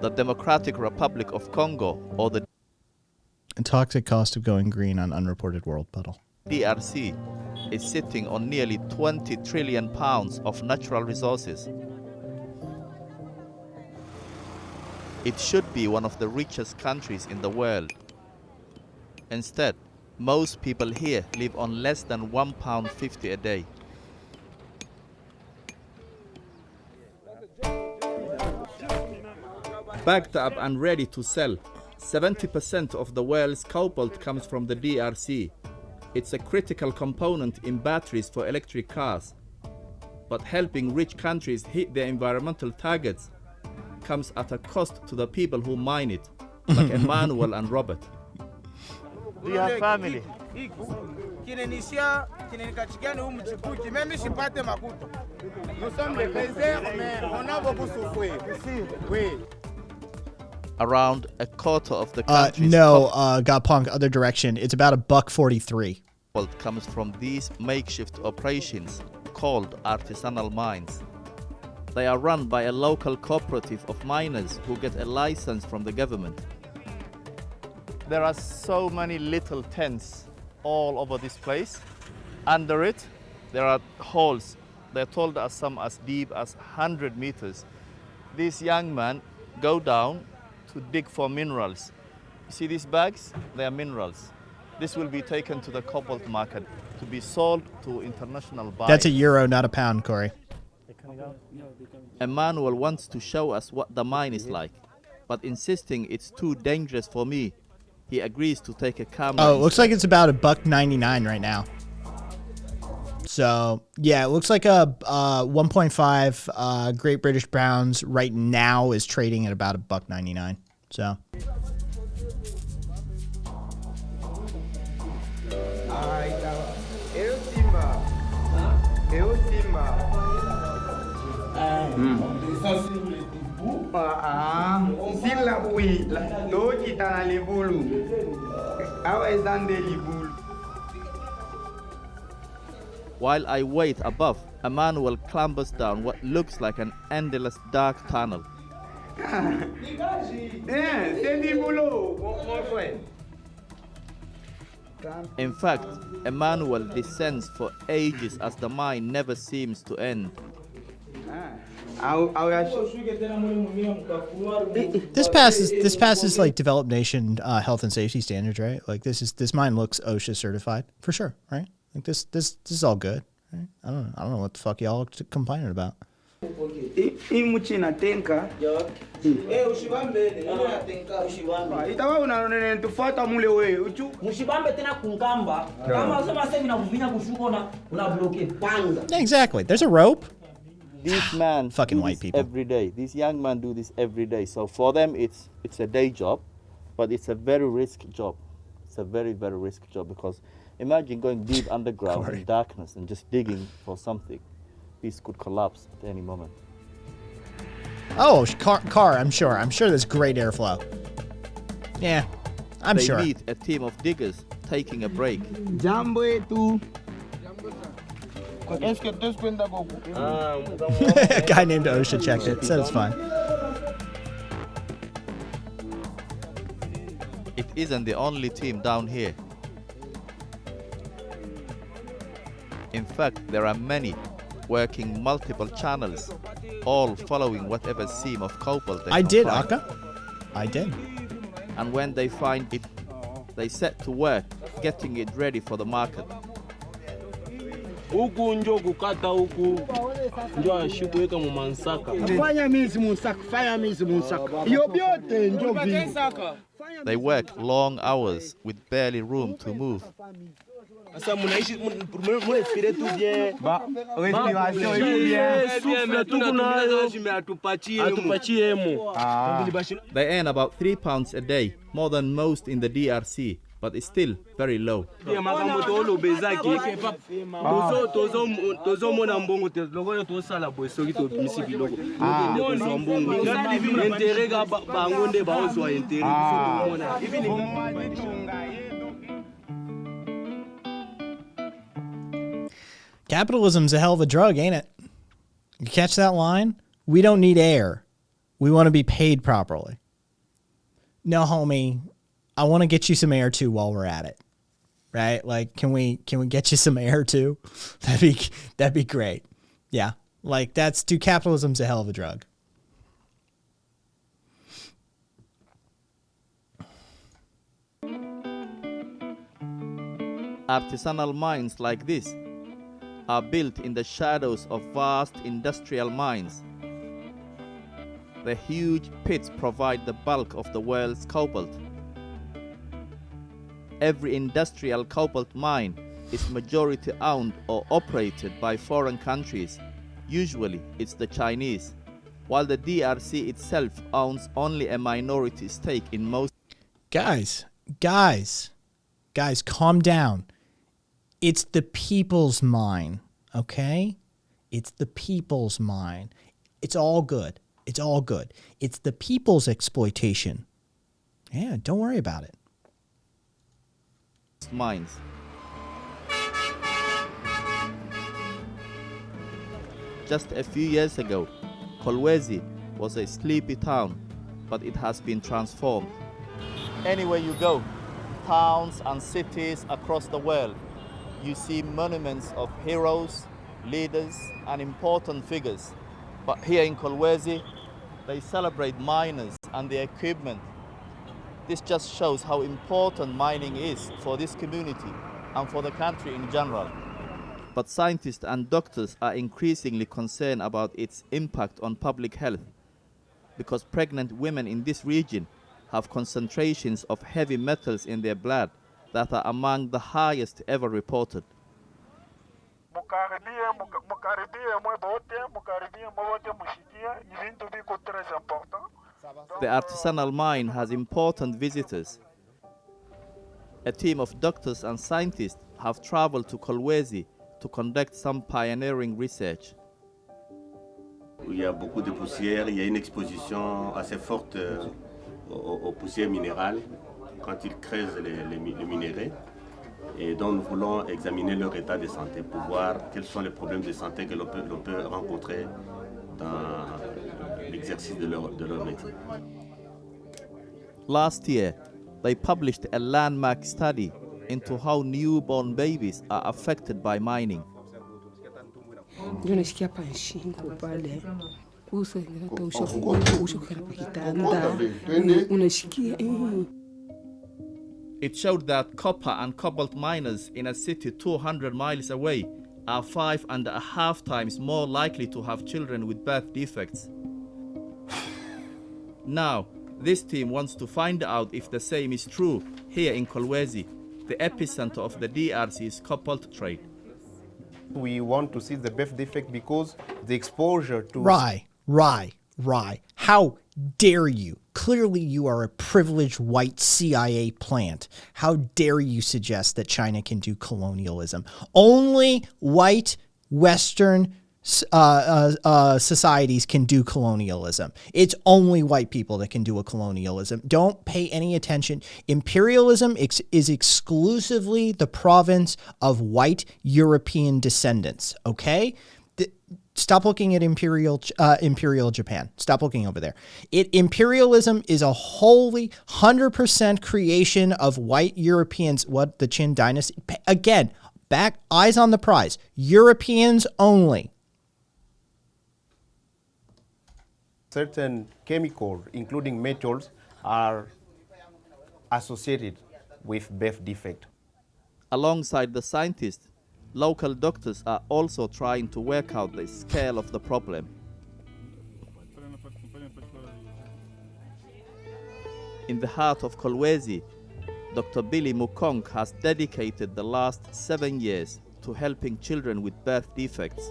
The Democratic Republic of Congo, or the Toxic cost of going green on unreported world puddle. DRC, is sitting on nearly 20 trillion pounds of natural resources. It should be one of the richest countries in the world. Instead, most people here live on less than £1.50 a day. Backed up and ready to sell, 70% of the world's cobalt comes from the DRC. It's a critical component in batteries for electric cars. But helping rich countries hit their environmental targets comes at a cost to the people who mine it, like Emmanuel and Robert. We have family. Around a quarter of the country's got punk other direction. It's about $1.43. Cobalt comes from these makeshift operations called artisanal mines. They are run by a local cooperative of miners who get a license from the government. There are so many little tents all over this place. Under it, there are holes. They're told us some as deep as 100 meters. These young men go down to dig for minerals. You see these bags? They are minerals. This will be taken to the cobalt market to be sold to international buyers. That's a euro, not a pound, Corey. Emmanuel wants to show us what the mine is like, but insisting it's too dangerous for me, he agrees to take a camera. Oh, it looks like it's about $1.99 right now. So, yeah, it looks like a 1.5 Great British Pounds right now is trading at about $1.99. So. While I wait above, Emmanuel clambers down what looks like an endless dark tunnel. In fact, Emmanuel descends for ages as the mine never seems to end. This passes like developed nation health and safety standards, right? Like this mine looks OSHA certified for sure, right? Like this is all good, right? I don't know what the fuck y'all are complaining about. Exactly. There's a rope. These men fucking white people every day. These young men do this every day. So for them, it's a day job, but it's a very risky job. It's a very, very risky job because imagine going deep underground in darkness and just digging for something. This could collapse at any moment. Oh, car. I'm sure there's great airflow. Yeah, I'm sure. They meet a team of diggers taking a break. A guy named OSHA checked it, said it's fine. It isn't the only team down here. In fact, there are many working multiple channels, all following whatever seam of cobalt they I can did, find. Aka. I did. And when they find it, they set to work getting it ready for the market. Huku njo kukata huku njo ashikuweka mu mansaka. Fanya mizi munsaka, fanya mizi munsaka. Iyo byote njo vile. They work long hours with barely room to move. Sasa mnaishi mnespire tu bien. Respiration iko bien. Atupatie mo. They earn about £3 a day, more than most in the DRC, but it's still very low. Capitalism's a hell of a drug, ain't it? You catch that line? We don't need air. We want to be paid properly. No, homie, I want to get you some air too while we're at it. Right? Like, can we get you some air too? That'd be great. Yeah. Like, capitalism's a hell of a drug. Artisanal mines like this are built in the shadows of vast industrial mines. The huge pits provide the bulk of the world's cobalt. Every industrial cobalt mine is majority owned or operated by foreign countries. Usually it's the Chinese, while the DRC itself owns only a minority stake in most. Guys, calm down. It's the people's mine, okay? It's the people's mine. It's all good. It's all good. It's the people's exploitation. Yeah, don't worry about it. Mines. Just a few years ago, Kolwezi was a sleepy town, but it has been transformed. Anywhere you go, towns and cities across the world, you see monuments of heroes, leaders, and important figures. But here in Kolwezi, they celebrate miners and their equipment. This just shows how important mining is for this community and for the country in general. But scientists and doctors are increasingly concerned about its impact on public health, because pregnant women in this region have concentrations of heavy metals in their blood that are among the highest ever reported. The artisanal mine has important visitors. A team of doctors and scientists have traveled to Kolwezi to conduct some pioneering research. Il y a beaucoup de poussières, il y a une exposition assez forte aux poussières minérales quand ils creusent les minéraux, et donc nous voulons examiner leur état de santé pour voir quels sont les problèmes de santé que l'on peut rencontrer dans l'exercice de leur métier. Last year, they published a landmark study into how newborn babies are affected by mining. Yo nasikia panshingo pale. Kusa usho kitanda. Unasikia It showed that copper and cobalt miners in a city 200 miles away are 5.5 times more likely to have children with birth defects. Now, this team wants to find out if the same is true here in Kolwezi, the epicenter of the DRC's cobalt trade. We want to see the birth defect because the exposure to... Rye. How dare you? Clearly you are a privileged white CIA plant. How dare you suggest that China can do colonialism? Only white Western societies can do colonialism. It's only white people that can do a colonialism. Don't pay any attention. Imperialism is exclusively the province of white European descendants, okay? Stop looking at imperial Japan. Stop looking over there. Imperialism is a wholly 100% creation of white Europeans. What, the Qin dynasty? Again, back, eyes on the prize. Europeans only. Certain chemicals, including metals, are associated with birth defect. Alongside the scientists, local doctors are also trying to work out the scale of the problem. In the heart of Kolwezi, Dr. Billy Mukong has dedicated the last 7 years to helping children with birth defects.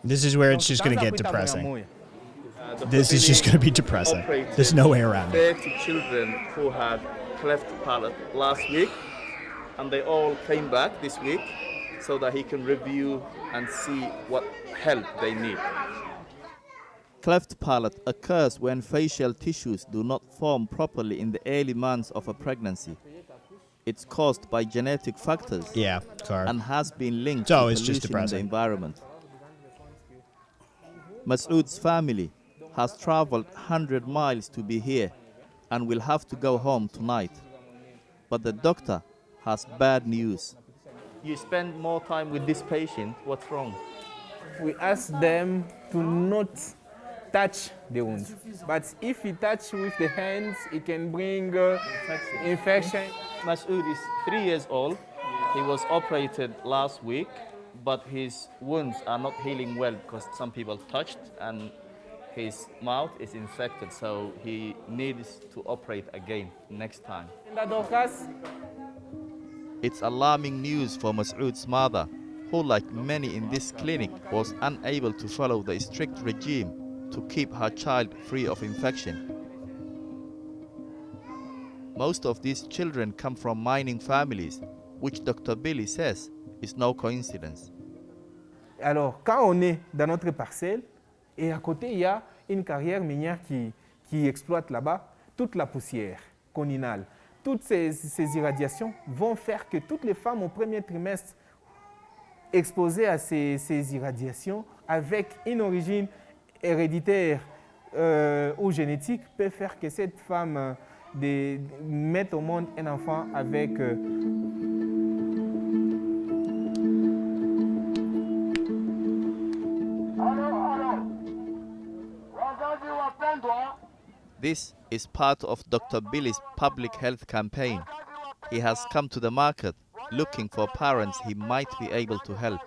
This is where it's just going to get depressing. This is just going to be depressing. There's no way around it. 30 children who had cleft palate last week, and they all came back this week so that he can review and see what help they need. Cleft palate occurs when facial tissues do not form properly in the early months of a pregnancy. It's caused by genetic factors and has been linked to pollution in the environment. Masoud's family has traveled 100 miles to be here and will have to go home tonight. But the doctor has bad news. You spend more time with this patient, what's wrong? We ask them to not touch the wound. But if he touch with the hands, it can bring infection. Masoud is 3 years old. He was operated last week, but his wounds are not healing well because some people touched and his mouth is infected, so he needs to operate again next time. It's alarming news for Masoud's mother, who, like many in this clinic, was unable to follow the strict regime to keep her child free of infection. Most of these children come from mining families, which Dr. Billy says is no coincidence. Alors, quand on est dans notre parcelle, et à côté, il y a une carrière minière qui exploite là-bas toute la poussière qu'on inhale. Toutes ces irradiations vont faire que toutes les femmes au premier trimestre exposées à ces irradiations avec une origine héréditaire ou génétique peut faire que cette femme mette au monde un enfant avec This is part of Dr. Billy's public health campaign. He has come to the market looking for parents he might be able to help.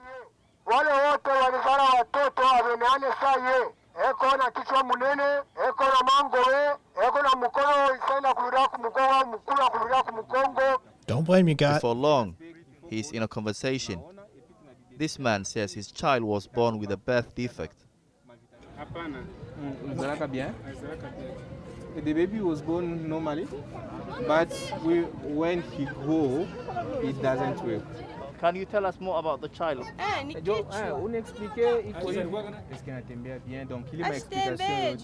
Don't blame you, God. Before long, he's in a conversation. This man says his child was born with a birth defect. The baby was born normally, but when he grew, it doesn't work. Can you tell us more about the child? On expliquait, est-ce qu'il anatembea bien, donc il m'a explication.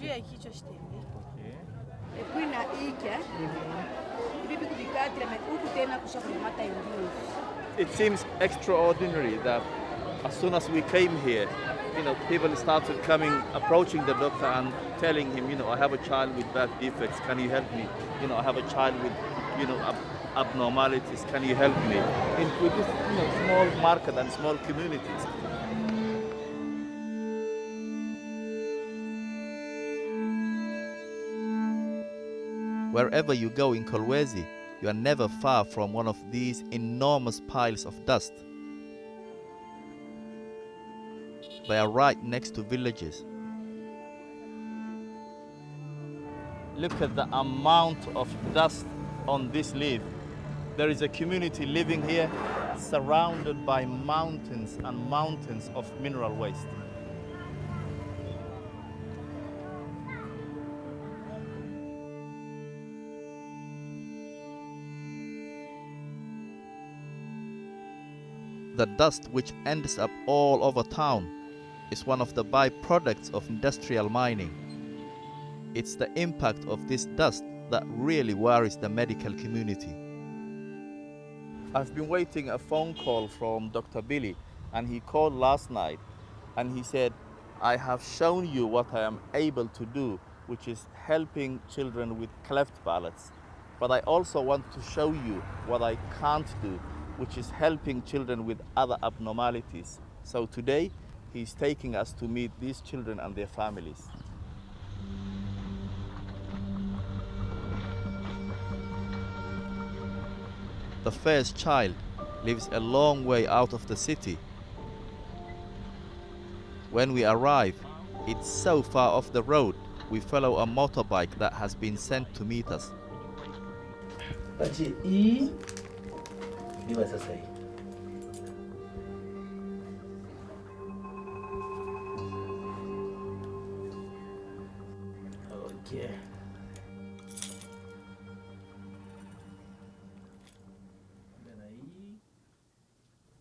It seems extraordinary that as soon as we came here, people started approaching the doctor and telling him, I have a child with birth defects, can you help me? I have a child with, abnormalities, can you help me? Into this, small market and small communities. Wherever you go in Kolwezi, you are never far from one of these enormous piles of dust. They are right next to villages. Look at the amount of dust on this leaf. There is a community living here surrounded by mountains and mountains of mineral waste. The dust which ends up all over town is one of the byproducts of industrial mining. It's the impact of this dust that really worries the medical community. I've been waiting a phone call from Dr. Billy, and he called last night and he said, I have shown you what I am able to do, which is helping children with cleft palates. But I also want to show you what I can't do, which is helping children with other abnormalities. So today, he's taking us to meet these children and their families. The first child lives a long way out of the city. When we arrive, it's so far off the road, we follow a motorbike that has been sent to meet us. Okay.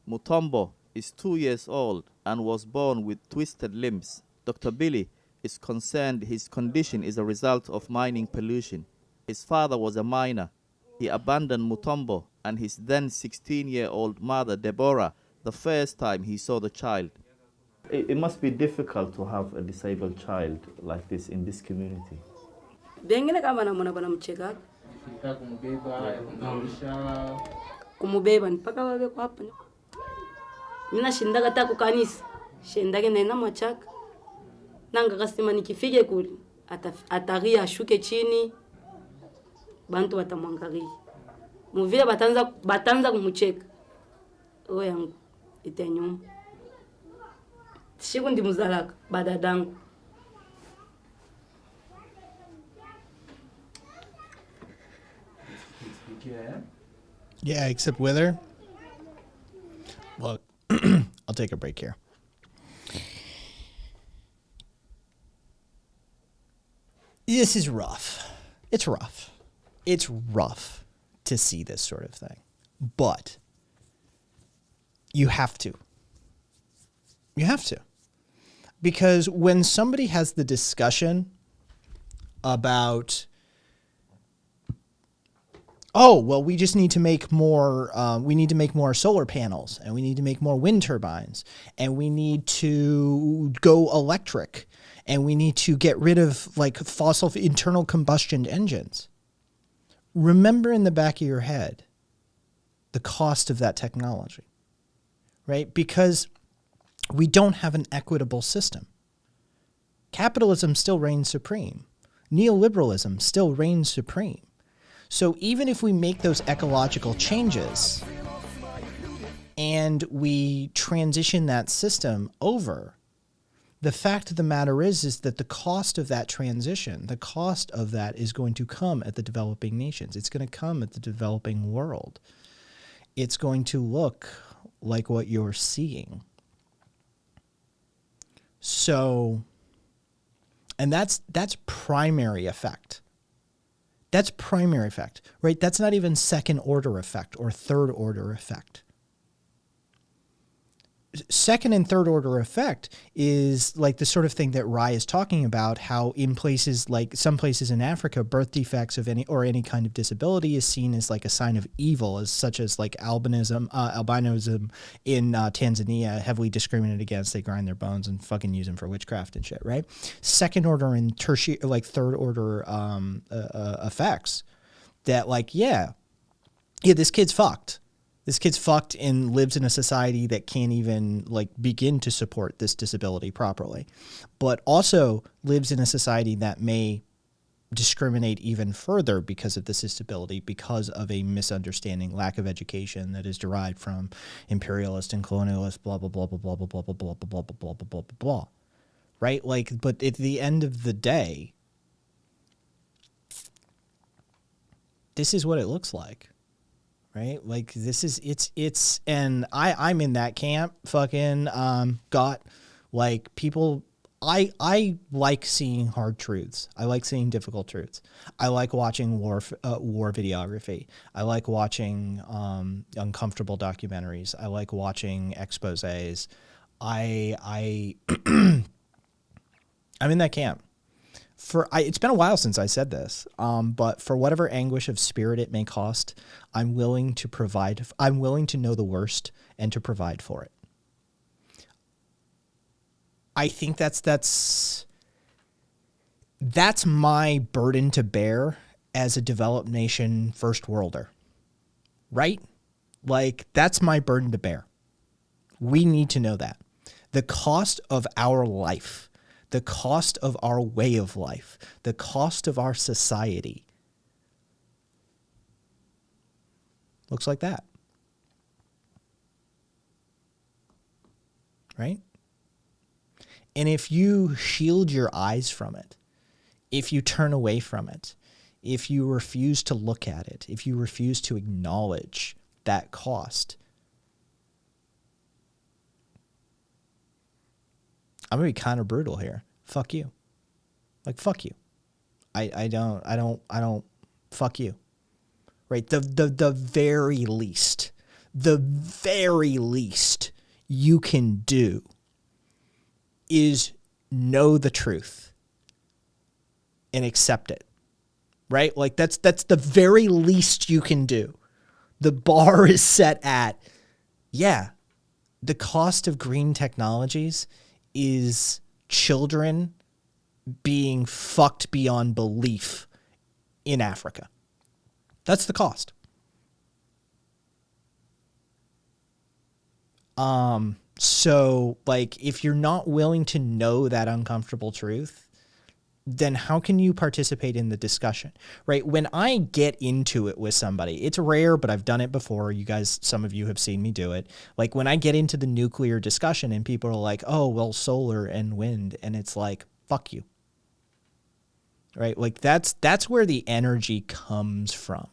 Mutombo is 2 years old and was born with twisted limbs. Dr. Billy is concerned his condition is a result of mining pollution. His father was a miner. He abandoned Mutombo and his then 16-year-old mother, Deborah, the first time he saw the child. It must be difficult to have a disabled child like this in this community. Bengine kama namona banamcheka. Kumubeba mpaka wawe kwa hapa. Mina shindaga hata kukanisa. Shindaga nenda machaka. Nanga kasema nikifike kule ataria ashuke chini. Bantu batamwangalia. Muvile batanza kumucheka. Oya yangu itenyuma. Siku ndi muzalaka badadangu. Yeah, except with her. Look, I'll take a break here. This is rough. It's rough. It's rough to see this sort of thing. But you have to. You have to. Because when somebody has the discussion about, oh, well, we just need to make more, we need to make more solar panels, and we need to make more wind turbines, and we need to go electric, and we need to get rid of like fossil internal combustion engines. Remember in the back of your head the cost of that technology, right? Because we don't have an equitable system. Capitalism still reigns supreme. Neoliberalism still reigns supreme. So even if we make those ecological changes and we transition that system over, the fact of the matter is that the cost of that transition, the cost of that is going to come at the developing nations. It's going to come at the developing world. It's going to look like what you're seeing. So, and that's primary effect. That's primary effect, right? That's not even second order effect or third order effect. Second and third order effect is like the sort of thing that Rai is talking about, how in places like some places in Africa, birth defects of any kind of disability is seen as like a sign of evil, as such as like albinism in Tanzania, heavily discriminated against. They grind their bones and fucking use them for witchcraft and shit, right? Second order and tertiary, like third order effects that like, yeah, this kid's fucked. This kid's fucked and lives in a society that can't even like begin to support this disability properly, but also lives in a society that may discriminate even further because of this disability, because of a misunderstanding, lack of education that is derived from imperialist and colonialist blah blah blah blah blah blah blah blah blah blah blah blah blah blah blah. Right? Like, but at the end of the day, this is what it looks like. Right? Like this is, it's, and I'm in that camp fucking, got like people, I like seeing hard truths. I like seeing difficult truths. I like watching war videography. I like watching, uncomfortable documentaries. I like watching exposés. I'm in that camp. It's been a while since I said this, but for whatever anguish of spirit it may cost, I'm willing to provide. I'm willing to know the worst and to provide for it. I think that's my burden to bear as a developed nation first worlder, right? Like, that's my burden to bear. We need to know that. The cost of our life, the cost of our way of life, the cost of our society looks like that. Right? And if you shield your eyes from it, if you turn away from it, if you refuse to look at it, if you refuse to acknowledge that cost, I'm gonna be kind of brutal here. Fuck you. Like, fuck you. I don't fuck you. Right? The very least you can do is know the truth and accept it. Right? Like, that's the very least you can do. The bar is set at, yeah, the cost of green technologies is children being fucked beyond belief in Africa. That's the cost. So, like, if you're not willing to know that uncomfortable truth, then how can you participate in the discussion, right? When I get into it with somebody, it's rare, but I've done it before. You guys, some of you have seen me do it. Like, when I get into the nuclear discussion and people are like, oh, well, solar and wind, and it's like, fuck you. Right? Like, that's where the energy comes from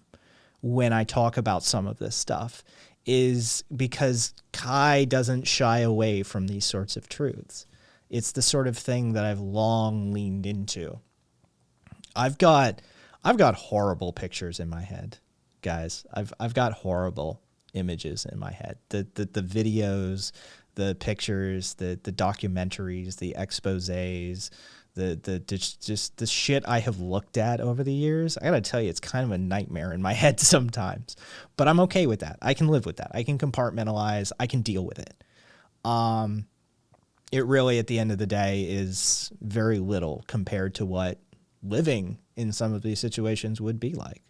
when I talk about some of this stuff, is because Kai doesn't shy away from these sorts of truths. It's the sort of thing that I've long leaned into. I've got horrible pictures in my head, guys. I've got horrible images in my head. The videos, the pictures, the documentaries, the exposés, just the shit I have looked at over the years. I gotta tell you, it's kind of a nightmare in my head sometimes. But I'm okay with that. I can live with that. I can compartmentalize. I can deal with it. It really, at the end of the day, is very little compared to what living in some of these situations would be like.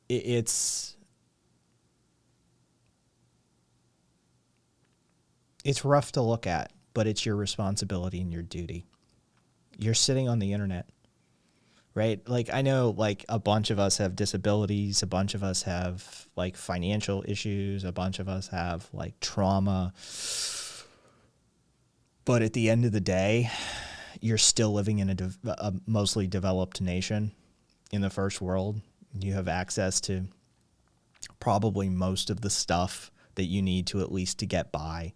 It's rough to look at, but it's your responsibility and your duty. You're sitting on the internet, right? Like, I know, like, a bunch of us have disabilities, a bunch of us have, like, financial issues, a bunch of us have, like, trauma. But at the end of the day, you're still living in a mostly developed nation in the first world. You have access to probably most of the stuff that you need to, at least to get by,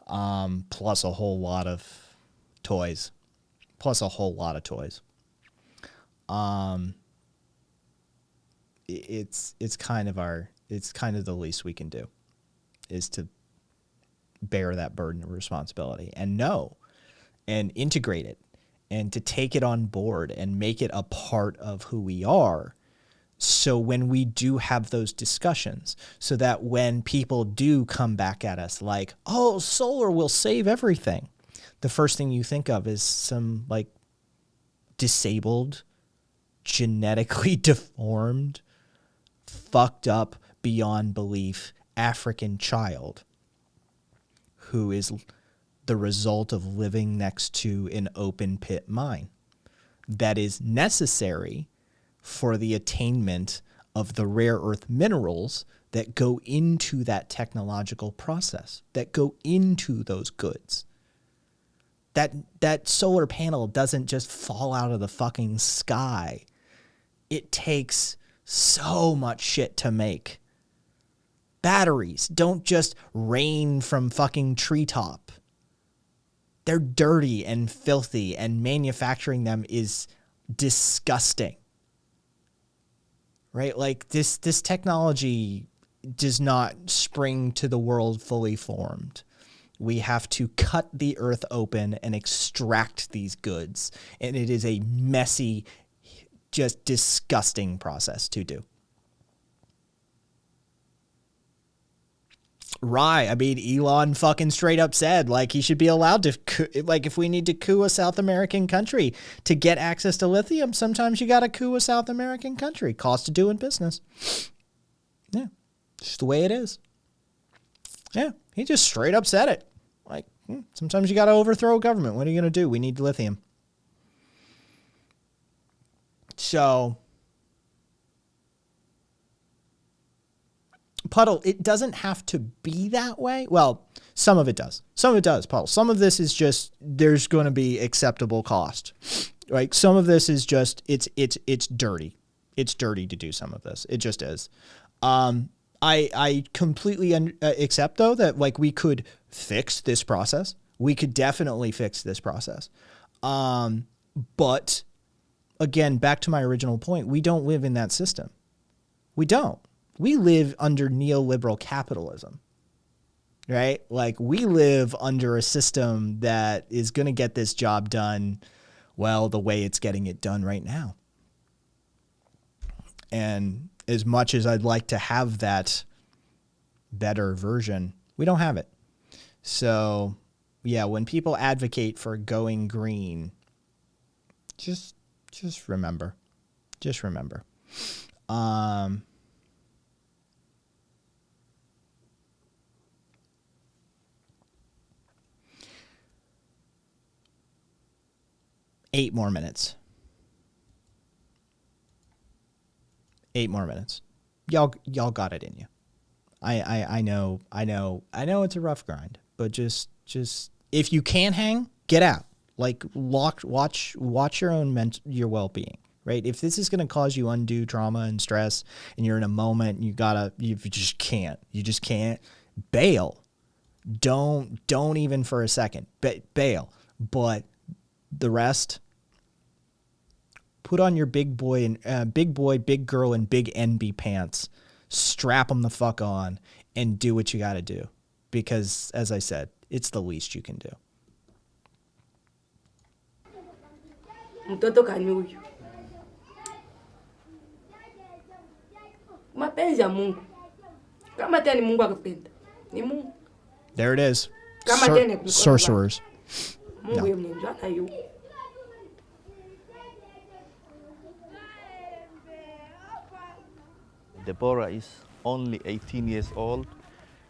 plus a whole lot of toys. It's kind of the least we can do, is to bear that burden of responsibility and know and integrate it and to take it on board and make it a part of who we are. So when we do have those discussions, so that when people do come back at us like, oh, solar will save everything, the first thing you think of is some, like, disabled, genetically deformed, fucked up beyond belief African child who is the result of living next to an open pit mine that is necessary for the attainment of the rare earth minerals that go into that technological process, that go into those goods. That solar panel doesn't just fall out of the fucking sky. It takes so much shit to make. Batteries don't just rain from fucking treetop. They're dirty and filthy, and manufacturing them is disgusting. Right? Like, this technology does not spring to the world fully formed. We have to cut the earth open and extract these goods. And it is a messy, just disgusting process to do. Right. I mean, Elon fucking straight up said, like, he should be allowed to, like, if we need to coup a South American country to get access to lithium, sometimes you got to coup a South American country. Cost of doing business. Yeah. Just the way it is. Yeah. He just straight up said it. Like, sometimes you got to overthrow a government. What are you going to do? We need lithium. So, Puddle, it doesn't have to be that way. Well, some of it does. Some of it does, Puddle. Some of this is just, there's going to be acceptable cost. Right? Some of this is just, it's dirty. It's dirty to do some of this. It just is. I completely accept, though, that, like, we could fix this process. We could definitely fix this process. But, again, back to my original point, we don't live in that system. We don't. We live under neoliberal capitalism, right? Like, we live under a system that is going to get this job done, well, the way it's getting it done right now. And as much as I'd like to have that better version, we don't have it. So, yeah, when people advocate for going green, just remember. Just remember. 8 more minutes. 8 more minutes. Y'all got it in you. I know it's a rough grind, but just if you can hang, get out. Like, watch your own your well-being, right? If this is going to cause you undue trauma and stress, and you're in a moment, and you just can't bail. Don't even for a second, bail. But the rest, put on your big boy, big girl, and big NB pants. Strap them the fuck on and do what you got to do. Because, as I said, it's the least you can do. Mtoto kanyuyu. Mapenzi ya Mungu. Kama tena ni Mungu akipenda. Ni Mungu. There it is. Kama tena kulikuwa Sorcerers. Mungu yeye mwenyewe yu. Deborah is only 18 years old.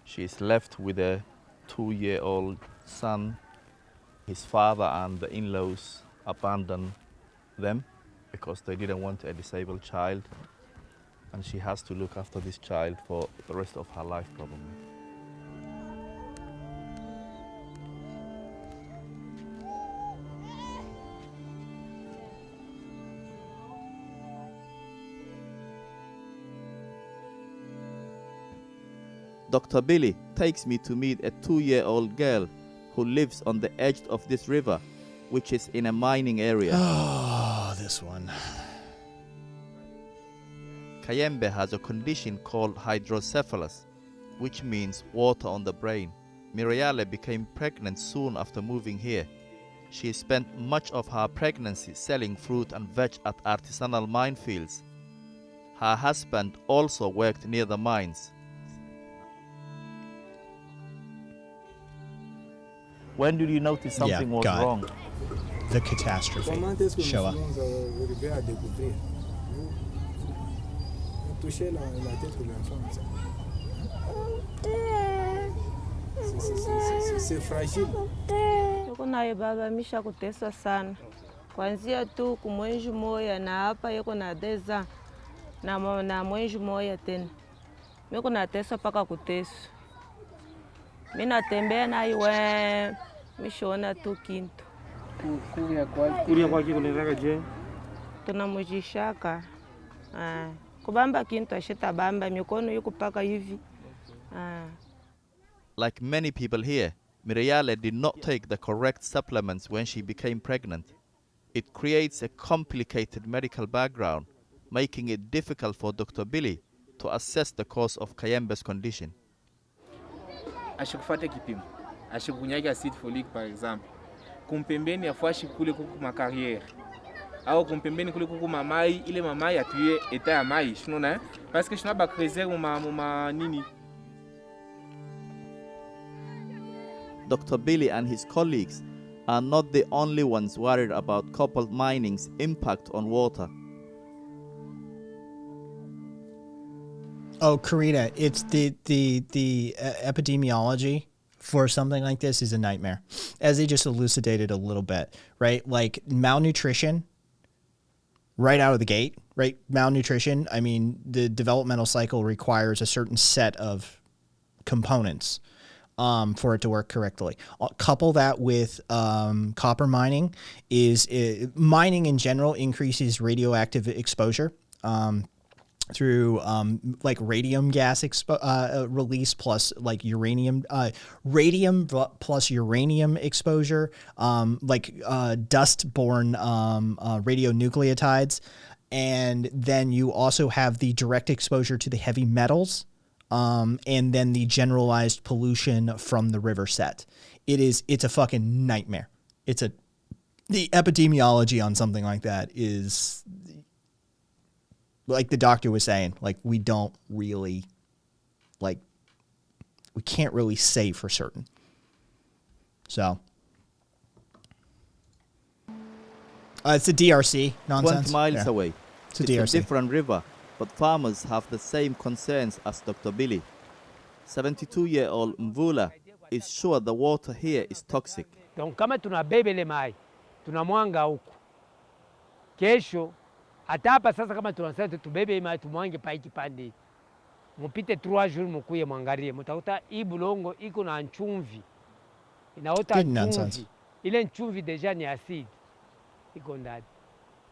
She is left with a 2-year-old son. His father and the in-laws abandoned them because they didn't want a disabled child. And she has to look after this child for the rest of her life, probably. Dr. Billy takes me to meet a 2-year-old girl who lives on the edge of this river, which is in a mining area. Oh, this one. Kayembe has a condition called hydrocephalus, which means water on the brain. Miriale became pregnant soon after moving here. She spent much of her pregnancy selling fruit and veg at artisanal minefields. Her husband also worked near the mines. When did you notice something was wrong? The catastrophe. Show up. C'est fragile. Yuko naye baba misha kuteswa sana. Kuanzia tu kumwenji moya na hapa yuko na deza na mwenji moya tena. Mimi kuna teswa paka kuteswa. Mimi natembea na iwe mishona tu kintu. Kuria kwa kiko nitaka je? Tunamujishaka. Kubamba kintu ashita bamba mikono yuko paka hivi. Like many people here, Miriale did not take the correct supplements when she became pregnant. It creates a complicated medical background, making it difficult for Dr. Billy to assess the cause of Kayembe's condition. Ashikufuate kipimo, ashikunyaki acide folique par exemple, kumpembeni afuashi kule kuku makariere, au kumpembeni kule kuku mamai, ile mamai atuye eta ya mai, shunona, parce que shuna bakrezer muma nini. Dr. Billy and his colleagues are not the only ones worried about copper mining's impact on water. Oh, Karita, it's the epidemiology for something like this is a nightmare, as they just elucidated a little bit, right? Like malnutrition right out of the gate, right? Malnutrition, I mean, the developmental cycle requires a certain set of components for it to work correctly. Couple that with copper mining mining in general increases radioactive exposure through like radium gas release plus like uranium, radium plus uranium exposure, like dust-borne radionucleotides. And then you also have the direct exposure to the heavy metals, and then the generalized pollution from the river set. It's a fucking nightmare. The epidemiology on something like that is, like the doctor was saying, like we don't really, like, we can't really say for certain. So it's a DRC nonsense. 20 miles away. It's a DRC. A different river, but farmers have the same concerns as Dr. Billy. 72-year-old Mvula is sure the water here is toxic. Donc kama tunabebe ile mai, tunamwanga huku. Kesho hata hapa sasa kama tunasema tubebe mai tumwange pa kipande. Mupite 3 jours mukuye mwangalie, mtakuta hii bulongo iko na nchumvi. Inaota nchumvi. Ile nchumvi deja ni acide. Iko ndani.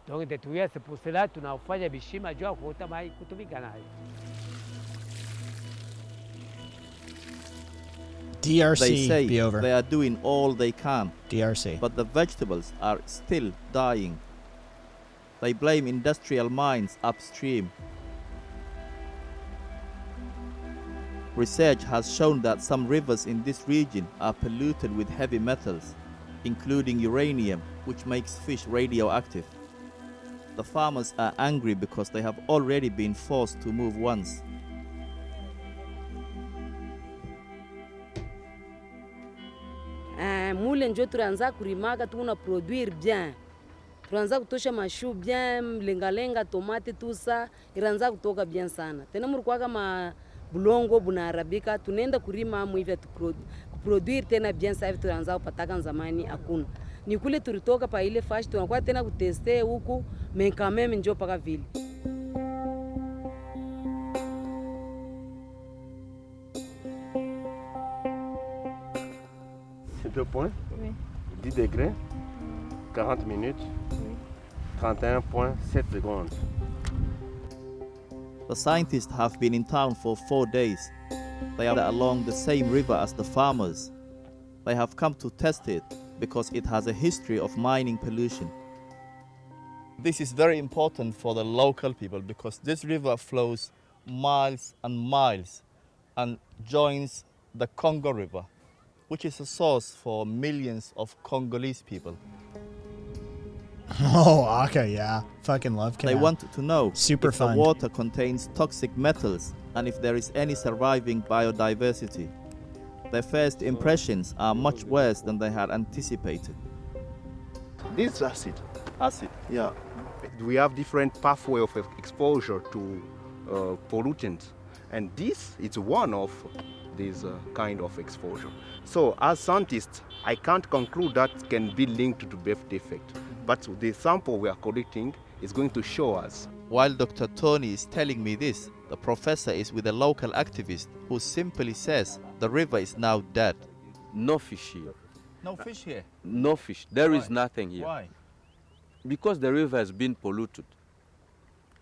Donc c'est pour cela tunafanya bishima jua kuota mai kutumika nayo. DRC, they say be over. They are doing all they can. DRC. But the vegetables are still dying. They blame industrial mines upstream. Research has shown that some rivers in this region are polluted with heavy metals, including uranium, which makes fish radioactive. The farmers are angry because they have already been forced to move once. Mule njo tunaanza kurimaka tuna produire bien. Tunaanza kutosha mashu bien, lenga tomate tusa, iraanza kutoka bien sana. Tena murikuwa kama bulongo bunaharibika, tunaenda kurima amu hivi kuproduire tena bien sasa hivi tunaanza kupataka zamani hakuna. Ni kule tulitoka pa ile fashi tunakuwa tena kuteste huku, mais quand même njo paka vile. C'est 2 points. Oui. 10 degrés, 40 minutes, 31.7 secondes. The scientists have been in town for 4 days. They are along the same river as the farmers. They have come to test it because it has a history of mining pollution. This is very important for the local people because this river flows miles and miles and joins the Congo River, which is a source for millions of Congolese people. Oh, okay, yeah. Fucking love canal. They want to know Super if fun. the water contains toxic metals and if there is any surviving biodiversity. Their first impressions are much worse than they had anticipated. This is acid. Acid. Yeah. We have different pathway of exposure to pollutants, and this is one of these kind of exposure. So as scientists, I can't conclude that can be linked to birth defect, but the sample we are collecting is going to show us. While Dr. Tony is telling me this, the professor is with a local activist who simply says the river is now dead. No fish here. No fish here? No fish. There is nothing here. Why? Because the river has been polluted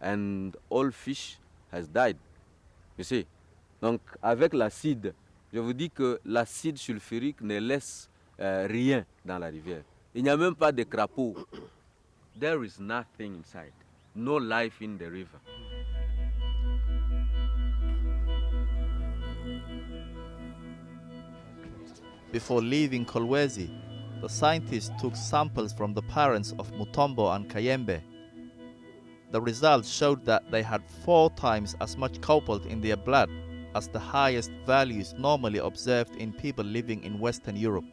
and all fish has died. You see? Donc avec l'acide, je vous dis que l'acide sulfurique ne laisse rien dans la rivière. Il n'y a même pas de crapauds. There is nothing inside. No life in the river. Before leaving Kolwezi, the scientists took samples from the parents of Mutombo and Kayembe. The results showed that they had 4 times as much cobalt in their blood as the highest values normally observed in people living in Western Europe.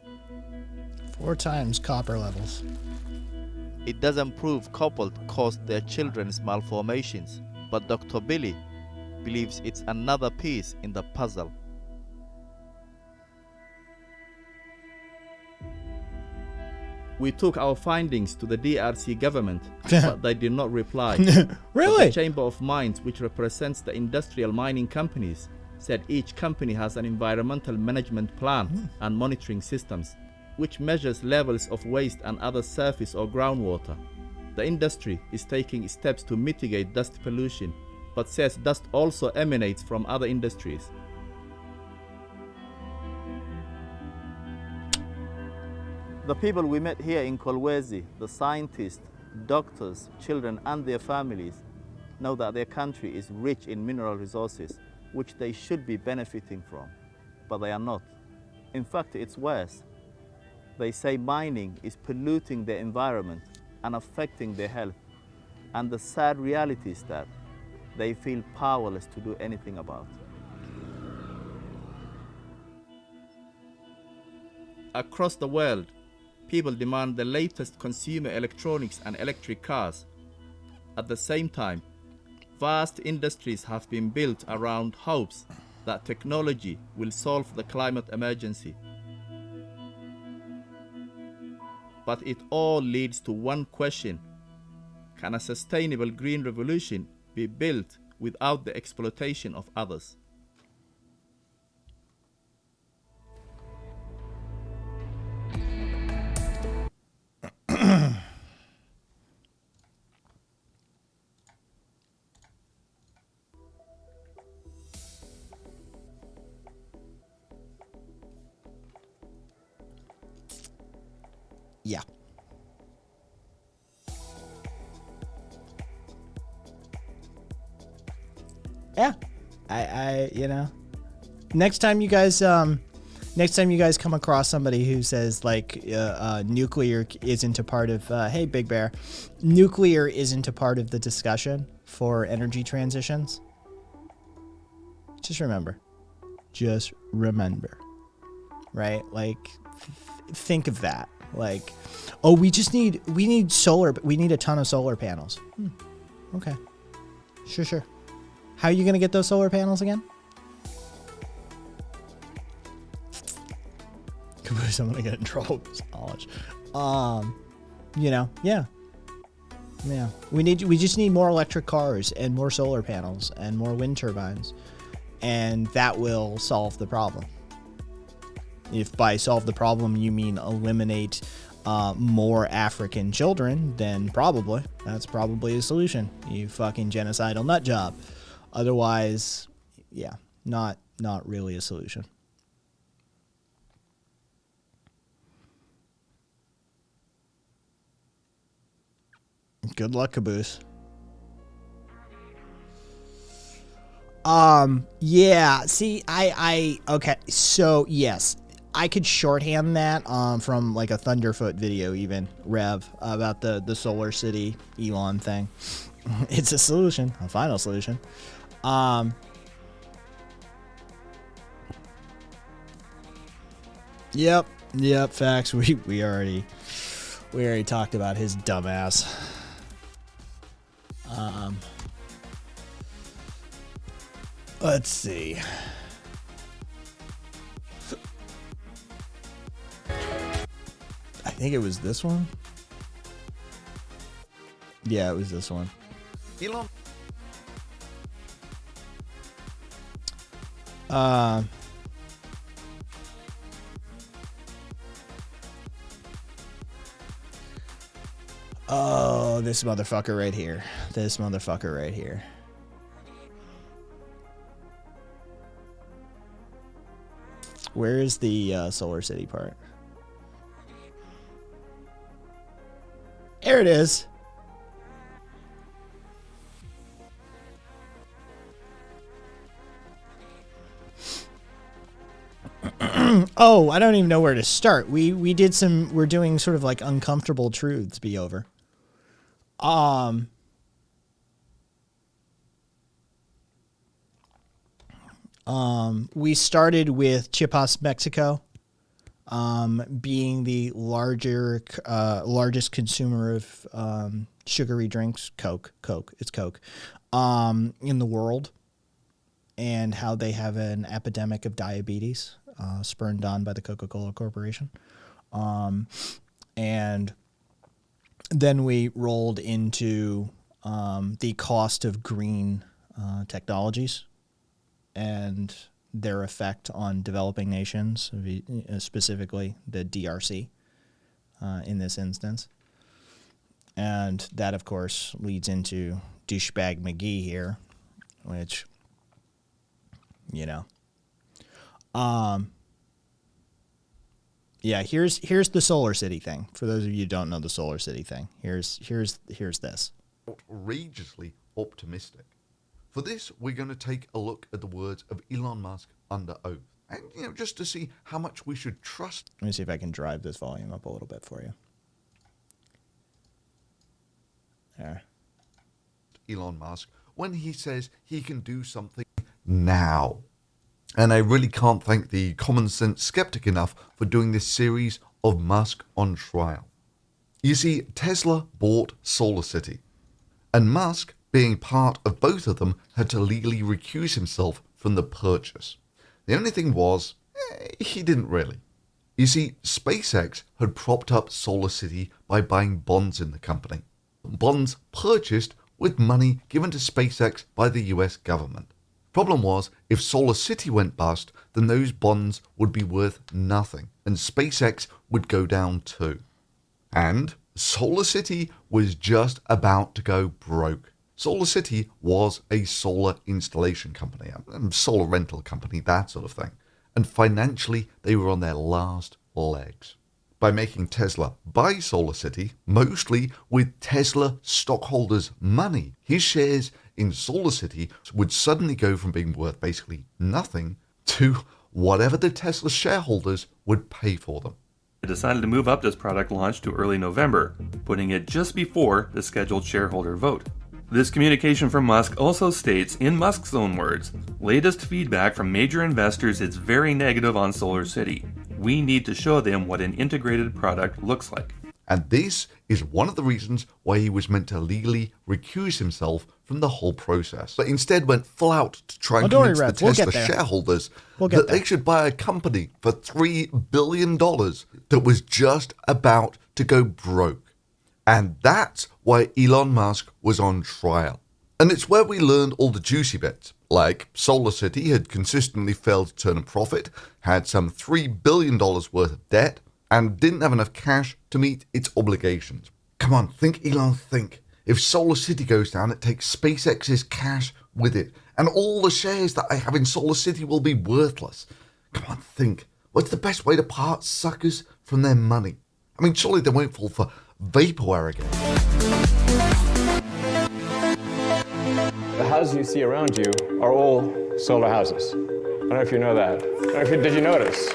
4 times copper levels. It doesn't prove cobalt caused their children's malformations, but Dr. Billy believes it's another piece in the puzzle. We took our findings to the DRC government, but they did not reply. Really? But the Chamber of Mines, which represents the industrial mining companies, said each company has an environmental management plan and monitoring systems, which measures levels of waste and other surface or groundwater. The industry is taking steps to mitigate dust pollution, but says dust also emanates from other industries. The people we met here in Kolwezi, the scientists, doctors, children and their families, know that their country is rich in mineral resources, which they should be benefiting from, but they are not. In fact, it's worse. They say mining is polluting their environment and affecting their health, and the sad reality is that they feel powerless to do anything about it. Across the world, people demand the latest consumer electronics and electric cars. At the same time, vast industries have been built around hopes that technology will solve the climate emergency. But it all leads to one question: can a sustainable green revolution be built without the exploitation of others? Yeah. Yeah. I you know, next time you guys come across somebody who says like nuclear isn't a part of hey Big Bear, nuclear isn't a part of the discussion for energy transitions, just remember, right? Like think of that. Like, oh, we need solar, we need a ton of solar panels. Okay. Sure. How are you gonna get those solar panels again? Caboose, I'm gonna get in trouble with this knowledge. You know, yeah. We just need more electric cars and more solar panels and more wind turbines, and that will solve the problem. If by solve the problem you mean eliminate more African children, then that's probably a solution. You fucking genocidal nut job. Otherwise, yeah, not really a solution. Good luck, Caboose. Yeah, see, okay, so yes, I could shorthand that from like a Thunderfoot video, even Rev, about the Solar City Elon thing. It's a solution, a final solution. Yep, facts. We already talked about his dumbass. Let's see. I think it was this one. Yeah, it was this one. Elon. Oh, this motherfucker right here. Where is the Solar City part? There it is. Oh, I don't even know where to start. We're doing sort of like uncomfortable truths be over. We started with Chiapas, Mexico, being the largest consumer of sugary drinks, Coke, it's Coke, in the world, and how they have an epidemic of diabetes, spurned on by the Coca-Cola Corporation. And then we rolled into the cost of green technologies and their effect on developing nations, specifically the DRC in this instance. And that, of course, leads into douchebag McGee here, which, yeah, here's the Solar City thing. For those of you who don't know the Solar City thing, here's this. Outrageously optimistic. For this, we're going to take a look at the words of Elon Musk under oath, and just to see how much we should trust. Let me see if I can drive this volume up a little bit for you. There. Elon Musk when he says he can do something now. And I really can't thank the common sense skeptic enough for doing this series of Musk on trial. You see, Tesla bought Solar City, and Musk, being part of both of them, had to legally recuse himself from the purchase. The only thing was, he didn't really. You see, SpaceX had propped up Solar City by buying bonds in the company. Bonds purchased with money given to SpaceX by the US government. Problem was, if Solar City went bust, then those bonds would be worth nothing, and SpaceX would go down too. And Solar City was just about to go broke. Solar City was a solar installation company, a solar rental company, that sort of thing. And financially, they were on their last legs. By making Tesla buy Solar City, mostly with Tesla stockholders' money, his shares in Solar City would suddenly go from being worth basically nothing to whatever the Tesla shareholders would pay for them. They decided to move up this product launch to early November, putting it just before the scheduled shareholder vote. This communication from Musk also states, in Musk's own words, latest feedback from major investors is very negative on Solar City. We need to show them what an integrated product looks like. And this is one of the reasons why he was meant to legally recuse himself from the whole process, but instead went full out to try and convince the Tesla shareholders that they should buy a company for $3 billion that was just about to go broke. And that's why Elon Musk was on trial. And it's where we learned all the juicy bits, like Solar City had consistently failed to turn a profit, had some $3 billion worth of debt, and didn't have enough cash to meet its obligations. Come on, think, Elon, think. If Solar City goes down, it takes SpaceX's cash with it, and all the shares that I have in Solar City will be worthless. Come on, think. What's the best way to part suckers from their money? I mean, surely they won't fall for vaporware again. The houses you see around you are all solar houses. I don't know if you know that. Did you notice?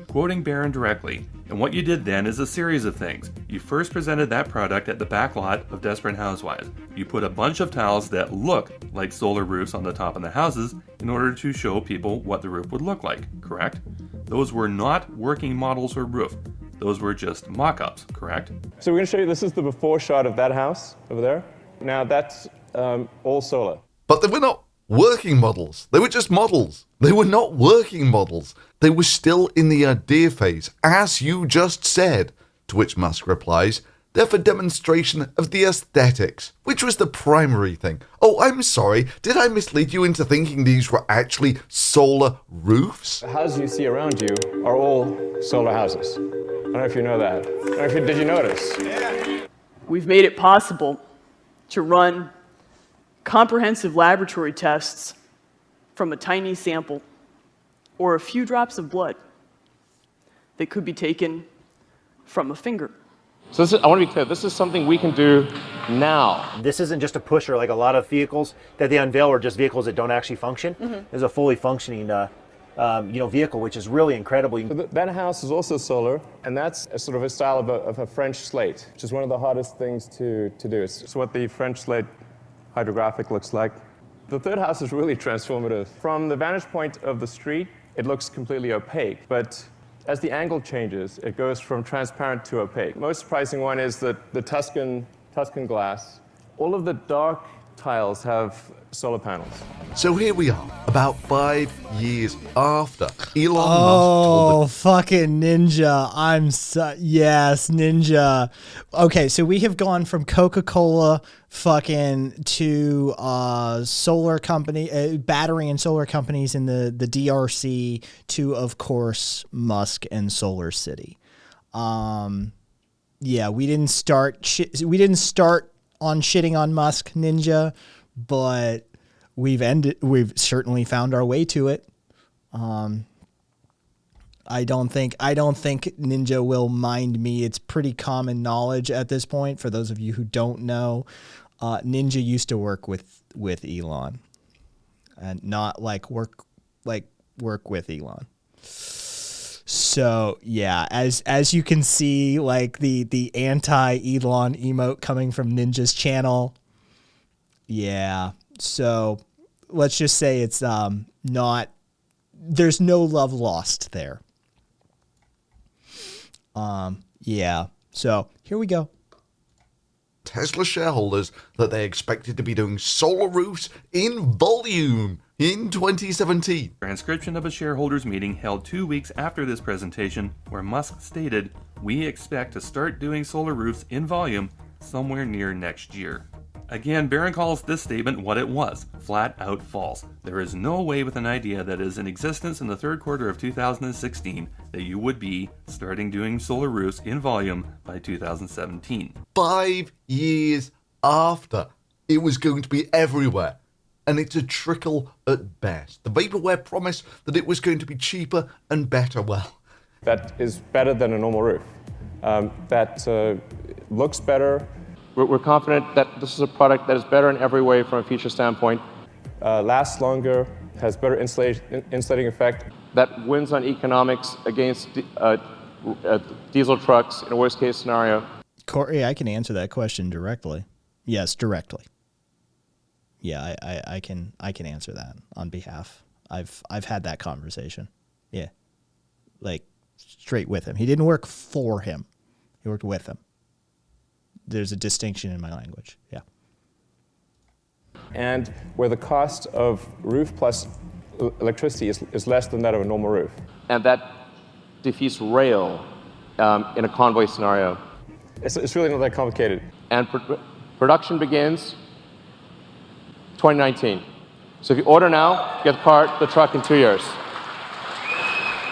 Quoting Barron directly, and what you did then is a series of things. You first presented that product at the back lot of Desperate Housewives. You put a bunch of tiles that look like solar roofs on the top of the houses in order to show people what the roof would look like, correct? Those were not working models or roof. Those were just mock-ups, correct? So we're going to show you, this is the before shot of that house over there. Now that's all solar. But they were not working models. They were just models. They were not working models. They were still in the idea phase, as you just said. To which Musk replies, they're for demonstration of the aesthetics, which was the primary thing. Oh, I'm sorry, did I mislead you into thinking these were actually solar roofs? The houses you see around you are all solar houses. I don't know if you know that. Did you notice? We've made it possible to run comprehensive laboratory tests from a tiny sample or a few drops of blood that could be taken from a finger. So I want to be clear, this is something we can do now. This isn't just a pusher like a lot of vehicles that they unveil are just vehicles that don't actually function. There's a fully functioning vehicle, which is really incredible. That house is also solar, and that's a sort of a style of a French slate, which is one of the hardest things to do. It's what the French slate hydrographic looks like. The third house is really transformative. From the vantage point of the street, it looks completely opaque, but as the angle changes, it goes from transparent to opaque. Most surprising one is that the Tuscan glass. All of the dark tiles have solar panels. So here we are, about 5 years after Elon Musk Oh, told fucking Ninja. Yes, Ninja. Okay, so we have gone from Coca-Cola fucking to solar company, battery and solar companies in the DRC to, of course, Musk and Solar City. Yeah, we didn't start on shitting on Musk, Ninja, but we've certainly found our way to it. I don't think Ninja will mind me. It's pretty common knowledge at this point. For those of you who don't know, Ninja used to work with Elon, and not work with Elon. So yeah, as you can see, the anti-Elon emote coming from Ninja's channel. Yeah. So let's just say it's there's no love lost there. Yeah. So here we go. Tesla shareholders that they expected to be doing solar roofs in volume in 2017. Transcription of a shareholders meeting held 2 weeks after this presentation, where Musk stated, "We expect to start doing solar roofs in volume somewhere near next year." Again, Barron calls this statement what it was, flat out false. There is no way with an idea that is in existence in the third quarter of 2016 that you would be starting doing solar roofs in volume by 2017. 5 years after it was going to be everywhere. And it's a trickle at best. The vaporware promised that it was going to be cheaper and better. Well, that is better than a normal roof. That looks better. We're confident that this is a product that is better in every way from a feature standpoint. Lasts longer, has better insulating effect. That wins on economics against diesel trucks in a worst case scenario. Corey, I can answer that question directly. Yes, directly. Yeah, I can answer that on behalf. I've had that conversation. Yeah. Straight with him. He didn't work for him. He worked with him. There's a distinction in my language. Yeah. And where the cost of roof plus electricity is less than that of a normal roof. And that defeats rail in a convoy scenario. It's really not that complicated. And production begins 2019. So if you order now, get the truck in 2 years.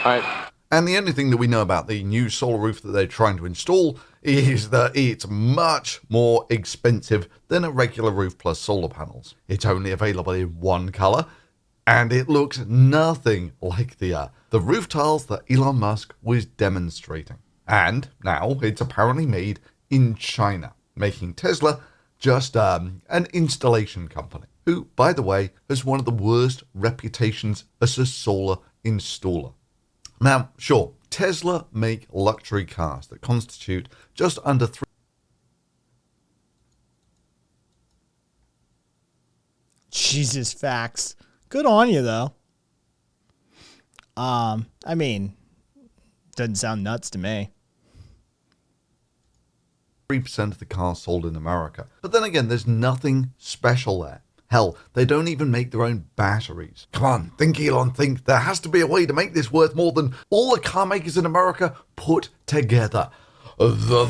All right. And the only thing that we know about the new solar roof that they're trying to install is that it's much more expensive than a regular roof plus solar panels. It's only available in one color, and it looks nothing like the roof tiles that Elon Musk was demonstrating. And now it's apparently made in China, making Tesla just an installation company, who, by the way, has one of the worst reputations as a solar installer. Now, sure, Tesla make luxury cars that constitute just under 3. Jesus, facts. Good on you, though. I mean, doesn't sound nuts to me. 3% of the cars sold in America. But then again, there's nothing special there. Hell, they don't even make their own batteries. Come on, think Elon, think. There has to be a way to make this worth more than all the car makers in America put together. The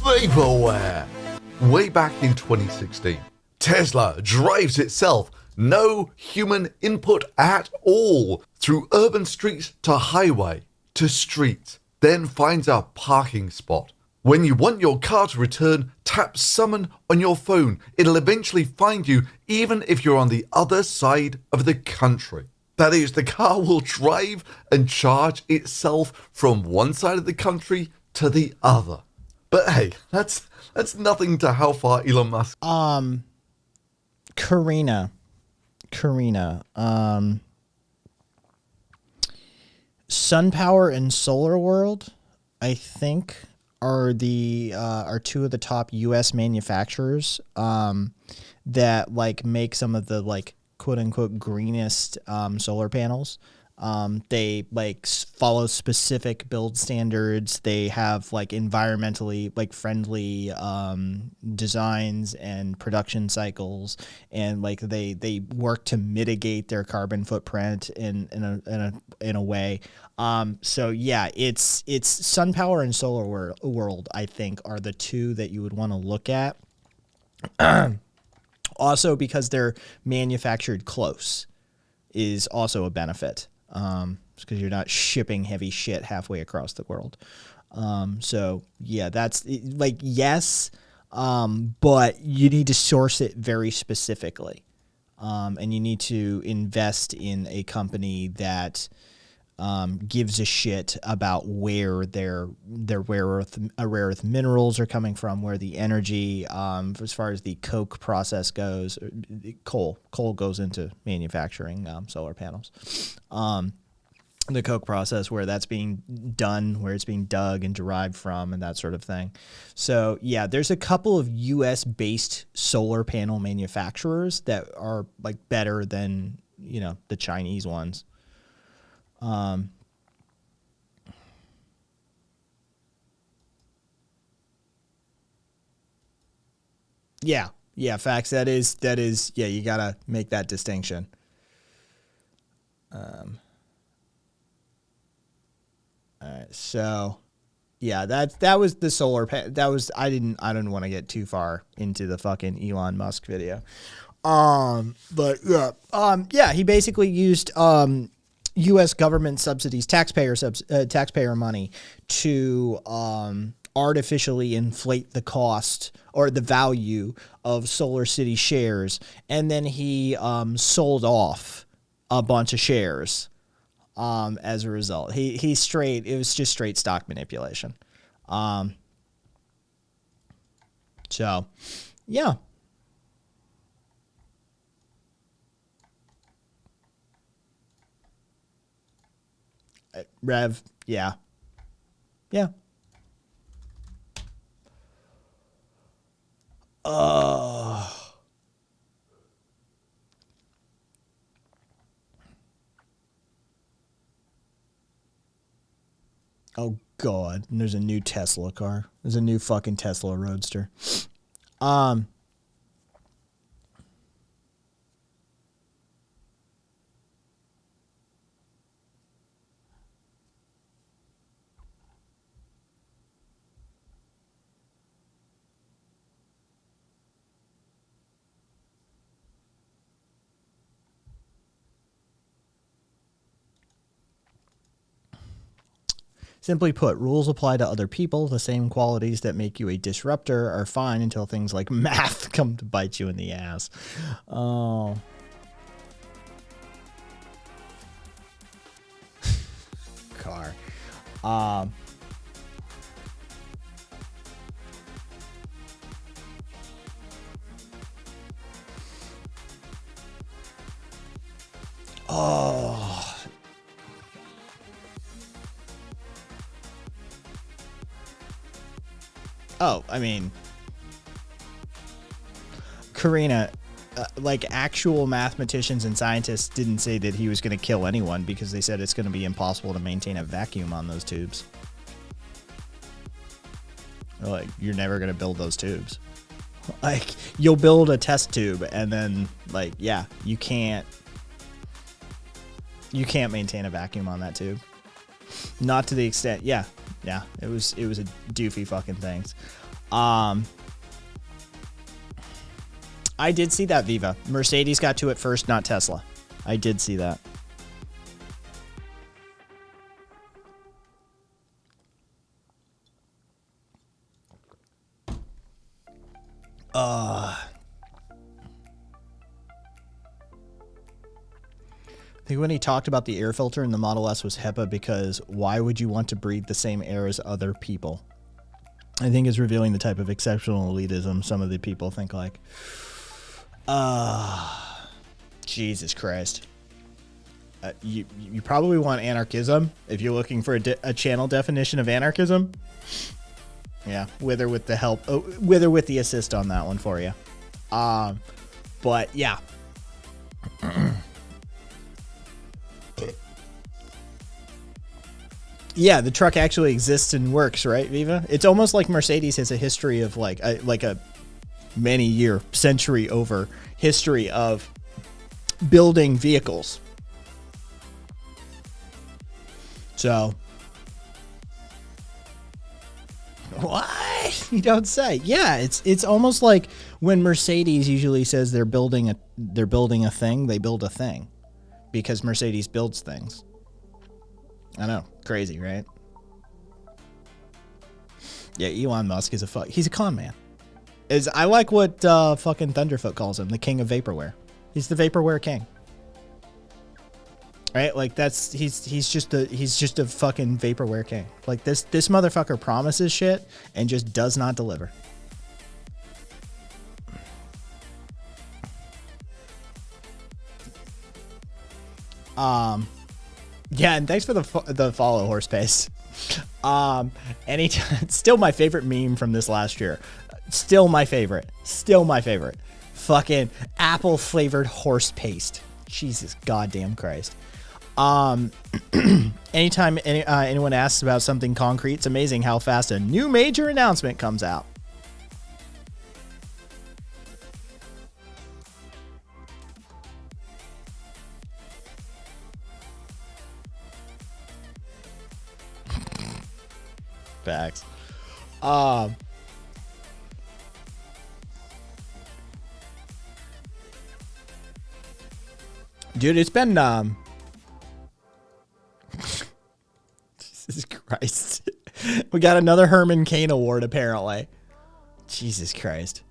vaporware. Way back in 2016, Tesla drives itself, no human input at all, through urban streets to highway to street, then finds a parking spot. When you want your car to return, tap summon on your phone. It'll eventually find you even if you're on the other side of the country. That is, the car will drive and charge itself from one side of the country to the other. But hey, that's nothing to how far Elon Musk... Karina. Sun Power and Solar World, I think, are two of the top U.S. manufacturers that like make some of the like quote unquote greenest solar panels. They like follow specific build standards. They have like environmentally like friendly designs and production cycles, and like they work to mitigate their carbon footprint in a way. So yeah, it's Sun Power and Solar World, I think, are the two that you would want to look at. Also, because they're manufactured close is also a benefit. Because you're not shipping heavy shit halfway across the world. So yeah, that's like, yes, but you need to source it very specifically. And you need to invest in a company that gives a shit about where their rare earth minerals are coming from, where the energy, as far as the coke process goes, coal goes into manufacturing solar panels. The coke process, where that's being done, where it's being dug and derived from, and that sort of thing. So yeah, there's a couple of U.S. based solar panel manufacturers that are like better than, you know, the Chinese ones. Yeah, facts. That is, yeah, you gotta make that distinction. All right, so yeah, that was the solar that was, I didn't want to get too far into the fucking Elon Musk video. But yeah, he basically used U.S. government subsidies, taxpayer money to artificially inflate the cost or the value of Solar City shares, and then he sold off a bunch of shares as a result. It was just straight stock manipulation. So yeah. Rev, yeah. Yeah. Oh God, and there's a new Tesla car. There's a new fucking Tesla Roadster. Simply put, rules apply to other people. The same qualities that make you a disruptor are fine until things like math come to bite you in the ass. Oh. Car. Oh. Oh, I mean, Karina, like actual mathematicians and scientists didn't say that he was going to kill anyone, because they said it's going to be impossible to maintain a vacuum on those tubes. Like, you're never going to build those tubes. Like, you'll build a test tube and then, like, yeah, you can't maintain a vacuum on that tube. Not to the extent, yeah, it was a doofy fucking things. I did see that, Viva. Mercedes got to it first, not Tesla. I did see that. I think when he talked about the air filter in the Model S was HEPA, because why would you want to breathe the same air as other people? I think it's revealing the type of exceptional elitism some of the people think like. Jesus Christ. you probably want anarchism if you're looking for a channel definition of anarchism. Yeah, Wither with the help, Wither with the assist on that one for you. But yeah. Yeah, the truck actually exists and works, right, Viva? It's almost like Mercedes has a history of like a many year, century over history of building vehicles. So, what? You don't say. Yeah, it's almost like when Mercedes usually says they're building a thing, they build a thing because Mercedes builds things. I know, crazy, right? Yeah, Elon Musk is he's a con man. I like what fucking Thunderfoot calls him, the king of vaporware. He's the vaporware king. Right? Like he's just a fucking vaporware king. Like this motherfucker promises shit and just does not deliver. Yeah, and thanks for the follow, Horse Pace. Anytime, still my favorite meme from this last year. Still my favorite. Fucking apple flavored horse paste. Jesus goddamn Christ. Anytime anyone asks about something concrete, it's amazing how fast a new major announcement comes out. Facts. Dude, it's been Jesus Christ. We got another Herman Cain award apparently. Jesus Christ.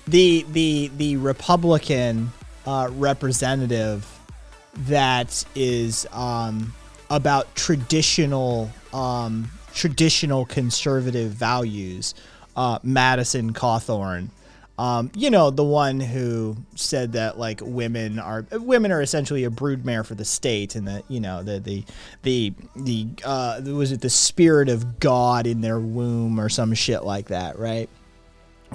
The Republican representative that is about traditional conservative values, Madison Cawthorn, you know, the one who said that like women are essentially a broodmare for the state, and that, you know, was it the spirit of God in their womb or some shit like that, right?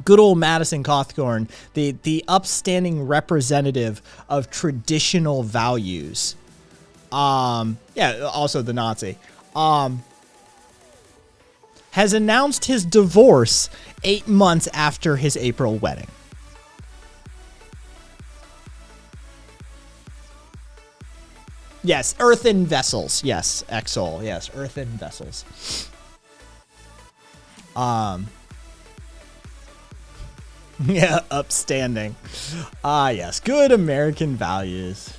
Good old Madison Cawthorn, the upstanding representative of traditional values. Yeah, also the Nazi. Has announced his divorce 8 months after his April wedding. Yes, earthen vessels. Yes, Exol. Yes, earthen vessels. Yeah, upstanding. Yes, good American values.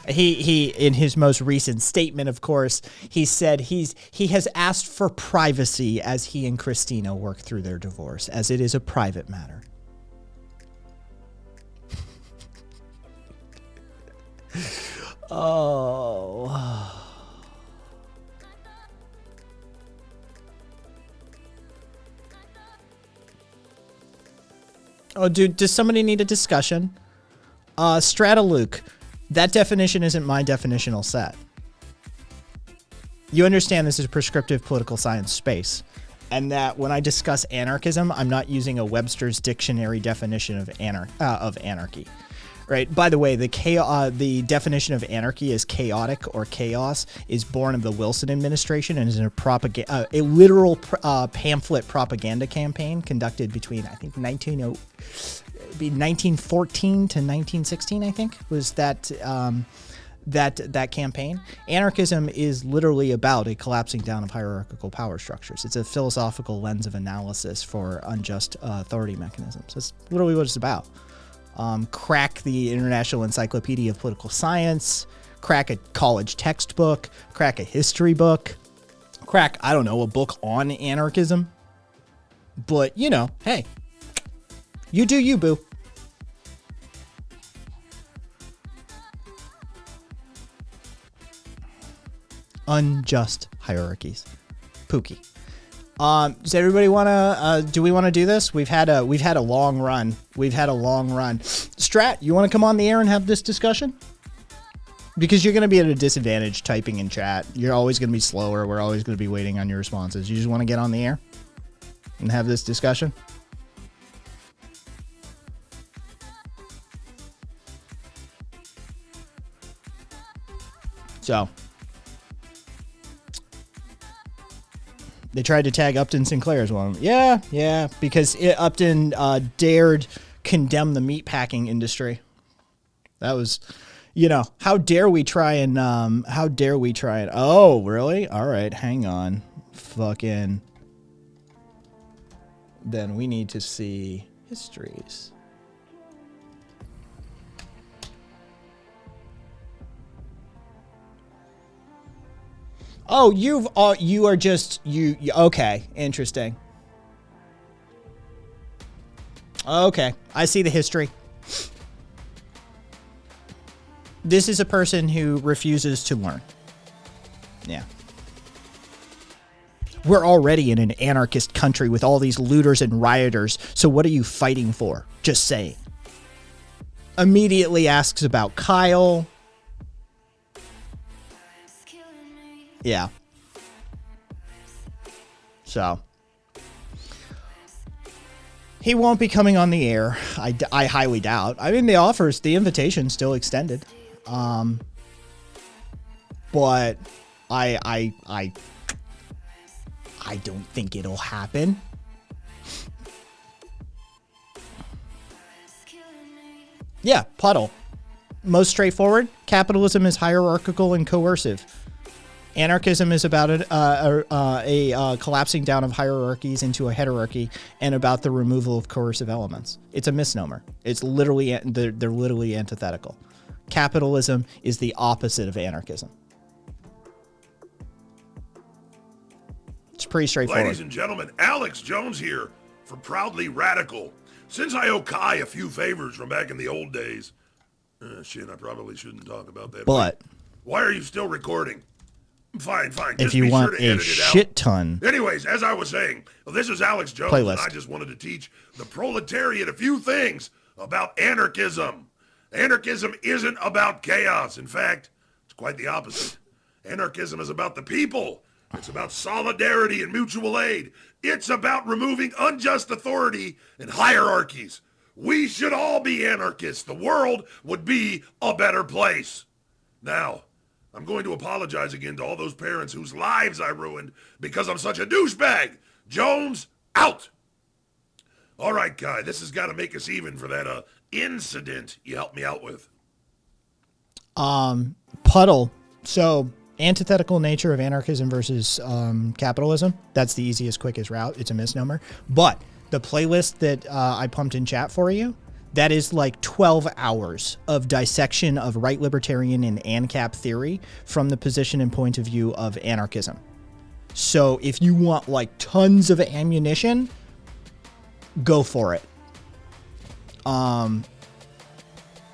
He in his most recent statement, of course, he said he has asked for privacy as he and Christina work through their divorce, as it is a private matter. Oh. Oh, dude, does somebody need a discussion? Strataluke. That definition isn't my definitional set. You understand this is prescriptive political science space. And that when I discuss anarchism, I'm not using a Webster's dictionary definition of anarchy. Right. By the way, the definition of anarchy as chaotic or chaos is born of the Wilson administration and is a literal pamphlet propaganda campaign conducted between, I think, 1914 to 1916. I think was that campaign. Anarchism is literally about a collapsing down of hierarchical power structures. It's a philosophical lens of analysis for unjust authority mechanisms. That's literally what it's about. Crack the International Encyclopedia of Political Science, crack a college textbook, crack a history book, crack, I don't know, a book on anarchism. But, you know, hey, you do you, boo. Unjust hierarchies. Pookie. Does everybody want to, do we want to do this? We've had a long run. Strat, you want to come on the air and have this discussion? Because you're going to be at a disadvantage typing in chat. You're always going to be slower. We're always going to be waiting on your responses. You just want to get on the air and have this discussion? So, they tried to tag Upton Sinclair as one. Yeah, because Upton dared condemn the meatpacking industry. That was, you know, how dare we try and, oh, really? All right, hang on. Fucking, then we need to see histories. Oh, you are just, okay, interesting. Okay, I see the history. This is a person who refuses to learn. Yeah. We're already in an anarchist country with all these looters and rioters, so what are you fighting for? Just saying. Immediately asks about Kyle. Yeah. So. He won't be coming on the air. I highly doubt. I mean, the invitation's still extended. But I don't think it'll happen. Yeah, Puddle. Most straightforward. Capitalism is hierarchical and coercive. Anarchism is about a collapsing down of hierarchies into a heterarchy and about the removal of coercive elements. It's a misnomer. It's literally, they're literally antithetical. Capitalism is the opposite of anarchism. It's pretty straightforward. Ladies and gentlemen, Alex Jones here for Proudly Radical. Since I owe Kai a few favors from back in the old days, shit, I probably shouldn't talk about that. But why are you still recording? Fine. If you want a shit ton. Anyways, as I was saying, this is Alex Jones, playlist. And I just wanted to teach the proletariat a few things about anarchism. Anarchism isn't about chaos. In fact, it's quite the opposite. Anarchism is about the people. It's about solidarity and mutual aid. It's about removing unjust authority and hierarchies. We should all be anarchists. The world would be a better place. Now, I'm going to apologize again to all those parents whose lives I ruined because I'm such a douchebag. Jones, out. All right, Kai, this has got to make us even for that incident you helped me out with. Puddle. So, antithetical nature of anarchism versus capitalism. That's the easiest, quickest route. It's a misnomer. But the playlist that I pumped in chat for you, that is like 12 hours of dissection of right libertarian and ANCAP theory from the position and point of view of anarchism. So if you want like tons of ammunition, go for it.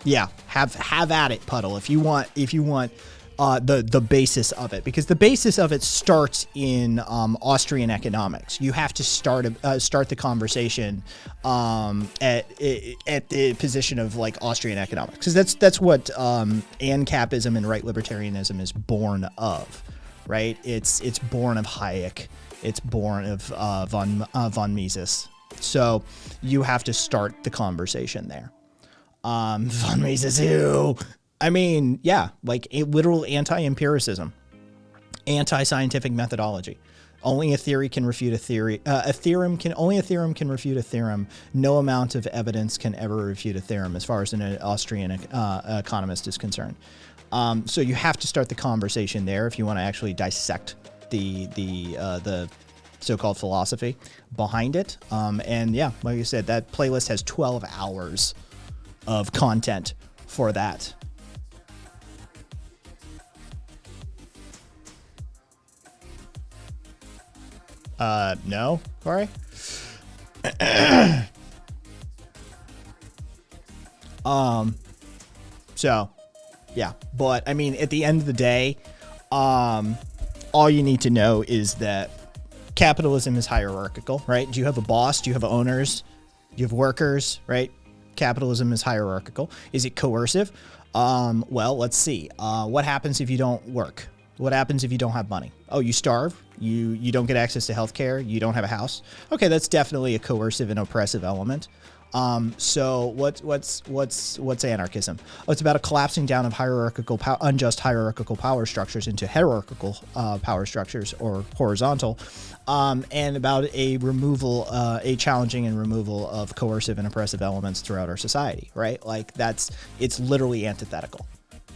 Yeah, have at it, Puddle. If you want the basis of it, because the basis of it starts in Austrian economics. You have to start the conversation at the position of like Austrian economics, because that's what ANCAPism and right libertarianism is born of. right? It's born of Hayek. It's born of von Mises. So you have to start the conversation there. Von Mises, ew. I mean, yeah, like a literal anti-empiricism, anti-scientific methodology. Only a theory can refute a theory. Only a theorem can refute a theorem. No amount of evidence can ever refute a theorem, as far as an Austrian economist is concerned. So you have to start the conversation there if you want to actually dissect the so-called philosophy behind it. And yeah, like I said, that playlist has 12 hours of content for that. No, Corey? So, yeah. But, I mean, at the end of the day, all you need to know is that capitalism is hierarchical, right? Do you have a boss? Do you have owners? Do you have workers, right? Capitalism is hierarchical. Is it coercive? Well, let's see. What happens if you don't work? What happens if you don't have money? Oh, you starve? You don't get access to healthcare? You don't have a house? Okay, that's definitely a coercive and oppressive element. So what's anarchism? Oh, it's about a collapsing down of unjust hierarchical power structures into hierarchical power structures, or horizontal, and about a challenging and removal of coercive and oppressive elements throughout our society, right? Like it's literally antithetical.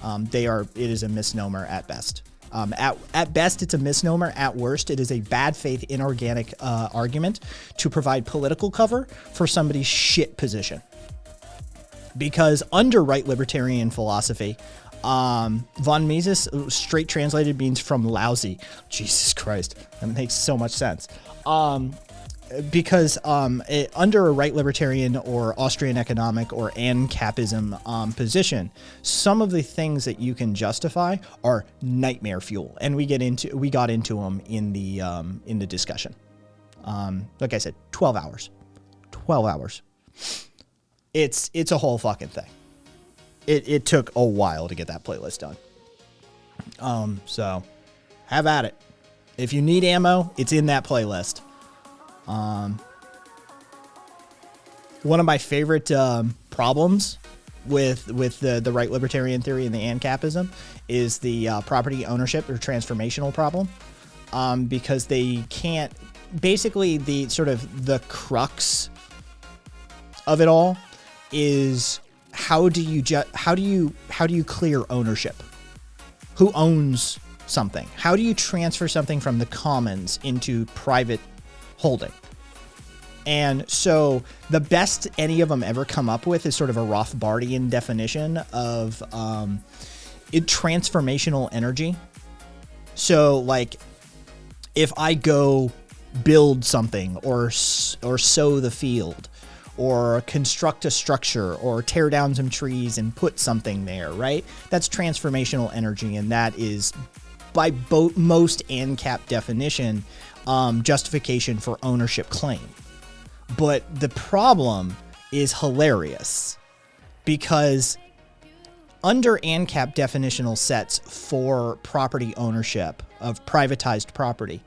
It is a misnomer at best. At best, it's a misnomer. At worst, it is a bad faith, inorganic argument to provide political cover for somebody's shit position. Because under right libertarian philosophy, von Mises, straight translated, means from lousy. Jesus Christ, that makes so much sense. Because under a right libertarian or Austrian economic or ANCAPism position, some of the things that you can justify are nightmare fuel, and we got into them in the discussion. Like I said, 12 hours. It's a whole fucking thing. It took a while to get that playlist done. So have at it. If you need ammo, it's in that playlist. One of my favorite problems with the right libertarian theory and the ANCAPism is the property ownership or transformational problem, because they can't. Basically, the crux of it all is how do you clear ownership? Who owns something? How do you transfer something from the commons into private holding? And so the best any of them ever come up with is sort of a Rothbardian definition of transformational energy. So, like, if I go build something or sow the field or construct a structure or tear down some trees and put something there, right? That's transformational energy, and that is, by most ANCAP definition, justification for ownership claim. But the problem is hilarious, because under ANCAP definitional sets for property ownership of privatized property,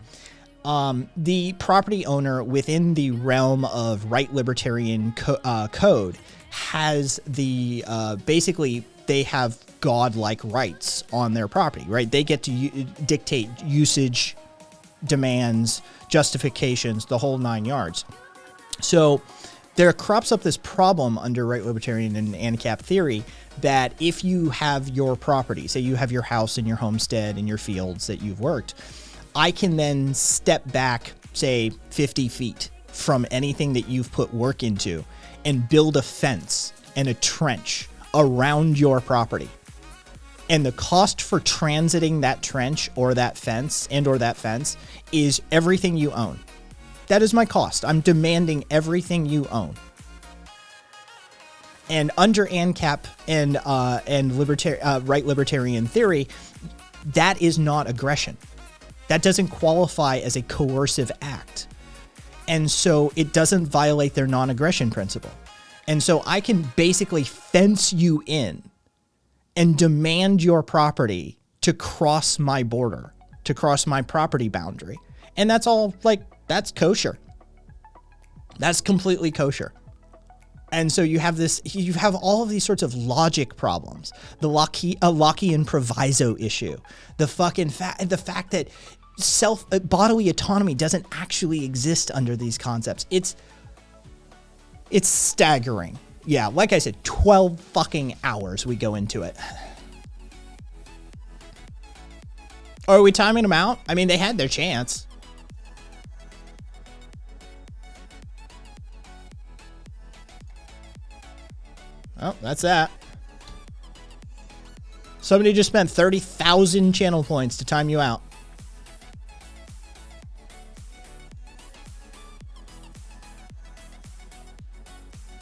the property owner within the realm of right libertarian code has basically they have godlike rights on their property, right? They get to dictate usage, demands, justifications, the whole 9 yards. So there crops up this problem under right libertarian and ANCAP theory that if you have your property, say you have your house and your homestead and your fields that you've worked, I can then step back, say 50 feet from anything that you've put work into and build a fence and a trench around your property. And the cost for transiting that trench or that fence is everything you own. That is my cost. I'm demanding everything you own. And under ANCAP and right libertarian theory, that is not aggression. That doesn't qualify as a coercive act. And so it doesn't violate their non-aggression principle. And so I can basically fence you in and demand your property to cross my border to cross my property boundary. And that's all, like, that's kosher. That's completely kosher. And so you have all of these sorts of logic problems. The Lockean proviso issue. The fact that bodily autonomy doesn't actually exist under these concepts. It's staggering. Yeah, like I said, 12 fucking hours we go into it. Are we timing them out? I mean, they had their chance. Oh, that's that. Somebody just spent 30,000 channel points to time you out.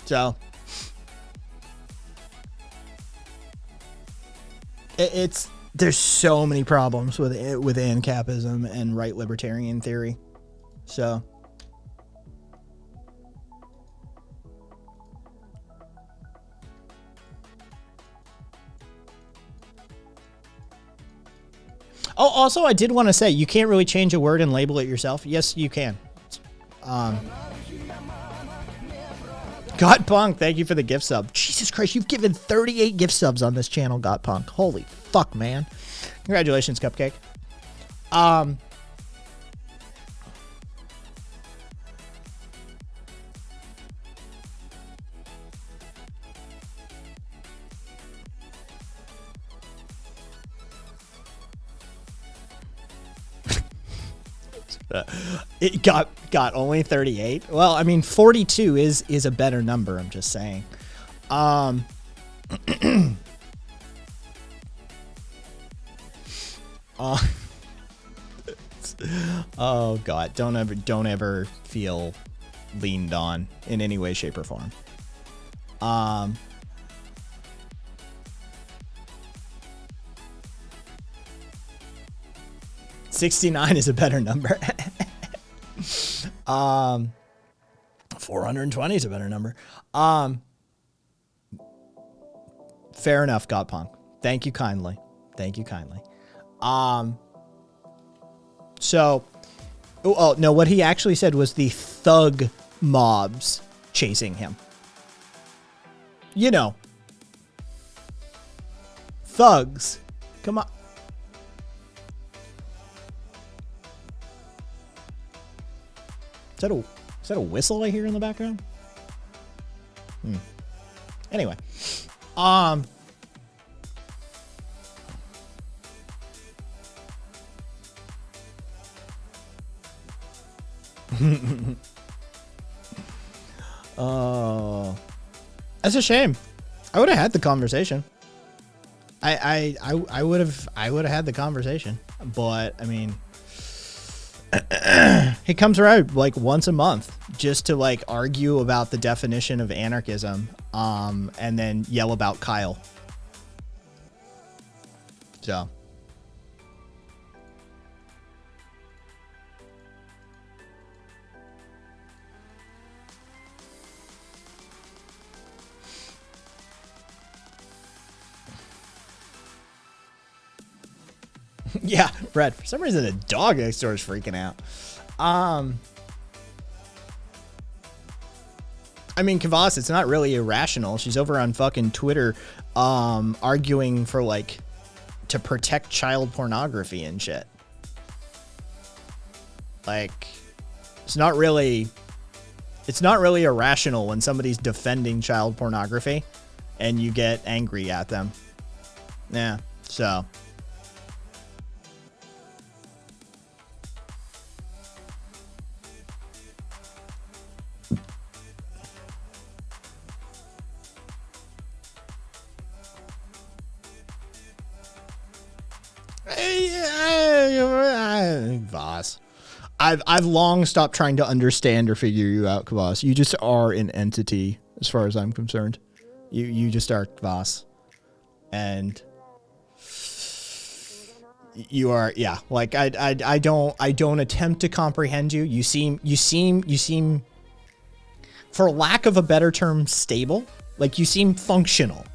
So there's so many problems with ANCAPism and right libertarian theory. So oh, also I did want to say you can't really change a word and label it yourself. Yes, you can. Gotpunk, thank you for the gift sub. Jesus Christ, you've given 38 gift subs on this channel, Gotpunk. Holy fuck, man. Congratulations, Cupcake. It got only 38. Well, I mean, 42 is a better number. I'm just saying. Oh God! Don't ever feel leaned on in any way, shape, or form. 69 is a better number. 420 is a better number. Fair enough, Gotpunk. Thank you kindly. Thank you kindly. So, oh no, what he actually said was the thug mobs chasing him. You know, thugs. Come on. Is that a whistle I hear in the background? Anyway, oh, that's a shame. I would have had the conversation. I would have had the conversation, but I mean, he comes around like once a month just to like argue about the definition of anarchism, and then yell about Kyle. So. Yeah, Brett. For some reason, the dog next door is freaking out. I mean, Kvass, it's not really irrational. She's over on fucking Twitter, arguing for like to protect child pornography and shit. Like, it's not really irrational when somebody's defending child pornography and you get angry at them. Yeah, so. Voss. I've long stopped trying to understand or figure you out, Kvass. You just are an entity as far as I'm concerned. You just are Kvass. And you are, yeah, like I don't attempt to comprehend you. You seem for lack of a better term, stable. Like you seem functional.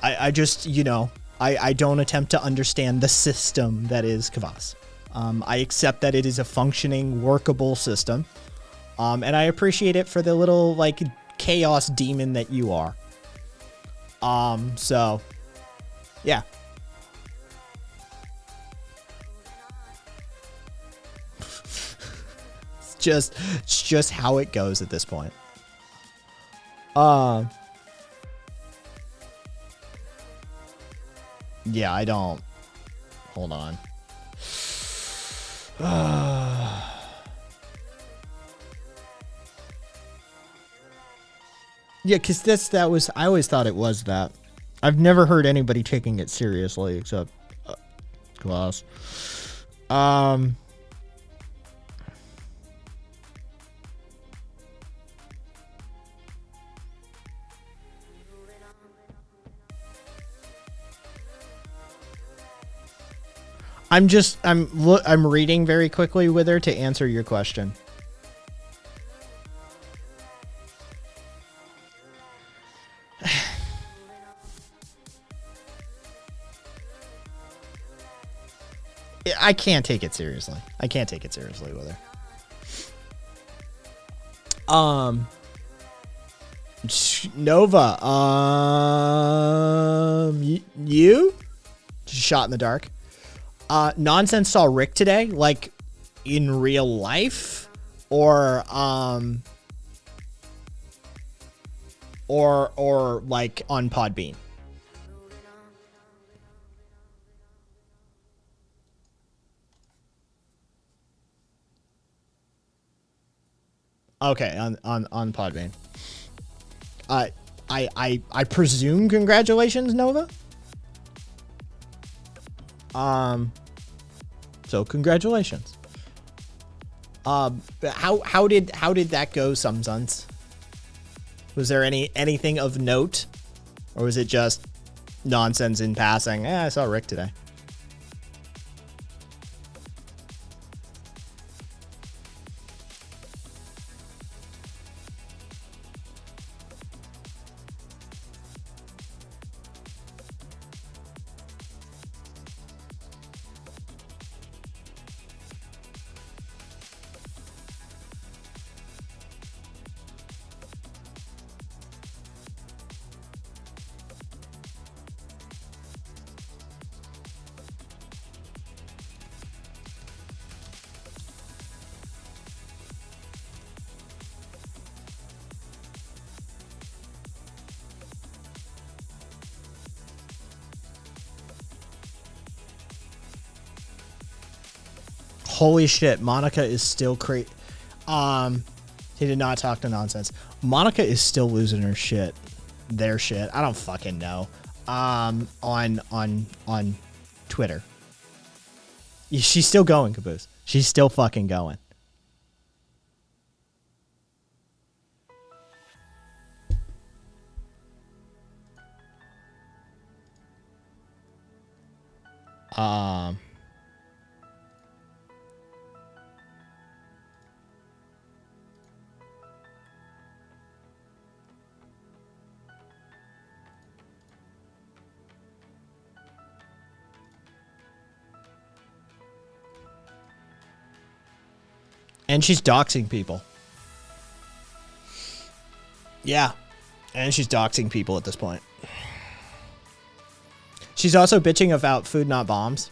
I just, you know, I don't attempt to understand the system that is Kvass. I accept that it is a functioning, workable system. And I appreciate it for the little, like, chaos demon that you are. So, yeah. It's just how it goes at this point. Yeah, I don't. Hold on. Yeah, because that was, I always thought it was that. I've never heard anybody taking it seriously except Class. I'm reading very quickly with her to answer your question. I can't take it seriously. I can't take it seriously with her. Nova, you? Just shot in the dark. Nonsense saw Rick today, like in real life, or like on Podbean. Okay, on Podbean. I presume congratulations, Nova. So congratulations. How did that go, Sumsuns? Was there anything of note, or was it just nonsense in passing? I saw Rick today. Holy shit, Monica is still crazy. He did not talk to nonsense. Monica is still losing her shit. Their shit. I don't fucking know. On Twitter. She's still going, Caboose. She's still fucking going. And she's doxing people. Yeah. And she's doxing people at this point. She's also bitching about food, not bombs.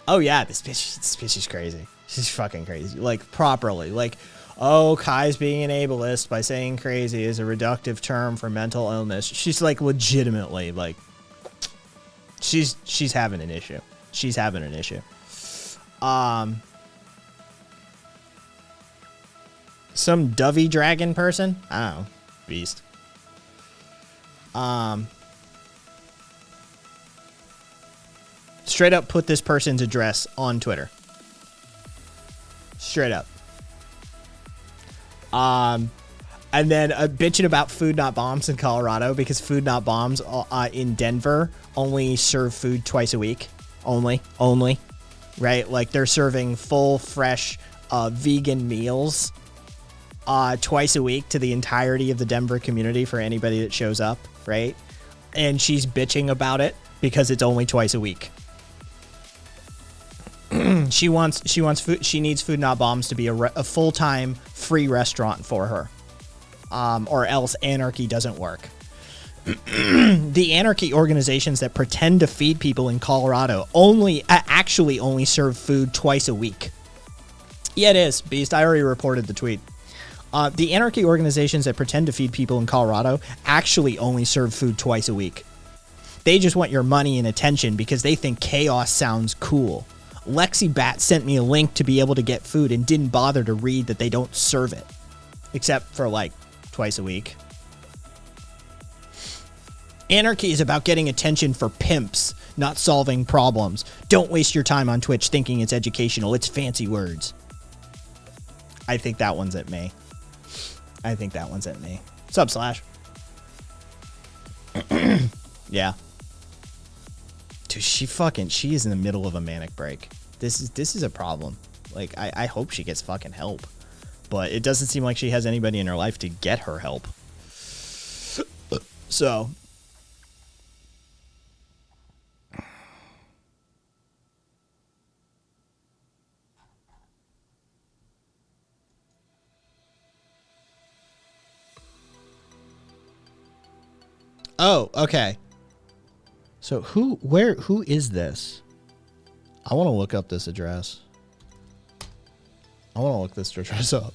Oh, yeah. This bitch is crazy. She's fucking crazy. Like, properly. Like, oh, Kai's being an ableist by saying crazy is a reductive term for mental illness. She's, like, legitimately, like, she's having an issue. She's having an issue. Some dovey dragon person? I don't know. Beast. Straight up put this person's address on Twitter. Straight up. And then bitching about food not bombs in Colorado because food not bombs in Denver only serve food twice a week. Only. Right? Like they're serving full, fresh, vegan meals twice a week to the entirety of the Denver community for anybody that shows up, right? And she's bitching about it because it's only twice a week. She wants food. She needs Food Not Bombs to be a full-time free restaurant for her, or else anarchy doesn't work. The anarchy organizations that pretend to feed people in Colorado actually only serve food twice a week. Yeah, it is, Beast. I already reported the tweet. The anarchy organizations that pretend to feed people in Colorado actually only serve food twice a week. They just want your money and attention because they think chaos sounds cool. Lexi Bat sent me a link to be able to get food and didn't bother to read that they don't serve it. Except for like twice a week. Anarchy is about getting attention for pimps, not solving problems. Don't waste your time on Twitch thinking it's educational. It's fancy words. I think that one's at me. What's up, Slash? Yeah. Dude, she is in the middle of a manic break. This is a problem. Like, I hope she gets fucking help. But it doesn't seem like she has anybody in her life to get her help. So... Oh, okay. So who is this? I want to look up this address. I want to look this address up.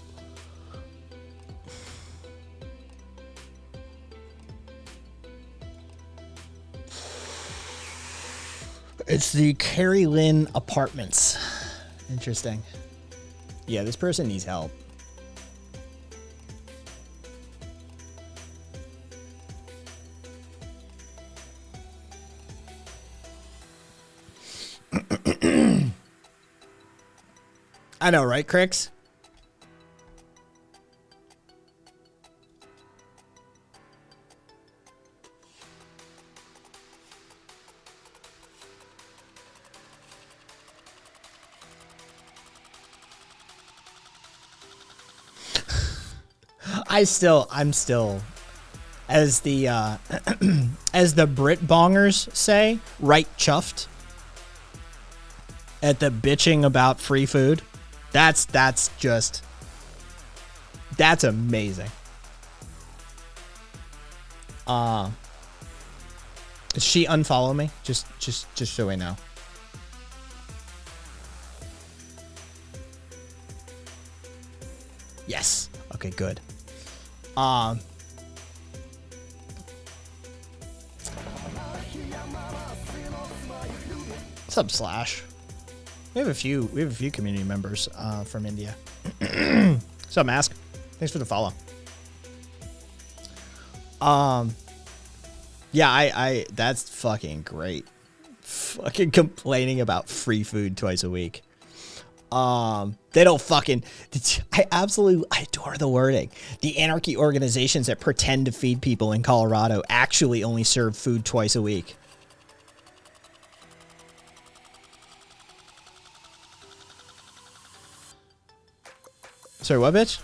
It's the Carrie Lynn Apartments. Interesting. Yeah, this person needs help. I know, right, Crix? I'm still, as the as the Brit bongers say, right chuffed at the bitching about free food. That's amazing. Did she unfollow me? Just so we know. Yes. Okay, good. What's up, Slash? We have a few community members from India. What's up, Mask? Thanks for the follow. Yeah, I that's fucking great. Fucking complaining about free food twice a week. They don't fucking... I adore the wording. The anarchy organizations that pretend to feed people in Colorado actually only serve food twice a week. Sorry, what, bitch?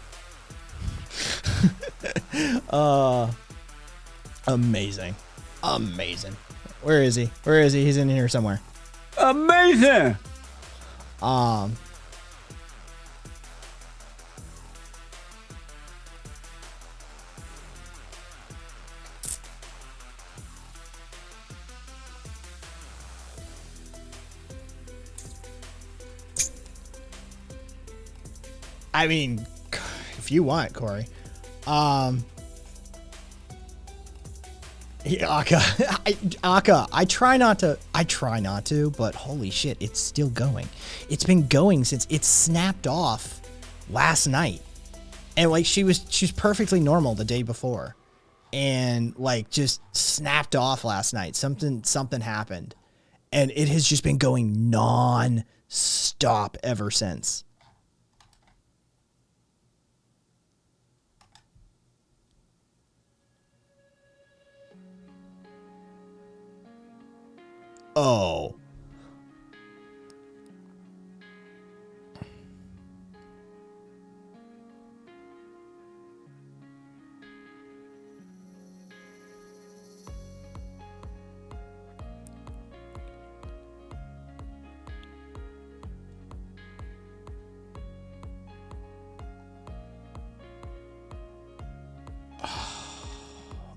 Amazing. Amazing. Where is he? He's in here somewhere. Amazing! I mean, if you want, Corey. Aka, I try not to, but holy shit, it's still going. It's been going since it snapped off last night. And like she's perfectly normal the day before. And like just snapped off last night. Something happened. And it has just been going non-stop ever since. Oh.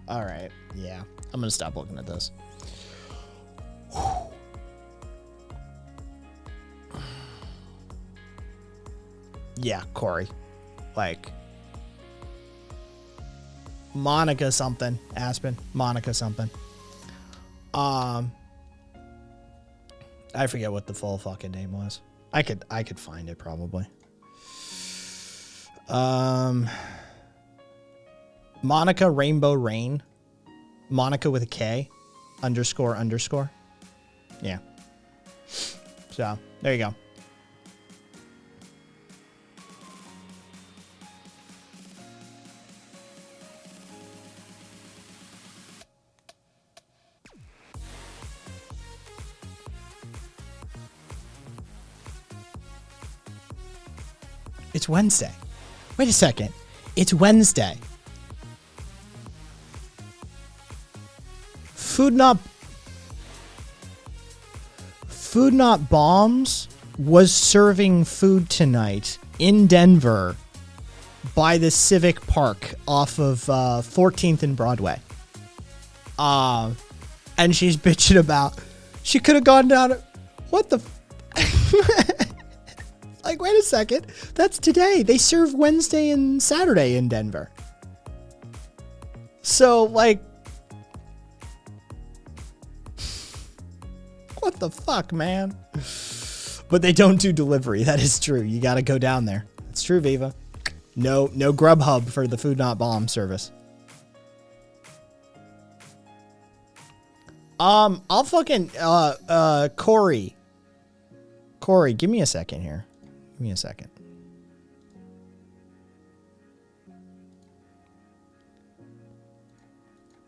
All right. Yeah. I'm going to stop looking at this. Yeah, Corey. Like, Monica something. Aspen. Monica something. I forget what the full fucking name was. I could find it probably. Monica Rainbow Rain. Monica with a K. __. Yeah. So, there you go. It's Wednesday. Wait a second. It's Wednesday. Food Not Bombs was serving food tonight in Denver by the Civic Park off of 14th and Broadway. And she's bitching about she could have gone down. What the? Like, wait a second. That's today. They serve Wednesday and Saturday in Denver. So, like, what the fuck, man? But they don't do delivery. That is true. You got to go down there. It's true, Viva. No Grubhub for the Food Not Bomb service. I'll fucking Corey, give me a second here. Give me a second.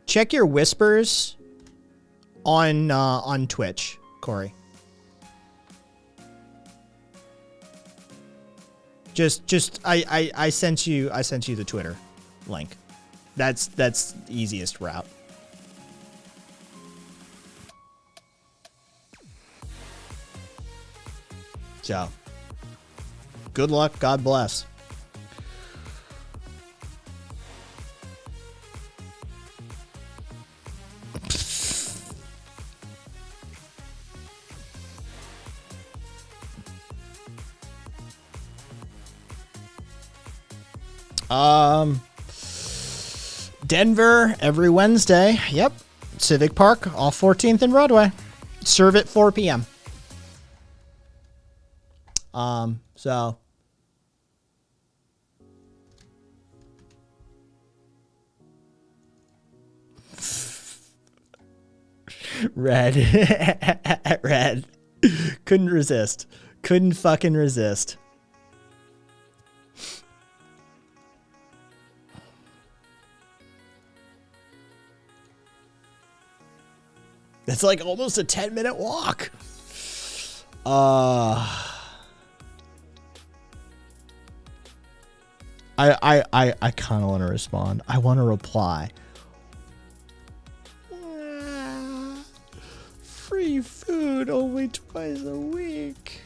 Check your whispers on Twitch, Corey. Just I sent you the Twitter link. That's the easiest route. So, good luck. God bless. Denver every Wednesday. Yep. Civic Park off 14th and Broadway. Serve at 4 p.m. So Red. Couldn't resist. Couldn't fucking resist. It's like almost a 10-minute walk. I kind of want to respond. I want to reply. Free food only twice a week.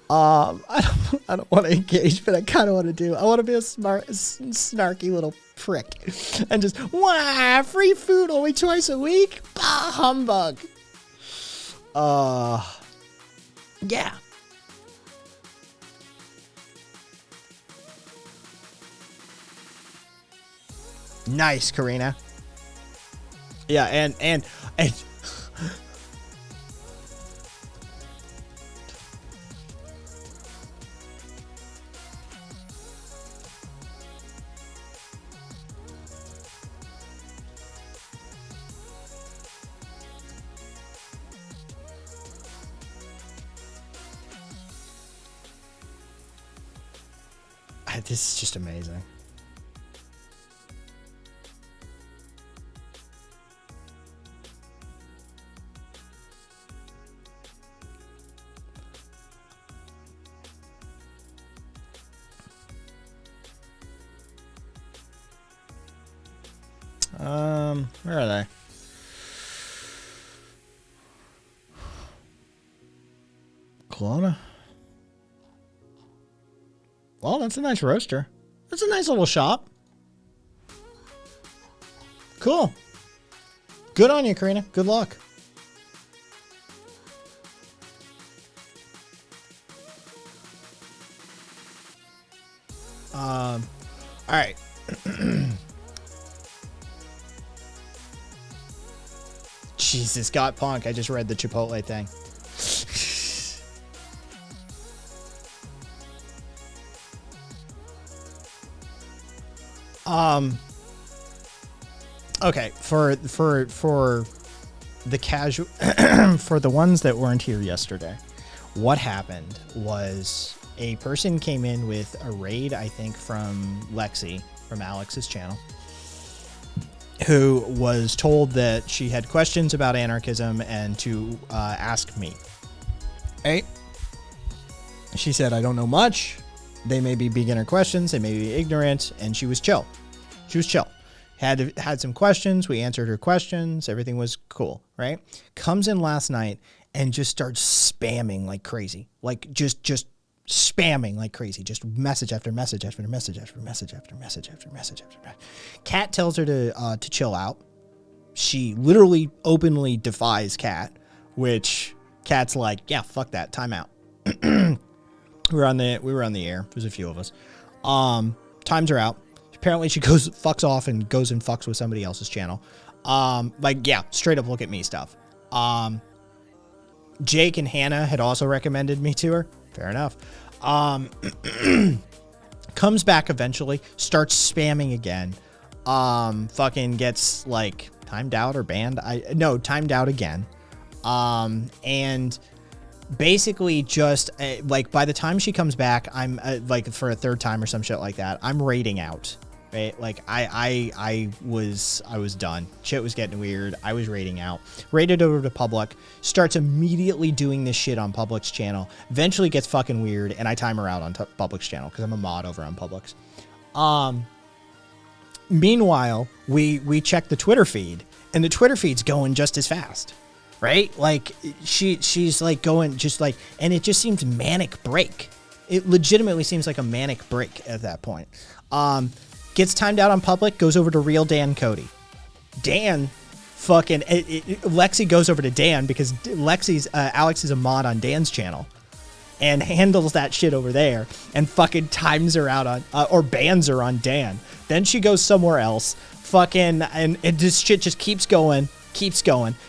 I don't want to engage, but I kind of want to do. I want to be a snarky little prick, and just free food only twice a week. Bah, humbug. Yeah. Nice, Karina. Yeah, and this is just amazing. Where are they? Kelowna. Well, that's a nice roaster. That's a nice little shop. Cool. Good on you, Karina. Good luck. All right. Jesus, got punk. I just read the Chipotle thing. Okay, for the casual for the ones that weren't here yesterday, what happened was a person came in with a raid, I think from Lexi, from Alex's channel, who was told that she had questions about anarchism and to ask me. Right? She said, I don't know much. They may be beginner questions. They may be ignorant. And she was chill. She was chill. Had some questions. We answered her questions. Everything was cool, right? Comes in last night and just starts spamming like crazy. Like just spamming like crazy. Just message after message after message after message after message after message after message. Kat tells her to chill out. She literally openly defies Kat, which Kat's like, yeah, fuck that. Time out. We were on the air. There's a few of us. Times are out. Apparently she fucks off and goes and fucks with somebody else's channel. Like, yeah, straight up look at me stuff. Jake and Hannah had also recommended me to her. Fair enough. Comes back eventually, starts spamming again. Fucking gets like timed out or banned. Timed out again. And basically just like by the time she comes back, I'm like for a third time or some shit like that, I'm raiding out. Right? Like I was done. Shit was getting weird. I was raiding out. Raided over to Public. Starts immediately doing this shit on Public's channel. Eventually gets fucking weird, and I time her out on Public's channel because I'm a mod over on Public's. Meanwhile, we check the Twitter feed, and the Twitter feed's going just as fast. Right? Like she's like going just like, and it just seems manic break. It legitimately seems like a manic break at that point. Gets timed out on Public, goes over to Real Dan Cody. Dan fucking Lexi goes over to Dan because Alex is a mod on Dan's channel and handles that shit over there and fucking times her out on or bans her on Dan. Then she goes somewhere else, fucking, and this shit just keeps going.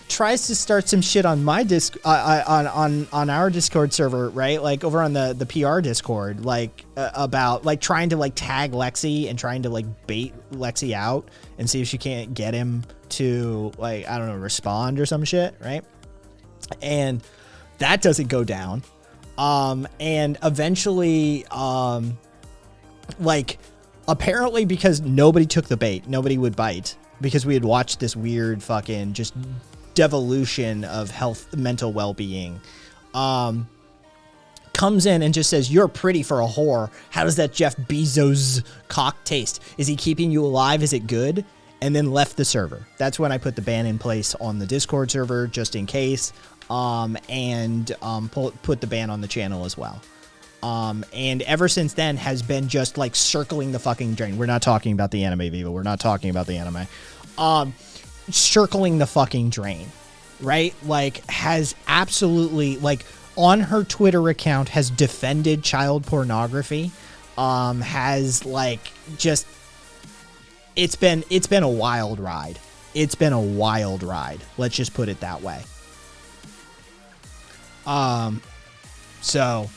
Tries to start some shit on my on our Discord server, right? Like over on the PR Discord, like about like trying to like tag Lexi and trying to like bait Lexi out and see if she can't get him to like, I don't know, respond or some shit, right? And that doesn't go down. And eventually, like apparently because nobody took the bait, nobody would bite. Because we had watched this weird fucking just devolution of mental well-being. Comes in and just says, you're pretty for a whore. How does that Jeff Bezos cock taste? Is he keeping you alive? Is it good? And then left the server. That's when I put the ban in place on the Discord server, just in case. And put the ban on the channel as well. And ever since then has been just like circling the fucking drain. We're not talking about the anime, Viva. We're not talking about the anime. Circling the fucking drain, right? Like has absolutely like on her Twitter account has defended child pornography. Has like just, it's been a wild ride. It's been a wild ride. Let's just put it that way. So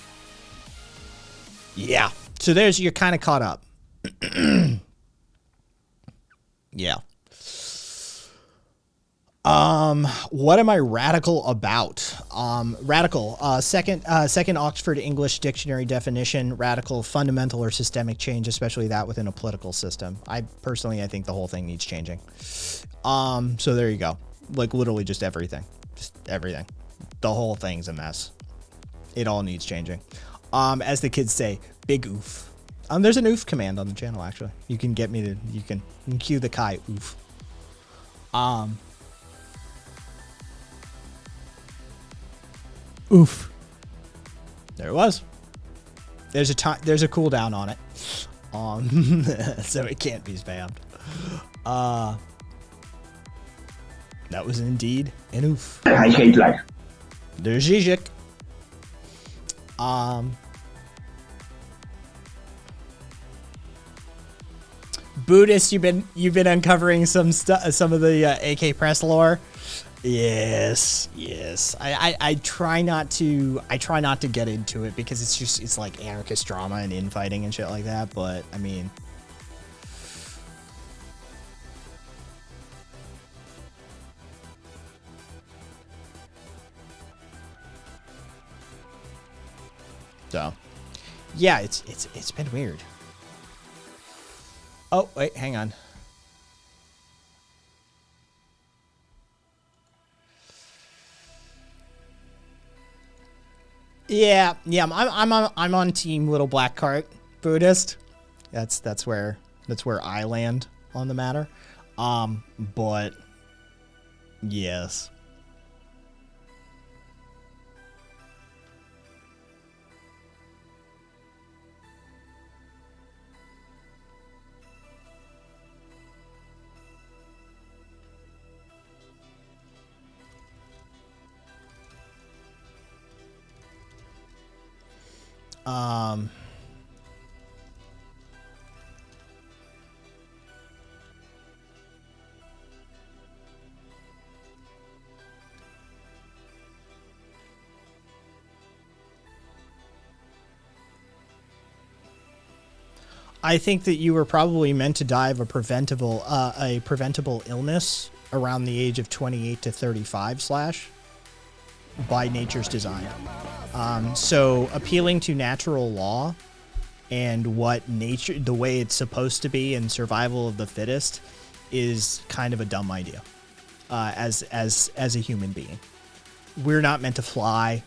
yeah. So you're kind of caught up. Yeah. What am I radical about? Radical, second Oxford English Dictionary definition, radical, fundamental or systemic change, especially that within a political system. I think the whole thing needs changing. So there you go. Like literally just everything. The whole thing's a mess. It all needs changing. As the kids say, big oof. There's an oof command on the channel, actually. You can get me to, you can cue the Kai oof. Oof. There it was. There's a cooldown on it. So it can't be spammed. That was indeed an oof. I hate life. There's Zizek. Buddhist, you've been uncovering some of the AK press lore. Yes. I try not to get into it because it's like anarchist drama and infighting and shit like that. But I mean, so yeah, it's been weird. Oh, wait, hang on. Yeah, I'm on team Little Black Cart Buddhist. That's where I land on the matter. But yes. I think that you were probably meant to die of a preventable illness around the age of 28 to 35 / by nature's design. So appealing to natural law and what nature, the way it's supposed to be in survival of the fittest, is kind of a dumb idea. As a human being, we're not meant to fly.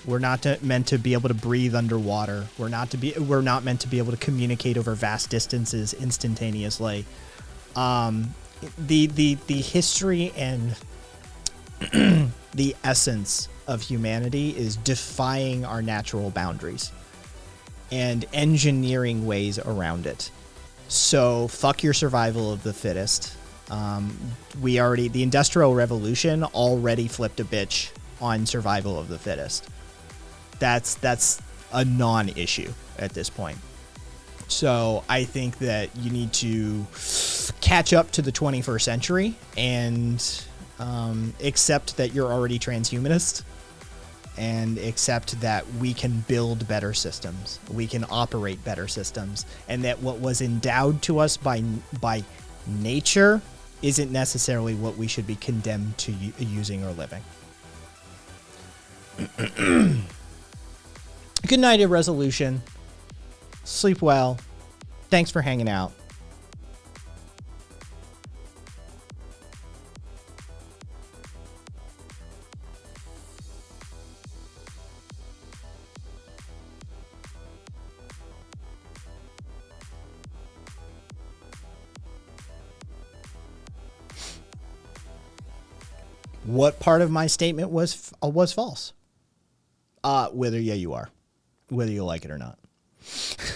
We're not meant to be able to breathe underwater. We're not meant to be able to communicate over vast distances instantaneously. The history and the essence of humanity is defying our natural boundaries and engineering ways around it. So fuck your survival of the fittest. The Industrial Revolution already flipped a bitch on survival of the fittest. That's a non-issue at this point. So I think that you need to catch up to the 21st century and accept that you're already transhumanist, and accept that we can build better systems, we can operate better systems, and that what was endowed to us by nature isn't necessarily what we should be condemned to using or living. Good night, Irresolution. Sleep well. Thanks for hanging out. What part of my statement was false? Whether you are. Whether you like it or not.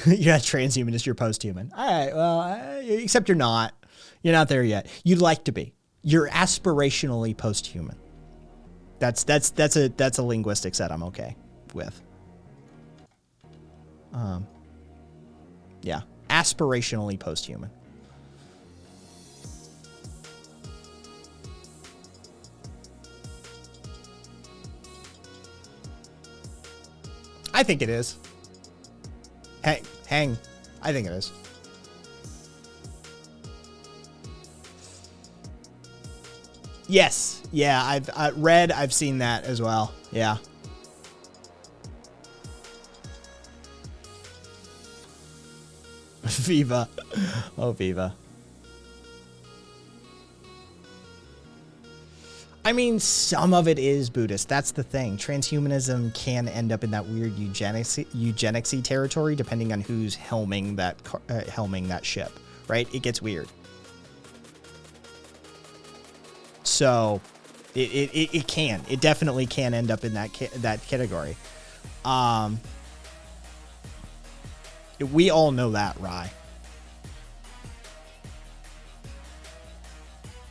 You're not transhumanist, you're posthuman. All right, well, except you're not. You're not there yet. You'd like to be. You're aspirationally posthuman. That's a linguistic set I'm okay with. Yeah, aspirationally posthuman. I think it is. Hang. I think it is. Yes. Yeah, I've seen that as well. Yeah. Viva. Oh, Viva. I mean, some of it is Buddhist. That's the thing. Transhumanism can end up in that weird eugenicsy territory, depending on who's helming that ship, right? It gets weird. So, it definitely can end up in that category. We all know that, Rye.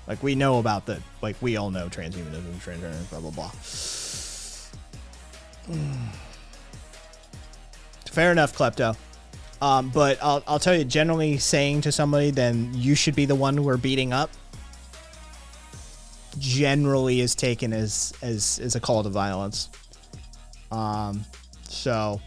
Like, we know about the, like, we all know transhumanism, transgender, blah, blah, blah. Fair enough, Klepto. But I'll tell you, generally saying to somebody, then you should be the one who we're beating up, generally is taken as a call to violence. So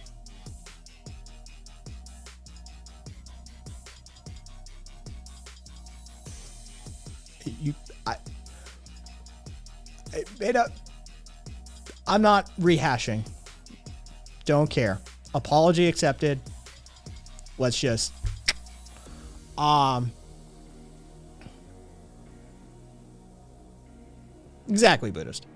I'm not rehashing. Don't care. Apology accepted. Let's just exactly, Buddhist.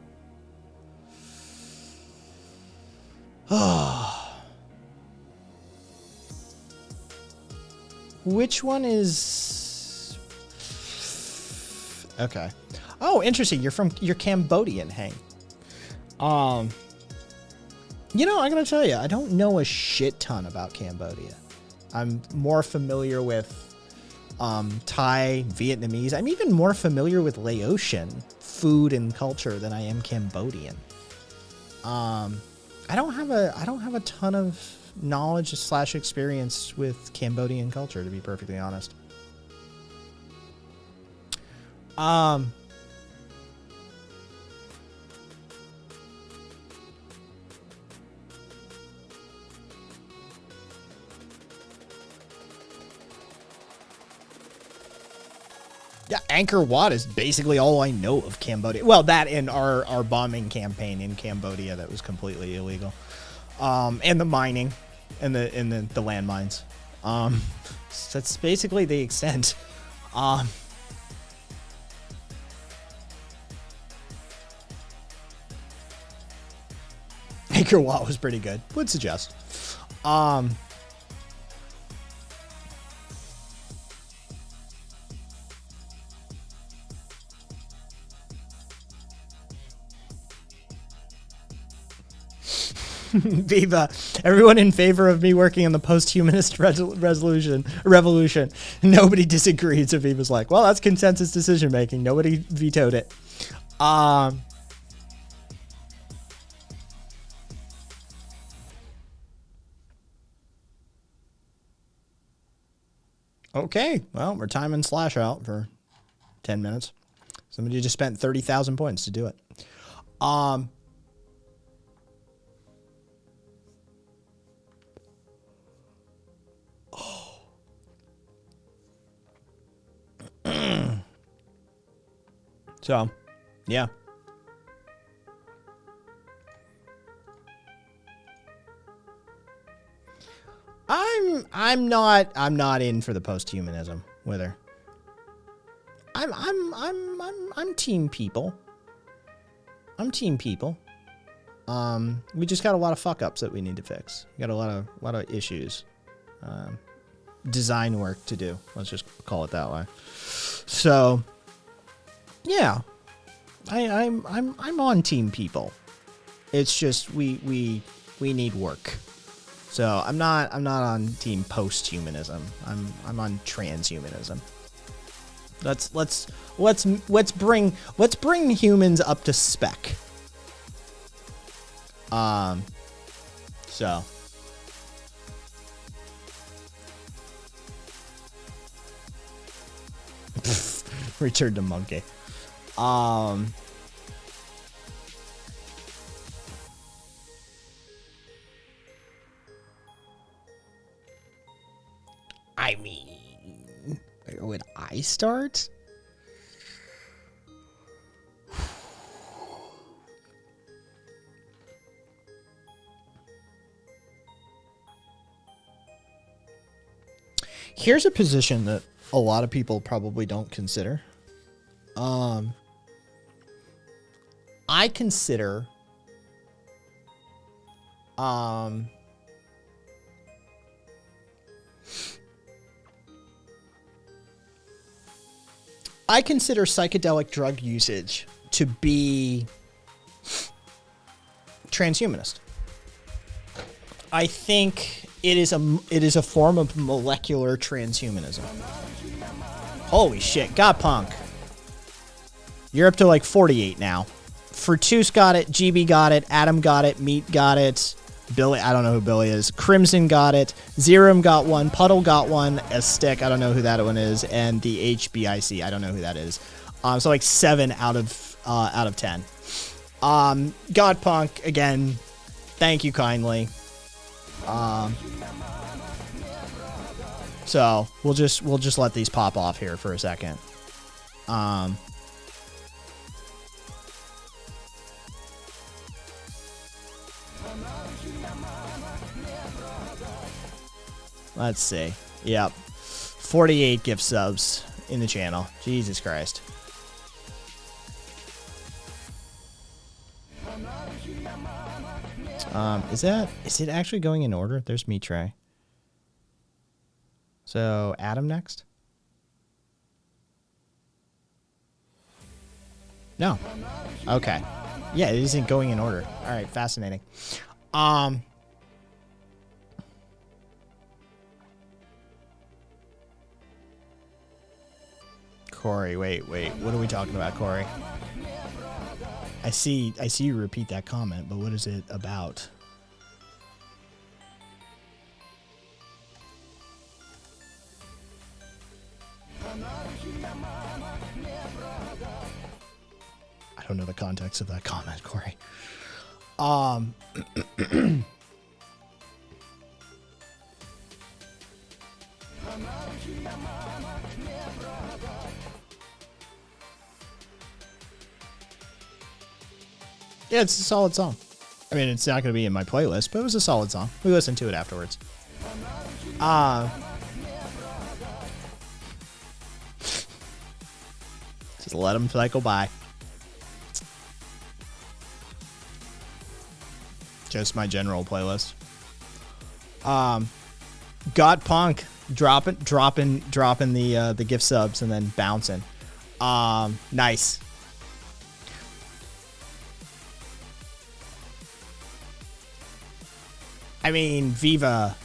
Which one is okay? Oh, interesting. You're Cambodian, Hank. You know, I gotta tell you, I don't know a shit ton about Cambodia. I'm more familiar with Thai, Vietnamese. I'm even more familiar with Laotian food and culture than I am Cambodian. I don't have a ton of knowledge / experience with Cambodian culture, to be perfectly honest. Yeah, Angkor Wat is basically all I know of Cambodia. Well, that and our bombing campaign in Cambodia that was completely illegal, and the mining, and the landmines. So that's basically the extent. Angkor Wat was pretty good. Would suggest. Viva, everyone in favor of me working on the post-humanist revolution. Nobody disagreed. So Viva's like, well, that's consensus decision making. Nobody vetoed it. Okay, well, we're timing Slash out for 10 minutes. Somebody just spent 30,000 points to do it. So, yeah. I'm not in for the post-humanism with her. I'm team people. I'm team people. We just got a lot of fuck ups that we need to fix. We got a lot of issues. Design work to do. Let's just call it that way. So, yeah. I'm on team people. It's just we need work. So I'm not on team post-humanism. I'm on transhumanism. Let's bring humans up to spec. So return to monkey. I mean, would I start? Here's a position that a lot of people probably don't consider. I consider psychedelic drug usage to be transhumanist. I think it is a form of molecular transhumanism. Holy shit, got punk. You're up to like 48 now. Fortus got it, GB got it, Adam got it, Meat got it, Billy, I don't know who Billy is, Crimson got it, Zerum got one, Puddle got one, a stick, I don't know who that one is, and the HBIC, I don't know who that is. So like 7 out of 10. God Punk, again, thank you kindly. So we'll just let these pop off here for a second. Let's see. Yep. 48 gift subs in the channel. Jesus Christ. Is it actually going in order? There's me tray. So Adam next? No. Okay. Yeah, it isn't going in order. All right, fascinating. Corey, wait. What are we talking about, Corey? I see you repeat that comment, but what is it about? I don't know the context of that comment, Corey. Yeah, it's a solid song. I mean, it's not going to be in my playlist, but it was a solid song. We listened to it afterwards. Just let them cycle by. Just my general playlist. Got Punk dropping the gift subs and then bouncing. Nice. I mean, Viva,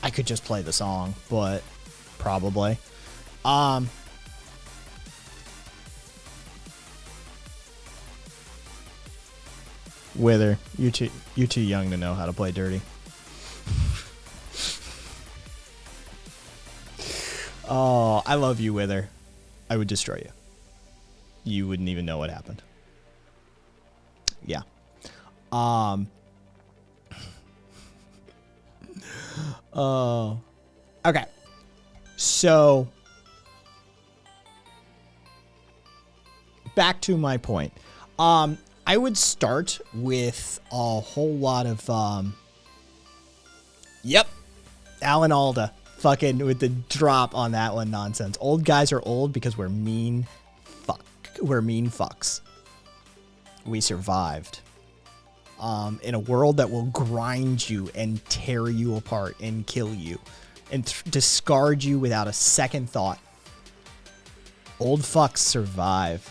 I could just play the song, but probably. Wither, you're too young to know how to play dirty. Oh, I love you, Wither. I would destroy you. You wouldn't even know what happened. Yeah. Okay. So back to my point. I would start with a whole lot of yep. Alan Alda fucking with the drop on that one nonsense. Old guys are old because we're mean fucks. We survived. In a world that will grind you and tear you apart and kill you and discard you without a second thought. Old fucks survive.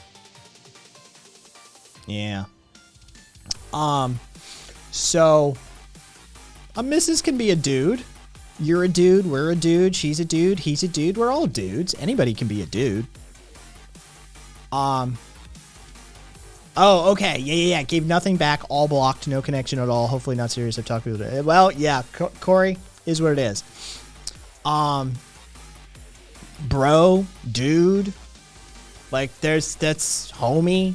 Yeah. So a missus can be a dude. You're a dude, we're a dude, she's a dude, he's a dude, we're all dudes. Anybody can be a dude. Oh, okay. Yeah. Gave nothing back. All blocked. No connection at all. Hopefully not serious. I've talked to people today. Well, yeah. Corey is what it is. Bro, dude. Like, that's homie.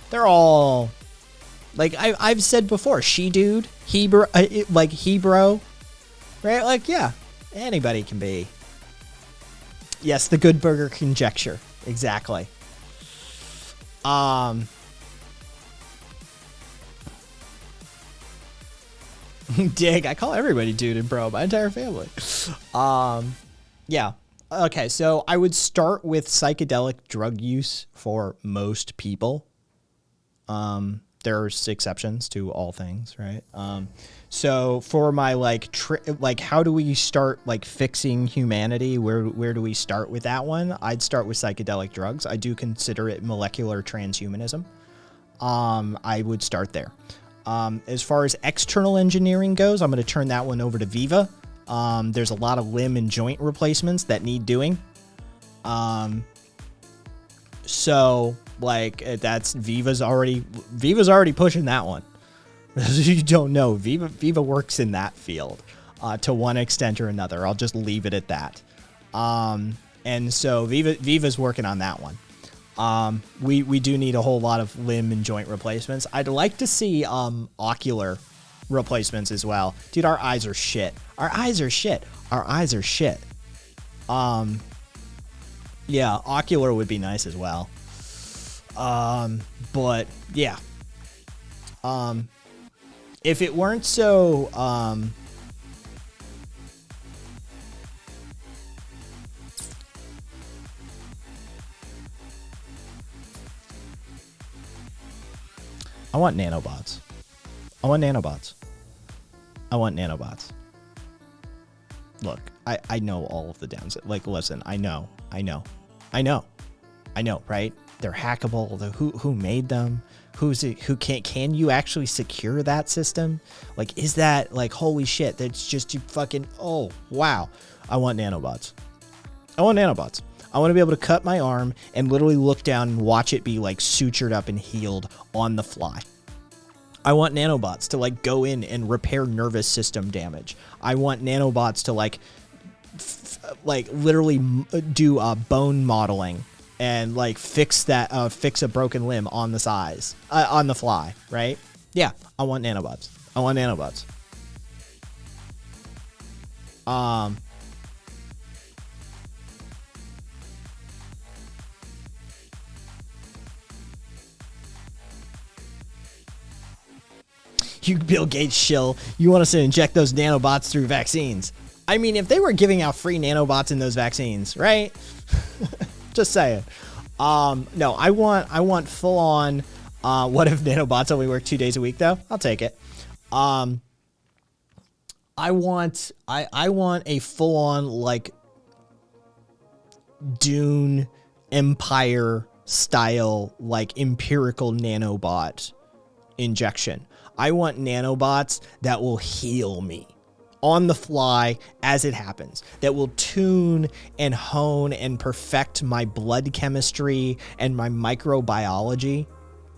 They're all... Like, I've said before. She dude. He bro. Like, he bro. Right? Like, yeah. Anybody can be. Yes, the Good Burger conjecture. Exactly. Dig, I call everybody dude and bro, my entire family. Yeah. Okay, so I would start with psychedelic drug use for most people. There's exceptions to all things, right? So for my like how do we start like fixing humanity? Where do we start with that one? I'd start with psychedelic drugs. I do consider it molecular transhumanism. I would start there. As far as external engineering goes, I'm going to turn that one over to Viva. There's a lot of limb and joint replacements that need doing. So like that's Viva's already pushing that one. You don't know, Viva works in that field to one extent or another. I'll just leave it at that. And so Viva's working on that one. We do need a whole lot of limb and joint replacements. I'd like to see ocular replacements as well. Dude, our eyes are shit. Our eyes are shit. Yeah, ocular would be nice as well. But yeah. If it weren't so I want nanobots. Look, I know all of the downs. Like, listen, I know, right? They're hackable. Who made them? Can you actually secure that system? Like, is that like, holy shit, that's just you fucking, oh, wow. I want nanobots. I want to be able to cut my arm and literally look down and watch it be like sutured up and healed on the fly. I want nanobots to like go in and repair nervous system damage. I want nanobots to like literally do bone modeling and like fix a broken limb on the fly, right? Yeah, I want nanobots. You Bill Gates shill, you want us to inject those nanobots through vaccines. I mean, if they were giving out free nanobots in those vaccines, right? Just saying. No, I want full on, what if nanobots only work 2 days a week though? I'll take it. I want a full on like Dune Empire style, like empirical nanobot injection. I want nanobots that will heal me on the fly as it happens, that will tune and hone and perfect my blood chemistry and my microbiology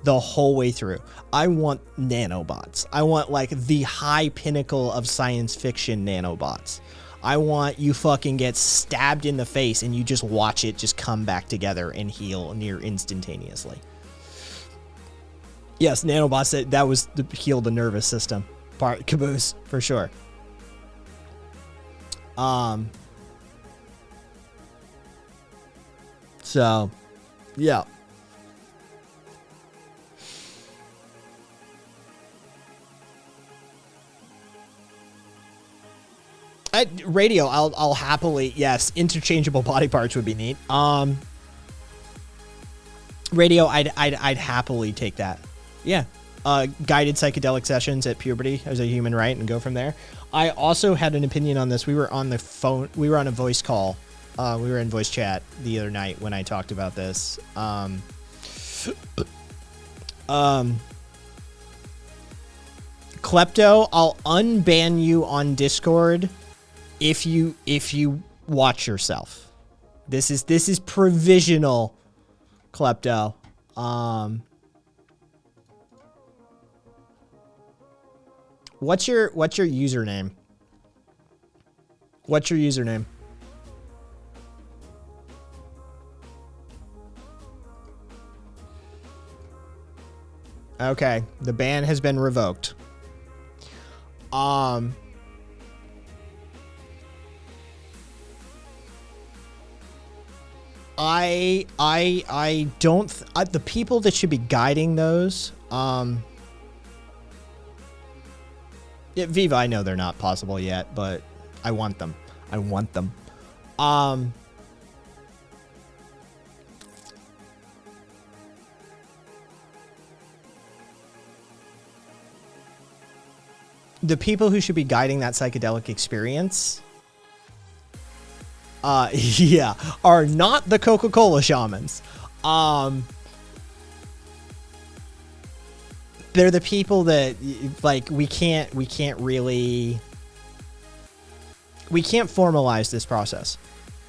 the whole way through. I want nanobots. I want like the high pinnacle of science fiction nanobots. I want you fucking get stabbed in the face and you just watch it just come back together and heal near instantaneously. Yes, nanobots, that was to heal the nervous system part, caboose, for sure. So, yeah. Radio, I'll happily, yes, interchangeable body parts would be neat. Radio, I'd happily take that. Yeah. Guided psychedelic sessions at puberty as a human right and go from there. I also had an opinion on this. We were on the phone. We were on a voice call. We were in voice chat the other night when I talked about this. Klepto, I'll unban you on Discord if you watch yourself. This is provisional, Klepto. What's your username? What's your username? Okay, the ban has been revoked. I don't the people that should be guiding those yeah, Viva, I know they're not possible yet, but I want them. The people who should be guiding that psychedelic experience yeah, are not the Coca-Cola shamans. they're the people that like we can't formalize this process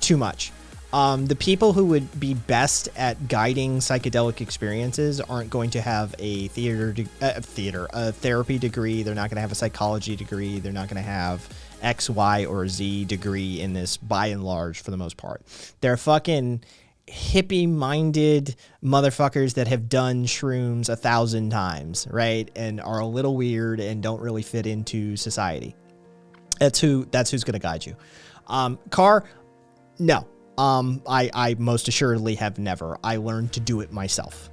too much. The people who would be best at guiding psychedelic experiences aren't going to have a therapy degree. They're not going to have a psychology degree. They're not going to have X, Y, or Z degree in this by and large for the most part. They're fucking hippie-minded motherfuckers that have done shrooms 1,000 times, right? And are a little weird and don't really fit into society. That's who's going to guide you. Car, no. I most assuredly have never. I learned to do it myself.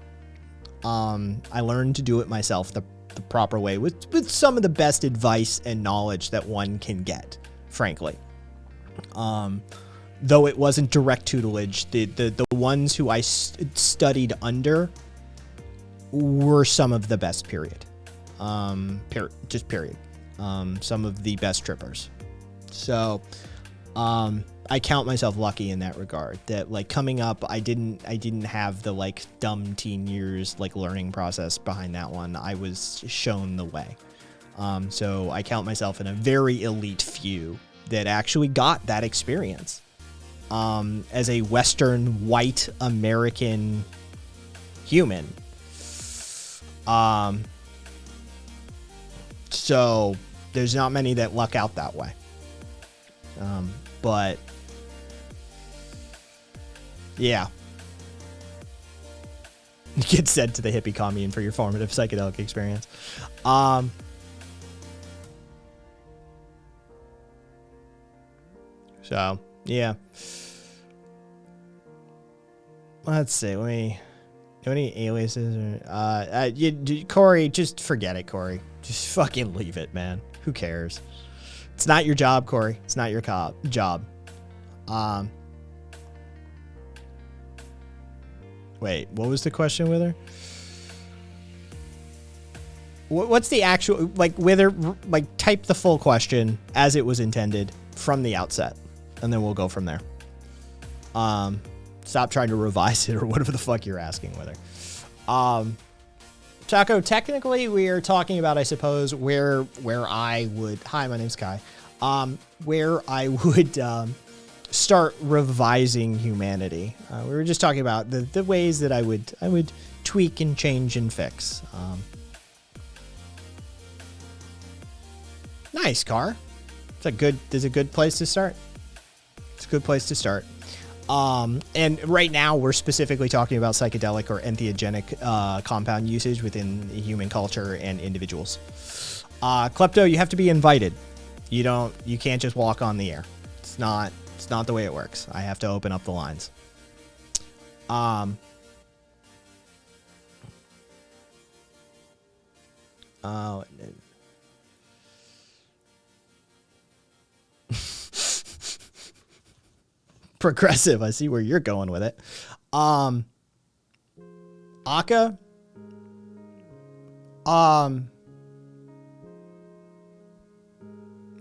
I learned to do it myself the proper way with some of the best advice and knowledge that one can get, frankly. Though it wasn't direct tutelage, the ones who I studied under were some of the best, period. Period. Some of the best trippers. So, I count myself lucky in that regard, that like coming up, I didn't have the like dumb teen years, like learning process behind that one. I was shown the way. So I count myself in a very elite few that actually got that experience. As a Western white American human. So there's not many that luck out that way. But yeah. Get sent to the hippie commune for your formative psychedelic experience. So, yeah. Let's see. Let me... Do any aliases? Or, Corey, just forget it, Corey. Just fucking leave it, man. Who cares? It's not your job, Corey. It's not your job. Wait, what was the question with her? What's the actual, like, whether, like, type the full question as it was intended from the outset, and then we'll go from there. Stop trying to revise it or whatever the fuck you're asking with her. Taco, technically we are talking about, I suppose, where I would, hi, my name's Kai, where I would, start revising humanity. We were just talking about the ways that I would tweak and change and fix. Nice, Car. It's a good place to start. It's a good place to start. And right now we're specifically talking about psychedelic or entheogenic compound usage within human culture and individuals. Klepto, you have to be invited. You can't just walk on the air. It's not the way it works. I have to open up the lines. Progressive. I see where you're going with it. Aka.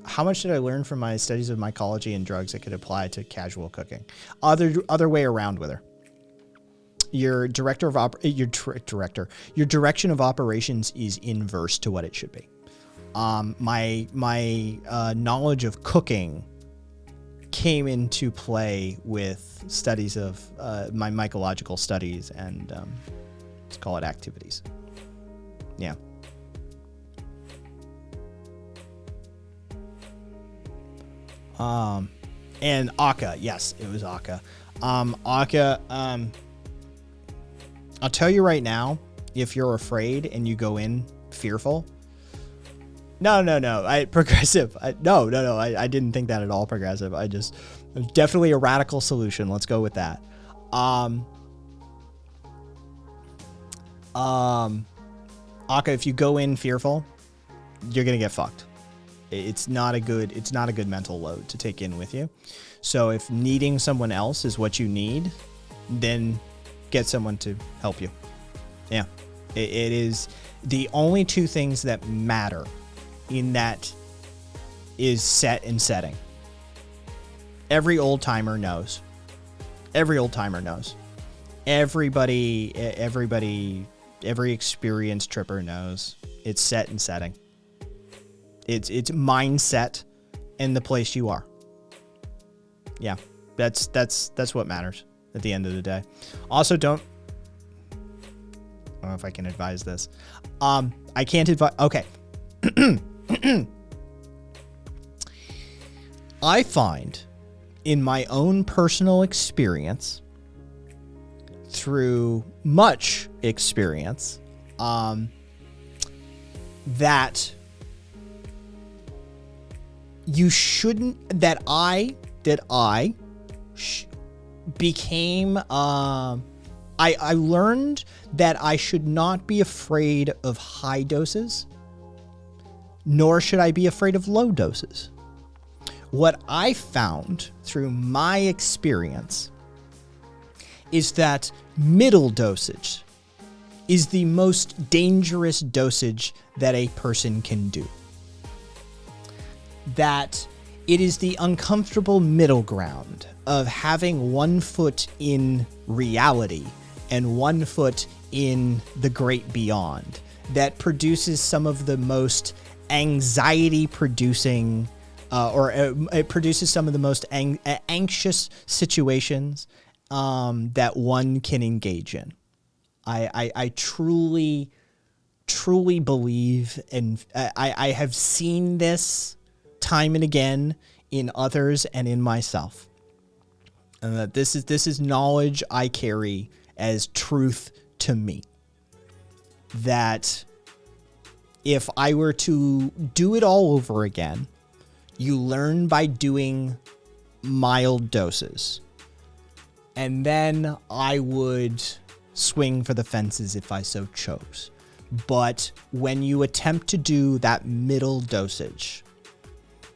How much did I learn from my studies of mycology and drugs that could apply to casual cooking? Other way around with her. Your direction of operations is inverse to what it should be. My knowledge of cooking came into play with studies of my mycological studies and let's call it activities. Yeah. And Aka, yes, it was Aka. Aka, I'll tell you right now, if you're afraid and you go in fearful, no, progressive. No, I didn't think that at all, progressive. Definitely a radical solution. Let's go with that. Aka, if you go in fearful, you're gonna get fucked. It's not a good mental load to take in with you. So if needing someone else is what you need, then get someone to help you. Yeah, it is the only two things that matter in that is set and setting. Every old timer knows. Everybody every experienced tripper knows. It's set and setting. It's mindset and the place you are. Yeah, that's what matters at the end of the day. Also, I don't know if I can advise this. I can't advise. Okay. I find in my own personal experience, through much experience, that you shouldn't, that I became, I learned that I should not be afraid of high doses, nor should I be afraid of low doses. What I found through my experience is that middle dosage is the most dangerous dosage that a person can do. That it is the uncomfortable middle ground of having 1 foot in reality and 1 foot in the great beyond that produces some of the most anxiety producing it produces some of the most anxious situations that one can engage in. I truly believe, and I have seen this time and again in others and in myself, and that this is knowledge I carry as truth to me. That if I were to do it all over again, you learn by doing mild doses. And then I would swing for the fences if I so chose. But when you attempt to do that middle dosage,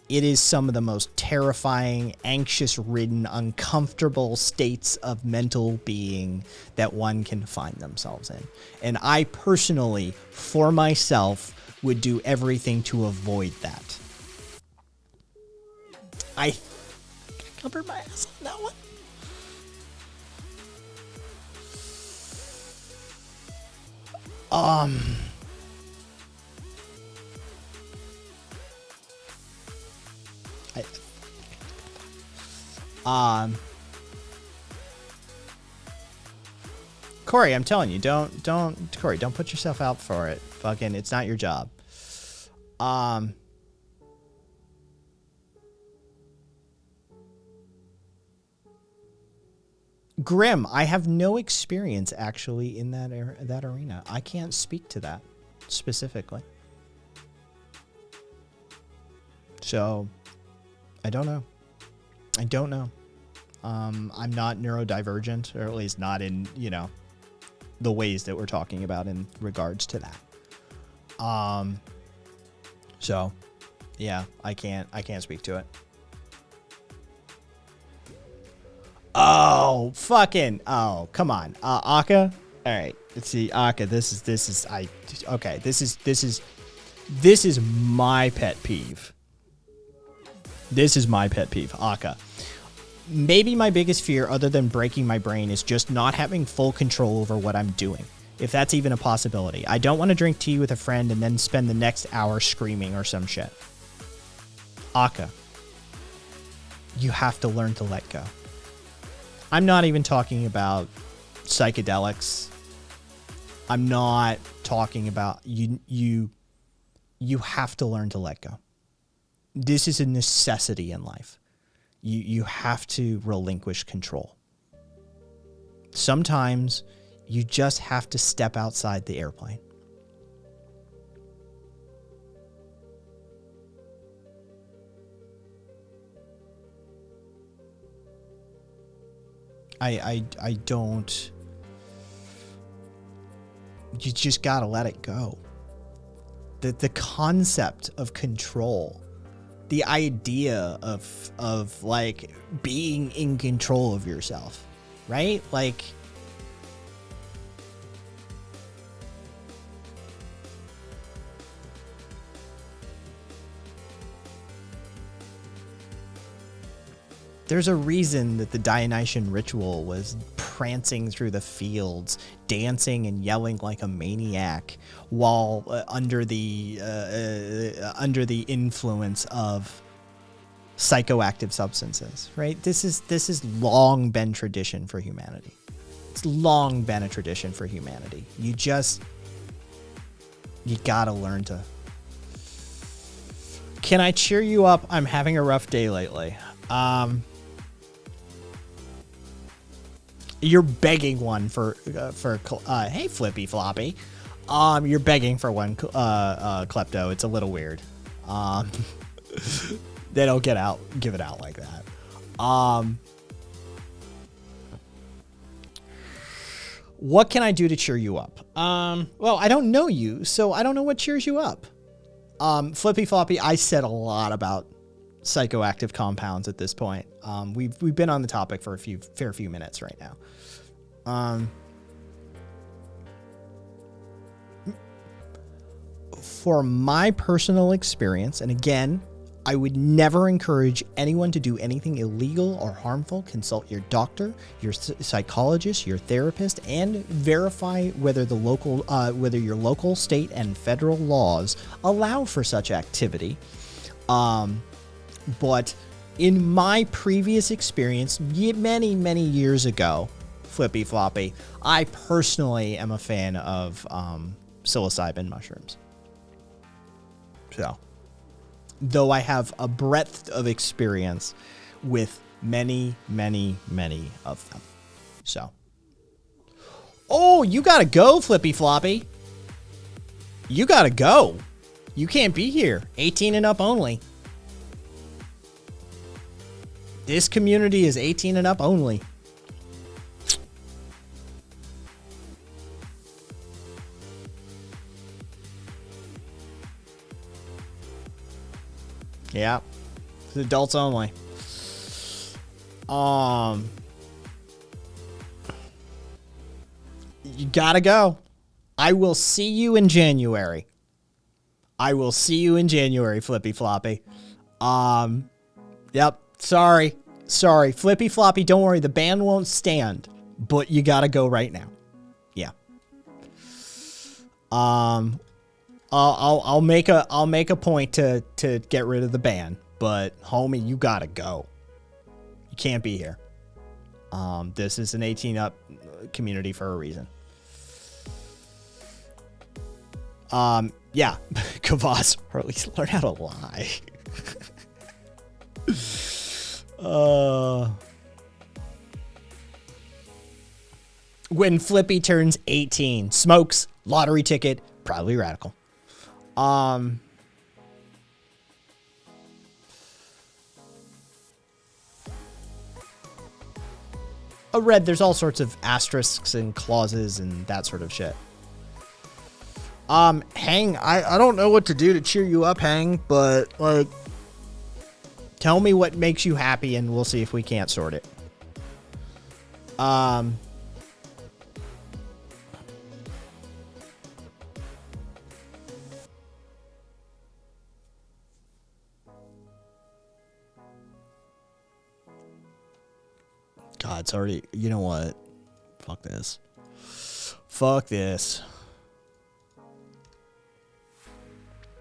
it is some of the most terrifying, anxious-ridden, uncomfortable states of mental being that one can find themselves in. And I personally, for myself, would do everything to avoid that. I covered my ass on that one. Corey, I'm telling you, Corey, don't put yourself out for it. Fucking, it's not your job. Grim, I have no experience actually in that arena. I can't speak to that specifically. So, I don't know. I'm not neurodivergent, or at least not in, the ways that we're talking about in regards to that. So, yeah, I can't speak to it. Oh, come on. Aka? All right. Let's see. Aka, this is my pet peeve. This is my pet peeve, Aka. Maybe my biggest fear, other than breaking my brain, is just not having full control over what I'm doing, if that's even a possibility. I don't want to drink tea with a friend and then spend the next hour screaming or some shit. Aka, you have to learn to let go. I'm not even talking about psychedelics. I'm not talking about you have to learn to let go. This is a necessity in life. You have to relinquish control. Sometimes you just have to step outside the airplane. I don't. You just gotta let it go. The concept of control, the idea of like being in control of yourself, right? Like, there's a reason that the Dionysian ritual was prancing through the fields, dancing and yelling like a maniac while under the influence of psychoactive substances, right? This is long been tradition for humanity. It's long been a tradition for humanity. You gotta learn to. Can I cheer you up? I'm having a rough day lately. You're begging one for hey Flippy Floppy. You're begging for one, Klepto. It's a little weird. They don't give it out like that. What can I do to cheer you up? Well, I don't know you, so I don't know what cheers you up. Flippy Floppy, I said a lot about psychoactive compounds at this point. We've been on the topic for a fair few minutes right now. For my personal experience, and again, I would never encourage anyone to do anything illegal or harmful. Consult your doctor, your psychologist, your therapist, and verify whether your local, state, and federal laws allow for such activity. But in my previous experience, many, many years ago, Flippy Floppy, I personally am a fan of psilocybin mushrooms. So, though I have a breadth of experience with many, many, many of them. So. Oh, you gotta go, Flippy Floppy. You gotta go. You can't be here. 18 and up only. This community is 18 and up only. Yeah. It's adults only. You gotta go. I will see you in January. Flippy Floppy. Yep. Sorry. Flippy Floppy, don't worry. The ban won't stand. But you gotta go right now. Yeah. I'll make a point to get rid of the ban, but homie, you gotta go. You can't be here. This is an 18 up community for a reason. Yeah, Kavas, or at least learn how to lie. When Flippy turns 18, smokes, lottery ticket, probably radical. I read there's all sorts of asterisks and clauses and that sort of shit. Hang, I don't know what to do to cheer you up, Hang, but like, tell me what makes you happy and we'll see if we can't sort it. God, it's already, you know what? Fuck this.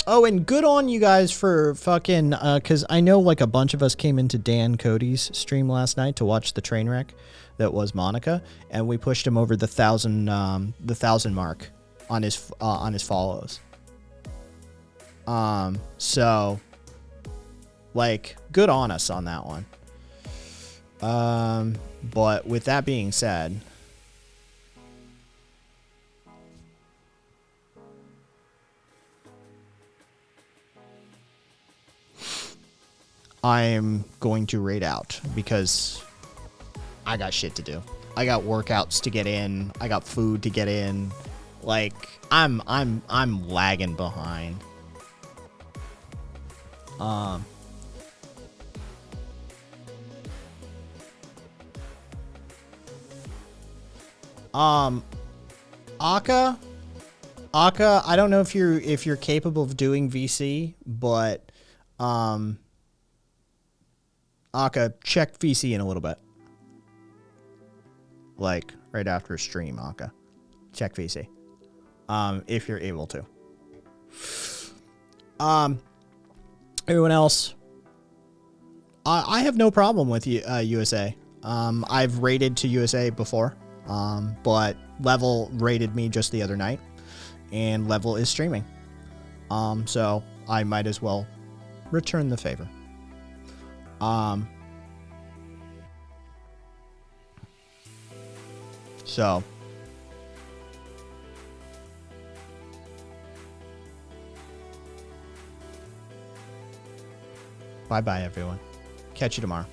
Oh, and good on you guys for fucking, because I know like a bunch of us came into Dan Cody's stream last night to watch the train wreck that was Monica, and we pushed him over the 1,000 mark on his follows. So, like, good on us on that one. But with that being said, I'm going to raid out because I got shit to do. I got workouts to get in. I got food to get in. Like, I'm lagging behind. Aka, I don't know if you're capable of doing VC, but Aka, check VC in a little bit. like right after a stream, Aka. Check VC. If you're able to. Everyone else, I have no problem with USA. I've raided to USA before, but Level raided me just the other night, and Level is streaming. So I might as well return the favor. So bye-bye, everyone. Catch you tomorrow.